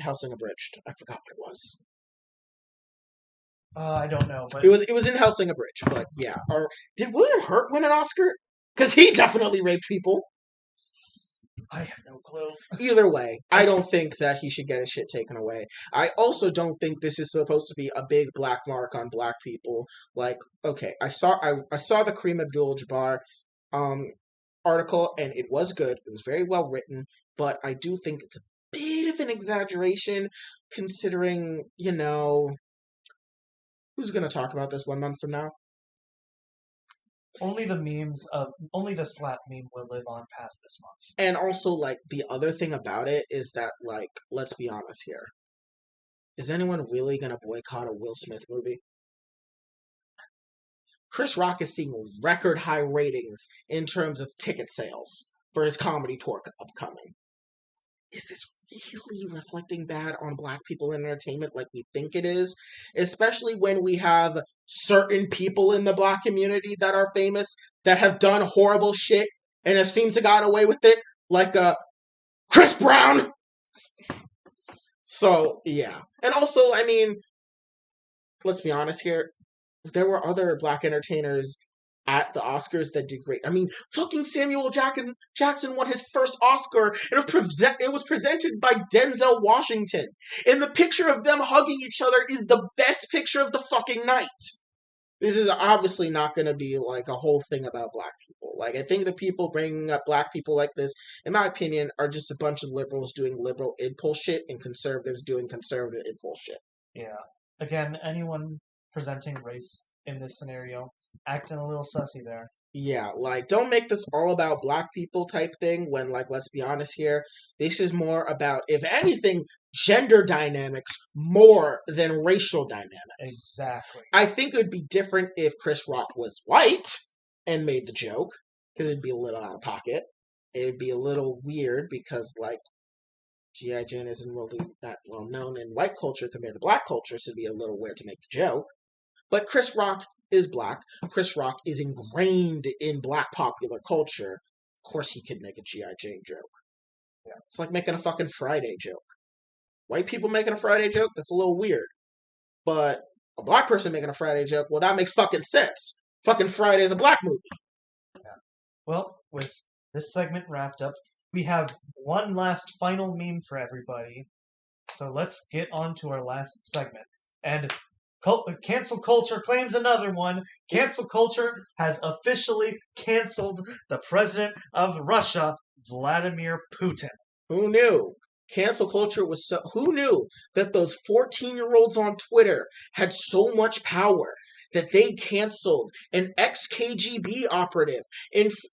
Hellsing Abridged. I forgot what it was. I don't know, but it was in Hellsing Abridged. But yeah, or did William Hurt win an Oscar? Because he definitely raped people. I have no clue. Either way, I don't think that he should get his shit taken away. I also don't think this is supposed to be a big black mark on black people. Like, okay, I saw the Kareem Abdul-Jabbar article, and it was good. It was very well written, but I do think it's a bit of an exaggeration, considering, who's going to talk about this 1 month from now? Only the slap meme will live on past this month. And also, like, the other thing about it is that, like, let's be honest here. Is anyone really going to boycott a Will Smith movie? Chris Rock is seeing record high ratings in terms of ticket sales for his comedy tour upcoming. Is this really reflecting bad on black people in entertainment like we think it is? Especially when we have certain people in the black community that are famous that have done horrible shit and have seemed to got away with it, like Chris Brown. So yeah, and also, I mean, let's be honest here. There were other black entertainers at the Oscars that did great. I mean, fucking Samuel Jackson won his first Oscar, and it was presented by Denzel Washington. And the picture of them hugging each other is the best picture of the fucking night. this is obviously not going to be like a whole thing about black people. Like, I think the people bringing up black people like this, in my opinion, are just a bunch of liberals doing liberal impulse shit and conservatives doing conservative impulse shit. Yeah. Again, anyone presenting race in this scenario, acting a little sussy there. Yeah, like, don't make this all about black people type thing when, like, let's be honest here, this is more about, if anything, gender dynamics more than racial dynamics. Exactly. I think it would be different if Chris Rock was white and made the joke, because it'd be a little out of pocket. It'd be a little weird because, like, G.I. Jane isn't really that well known in white culture compared to black culture, so it'd be a little weird to make the joke. But Chris Rock is black. Chris Rock is ingrained in black popular culture. Of course he could make a G.I. Jane joke. Yeah. It's like making a fucking Friday joke. White people making a Friday joke, that's a little weird. But a black person making a Friday joke, well, that makes fucking sense. Fucking Friday is a black movie. Yeah. Well, with this segment wrapped up, we have one last final meme for everybody. So let's get on to our last segment. And cancel culture claims another one. Cancel culture has officially canceled the president of Russia, Vladimir Putin. Who knew? Cancel culture was so... Who knew that those 14-year-olds on Twitter had so much power that they canceled an ex-KGB operative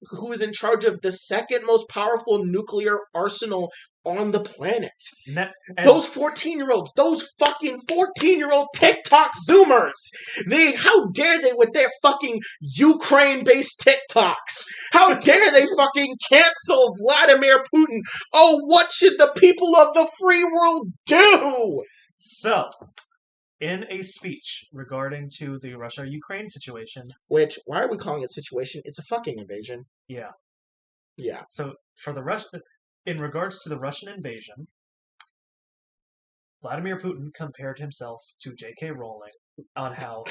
who is in charge of the second most powerful nuclear arsenal on the planet. Those 14-year-olds, those fucking 14-year-old TikTok Zoomers, how dare they with their fucking Ukraine-based TikToks? How dare they fucking cancel Vladimir Putin? Oh, what should the people of the free world do? So, in a speech regarding to the Russia-Ukraine situation... Which, why are we calling it situation? It's a fucking invasion. Yeah. Yeah. So, in regards to the Russian invasion, Vladimir Putin compared himself to J.K. Rowling on how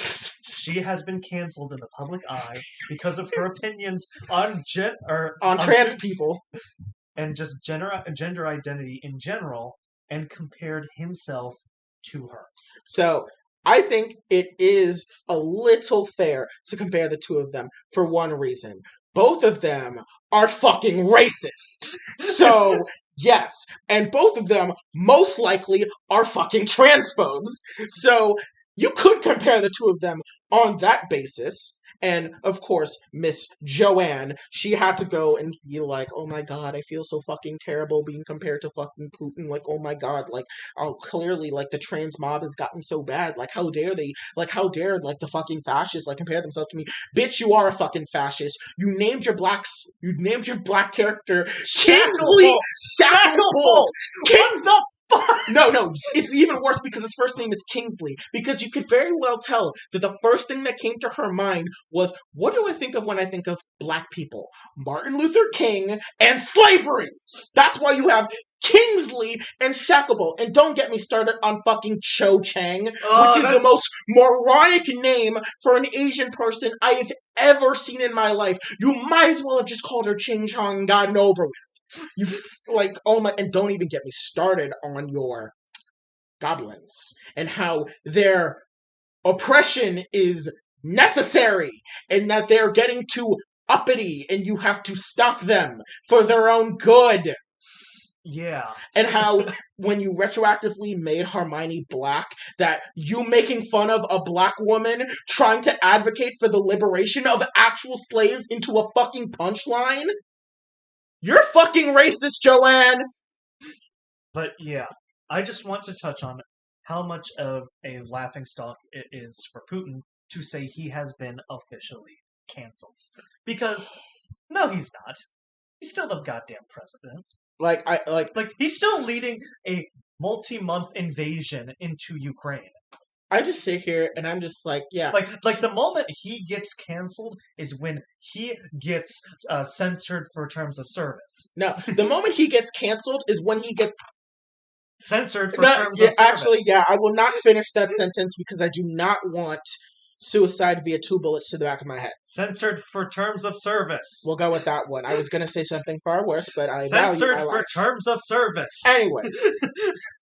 she has been canceled in the public eye because of her opinions on trans people and just gender identity in general, and compared himself to her. So, I think it is a little fair to compare the two of them for one reason. Both of them are fucking racist. So, yes. And both of them, most likely, are fucking transphobes. So, you could compare the two of them on that basis. And, of course, Miss Joanne, she had to go and be like, oh my god, I feel so fucking terrible being compared to fucking Putin. Like, oh my god, like, oh, clearly, like, the trans mob has gotten so bad. Like, how dare they, like, how dare, like, the fucking fascists, like, compare themselves to me. Bitch, you are a fucking fascist. You named your black character Kingsley Shacklebolt. What's up? No, it's even worse because his first name is Kingsley. Because you could very well tell that the first thing that came to her mind was, what do I think of when I think of black people? Martin Luther King and slavery! That's why you have Kingsley and Shacklebolt. And don't get me started on fucking Cho Chang, which is the most moronic name for an Asian person I have ever seen in my life. You might as well have just called her Ching Chong and gotten over with. You, like, oh my, and don't even get me started on your goblins and how their oppression is necessary and that they're getting too uppity and you have to stop them for their own good. Yeah. And how when you retroactively made Hermione black, that you making fun of a black woman trying to advocate for the liberation of actual slaves into a fucking punchline? You're fucking racist, Joanne! But yeah, I just want to touch on how much of a laughingstock it is for Putin to say he has been officially canceled. Because, no, he's not. He's still the goddamn president. Like, he's still leading a multi-month invasion into Ukraine. I just sit here and I'm just like, yeah. Like the moment he gets canceled is when he gets censored for terms of service. No, the moment he gets canceled is when he gets censored for terms of service. Actually, yeah, I will not finish that sentence because I do not want Suicide via 2 bullets to the back of my head. Censored for terms of service. We'll go with that one. I was going to say something far worse, but I value Censored my for life. terms of service. Anyways,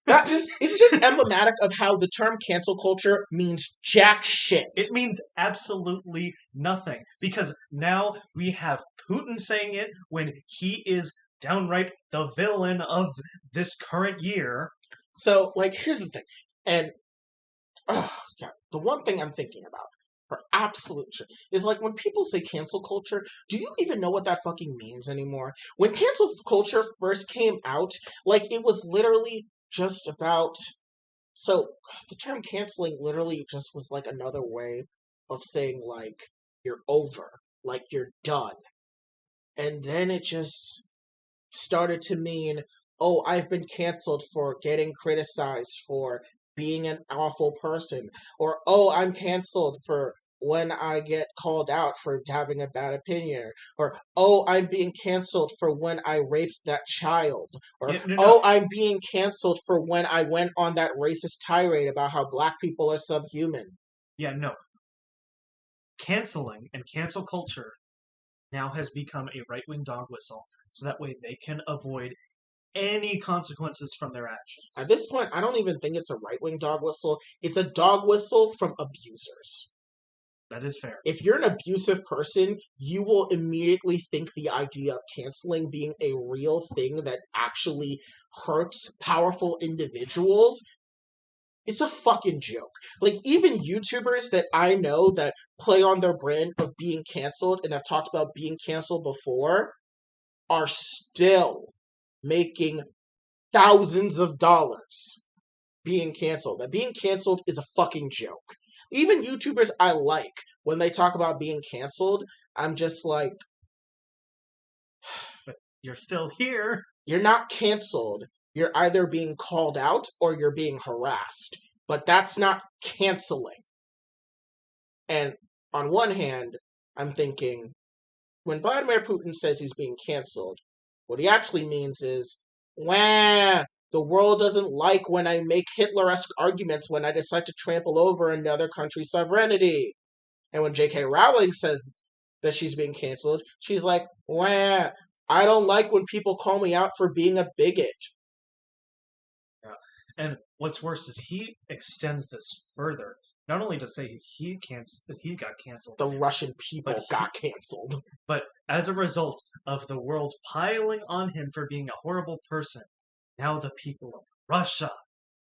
it's just emblematic of how the term cancel culture means jack shit. It means absolutely nothing. Because now we have Putin saying it when he is downright the villain of this current year. So, like, here's the thing. And, the one thing I'm thinking about, for absolute shit, is like when people say cancel culture, do you even know what that fucking means anymore? When cancel culture first came out, like, it was literally just about. So, the term canceling literally just was like another way of saying, like, you're over, like, you're done. And then it just started to mean, oh, I've been canceled for getting criticized for being an awful person. Or, oh, I'm canceled for when I get called out for having a bad opinion. Or, oh, I'm being canceled for when I raped that child. Or, Yeah, no. oh, I'm being canceled for when I went on that racist tirade about how black people are subhuman. Yeah, no. Canceling and cancel culture now has become a right-wing dog whistle, so that way they can avoid any consequences from their actions. At this point, I don't even think it's a right-wing dog whistle. It's a dog whistle from abusers. That is fair. If you're an abusive person, you will immediately think the idea of canceling being a real thing that actually hurts powerful individuals. It's a fucking joke. Like, even YouTubers that I know that play on their brand of being canceled and have talked about being canceled before are still making thousands of dollars being canceled. That being canceled is a fucking joke. Even YouTubers I like, when they talk about being canceled, I'm just like, but you're still here. You're not canceled. You're either being called out or you're being harassed. But that's not canceling. And on one hand, I'm thinking, when Vladimir Putin says he's being canceled, what he actually means is, wah, the world doesn't like when I make Hitler-esque arguments when I decide to trample over another country's sovereignty. And when J.K. Rowling says that she's being canceled, she's like, wah, I don't like when people call me out for being a bigot. Yeah. And what's worse is he extends this further. Not only to say he got canceled. The Russian people got canceled. But as a result of the world piling on him for being a horrible person, now the people of Russia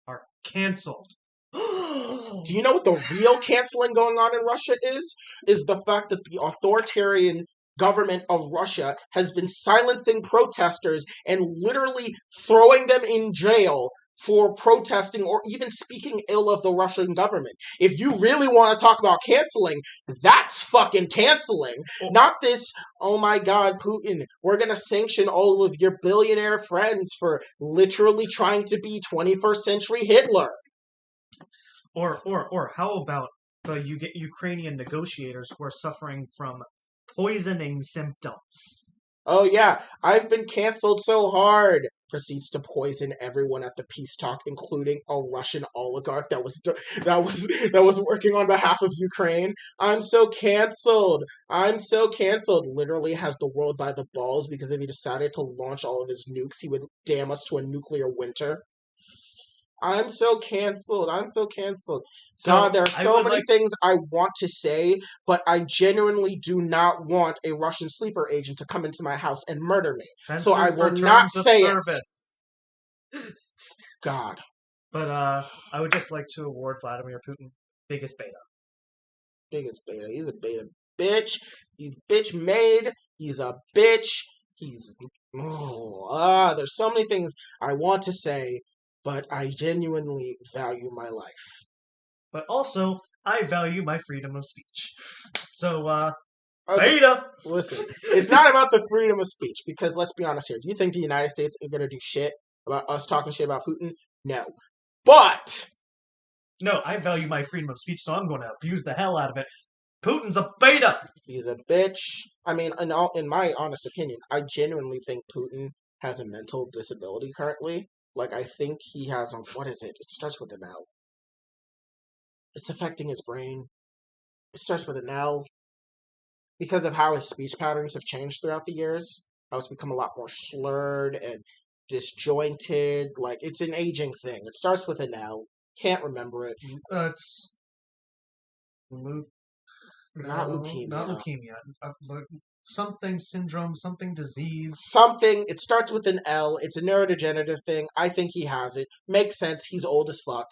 are canceled. Do you know what the real canceling going on in Russia is? Is the fact that the authoritarian government of Russia has been silencing protesters and literally throwing them in jail for protesting or even speaking ill of the Russian government. If you really want to talk about canceling, that's fucking canceling. Not this, oh my god, Putin, we're going to sanction all of your billionaire friends for literally trying to be 21st century Hitler. Or how about the Ukrainian negotiators who are suffering from poisoning symptoms? Oh yeah, I've been canceled so hard. Proceeds to poison everyone at the peace talk, including a Russian oligarch that was working on behalf of Ukraine. I'm so canceled. I'm so canceled. Literally has the world by the balls because if he decided to launch all of his nukes, he would damn us to a nuclear winter. I'm so canceled. I'm so canceled. God, there are so many things I want to say, but I genuinely do not want a Russian sleeper agent to come into my house and murder me. So I will not say it. God. But I would just like to award Vladimir Putin biggest beta. Biggest beta. He's a beta bitch. He's bitch made. He's a bitch. He's... there's so many things I want to say, but I genuinely value my life. But also, I value my freedom of speech. So, beta! Listen, it's not about the freedom of speech, because let's be honest here. Do you think the United States is going to do shit about us talking shit about Putin? No. But! No, I value my freedom of speech, so I'm going to abuse the hell out of it. Putin's a beta! He's a bitch. I mean, in my honest opinion, I genuinely think Putin has a mental disability currently. Like, I think he has what is it? It starts with an L. It's affecting his brain. starts with an L. Because of how his speech patterns have changed throughout the years, how it's become a lot more slurred and disjointed. Like, it's an aging thing. It starts with an L. Can't remember it. It's Not leukemia. Not leukemia. Something syndrome, something disease. Something. It starts with an L. It's a neurodegenerative thing. I think he has it. Makes sense. He's old as fuck.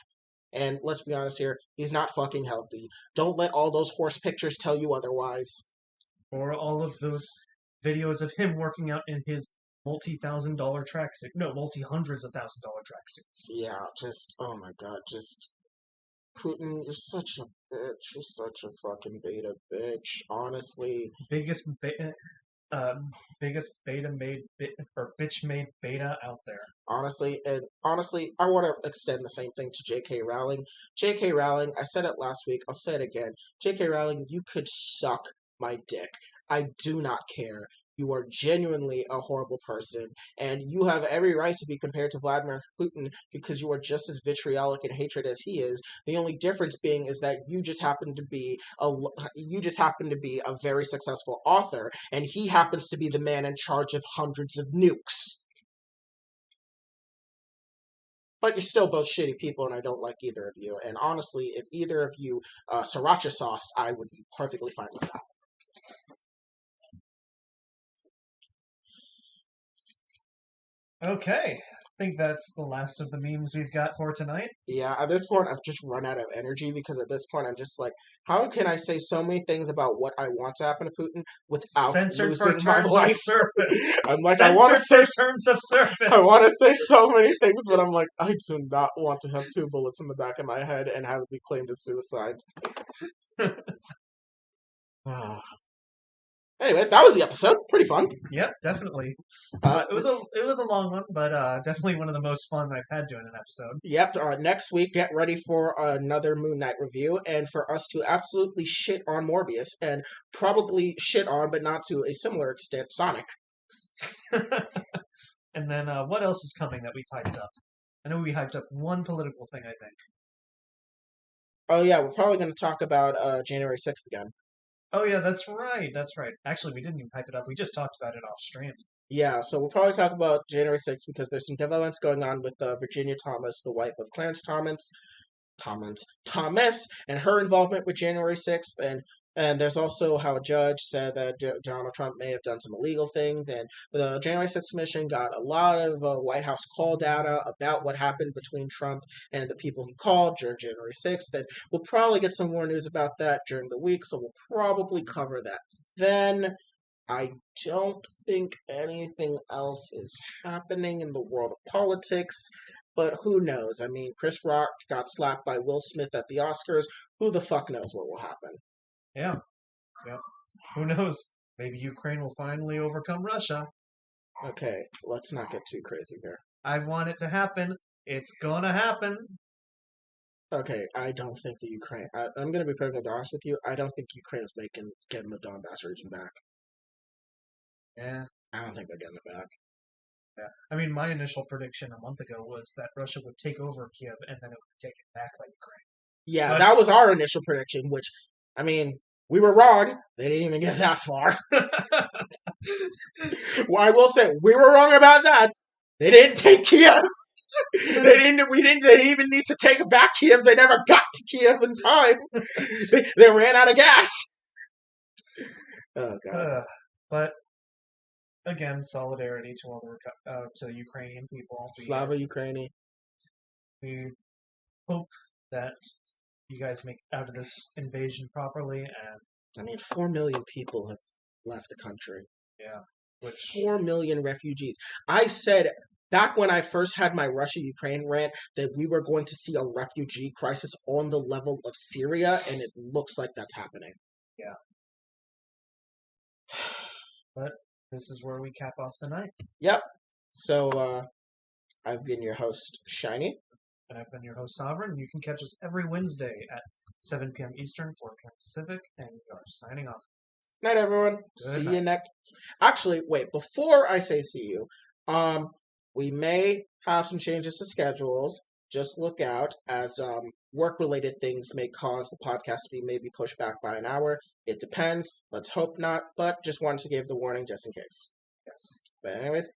And let's be honest here, he's not fucking healthy. Don't let all those horse pictures tell you otherwise. Or all of those videos of him working out in his multi-$1,000 tracksuit. No, multi-hundreds of $1,000 tracksuits. Yeah, just, oh my god, just... Putin, you're such a bitch. You're such a fucking beta bitch. Honestly. Biggest beta made or bitch made beta out there. Honestly, I want to extend the same thing to J.K. Rowling. J.K. Rowling, I said it last week. I'll say it again. J.K. Rowling, you could suck my dick. I do not care. You are genuinely a horrible person, and you have every right to be compared to Vladimir Putin because you are just as vitriolic in hatred as he is. The only difference being is that you just happen to be a very successful author, and he happens to be the man in charge of hundreds of nukes. But you're still both shitty people, and I don't like either of you. And honestly, if either of you sriracha sauced, I would be perfectly fine with that. Okay, I think that's the last of the memes we've got for tonight. Yeah, at this point, I've just run out of energy because at this point, I'm just like, how can I say so many things about what I want to happen to Putin without Censored for losing my terms life? of service. I'm like, Censored I want to say for terms of service. I want to say so many things, but I'm like, I do not want to have 2 bullets in the back of my head and have it be claimed as suicide. Anyways, that was the episode. Pretty fun. Yep, definitely. It was a long one, but definitely one of the most fun I've had doing an episode. Yep. Next week, get ready for another Moon Knight review, and for us to absolutely shit on Morbius, and probably shit on, but not to a similar extent, Sonic. And then what else is coming that we've hyped up? I know we hyped up one political thing, I think. Oh yeah, we're probably going to talk about January 6th again. Oh yeah, that's right. That's right. Actually, we didn't even hype it up. We just talked about it off stream. Yeah, so we'll probably talk about January 6th because there's some developments going on with Virginia Thomas, the wife of Clarence Thomas, and her involvement with January 6th, and there's also how a judge said that Donald Trump may have done some illegal things, and the January 6th Commission got a lot of White House call data about what happened between Trump and the people he called during January 6th, and we'll probably get some more news about that during the week, so we'll probably cover that then. I don't think anything else is happening in the world of politics, but who knows? I mean, Chris Rock got slapped by Will Smith at the Oscars. Who the fuck knows what will happen? Yeah. Who knows? Maybe Ukraine will finally overcome Russia. Okay, let's not get too crazy here. I want it to happen. It's gonna happen. Okay, I don't think the Ukraine... I'm going to be perfectly honest with you. I don't think Ukraine's getting the Donbass region back. Yeah. I don't think they're getting it back. Yeah. I mean, my initial prediction a month ago was that Russia would take over Kiev and then it would be taken back by Ukraine. Yeah, that was our initial prediction, which, I mean, we were wrong. They didn't even get that far. Well, I will say, we were wrong about that. They didn't take Kiev. They didn't even need to take back Kiev. They never got to Kiev in time. They ran out of gas. Oh, God. But again, solidarity to all to Ukrainian people. Slava Ukraini. We hope that you guys make out of this invasion properly. And I mean, 4 million people have left the country. Yeah. 4 million refugees. I said back when I first had my Russia-Ukraine rant that we were going to see a refugee crisis on the level of Syria, and it looks like that's happening. Yeah. But this is where we cap off the night. Yep. So, I've been your host, Shiny. And I've been your host, Sovereign. You can catch us every Wednesday at 7 p.m. Eastern, 4 p.m. Pacific, and we are signing off. Night, everyone. See you next... Actually, wait, before I say see you, we may have some changes to schedules. just look out as work-related things may cause the podcast to be maybe pushed back by an hour. It depends. Let's hope not, but just wanted to give the warning just in case. Yes. But anyways,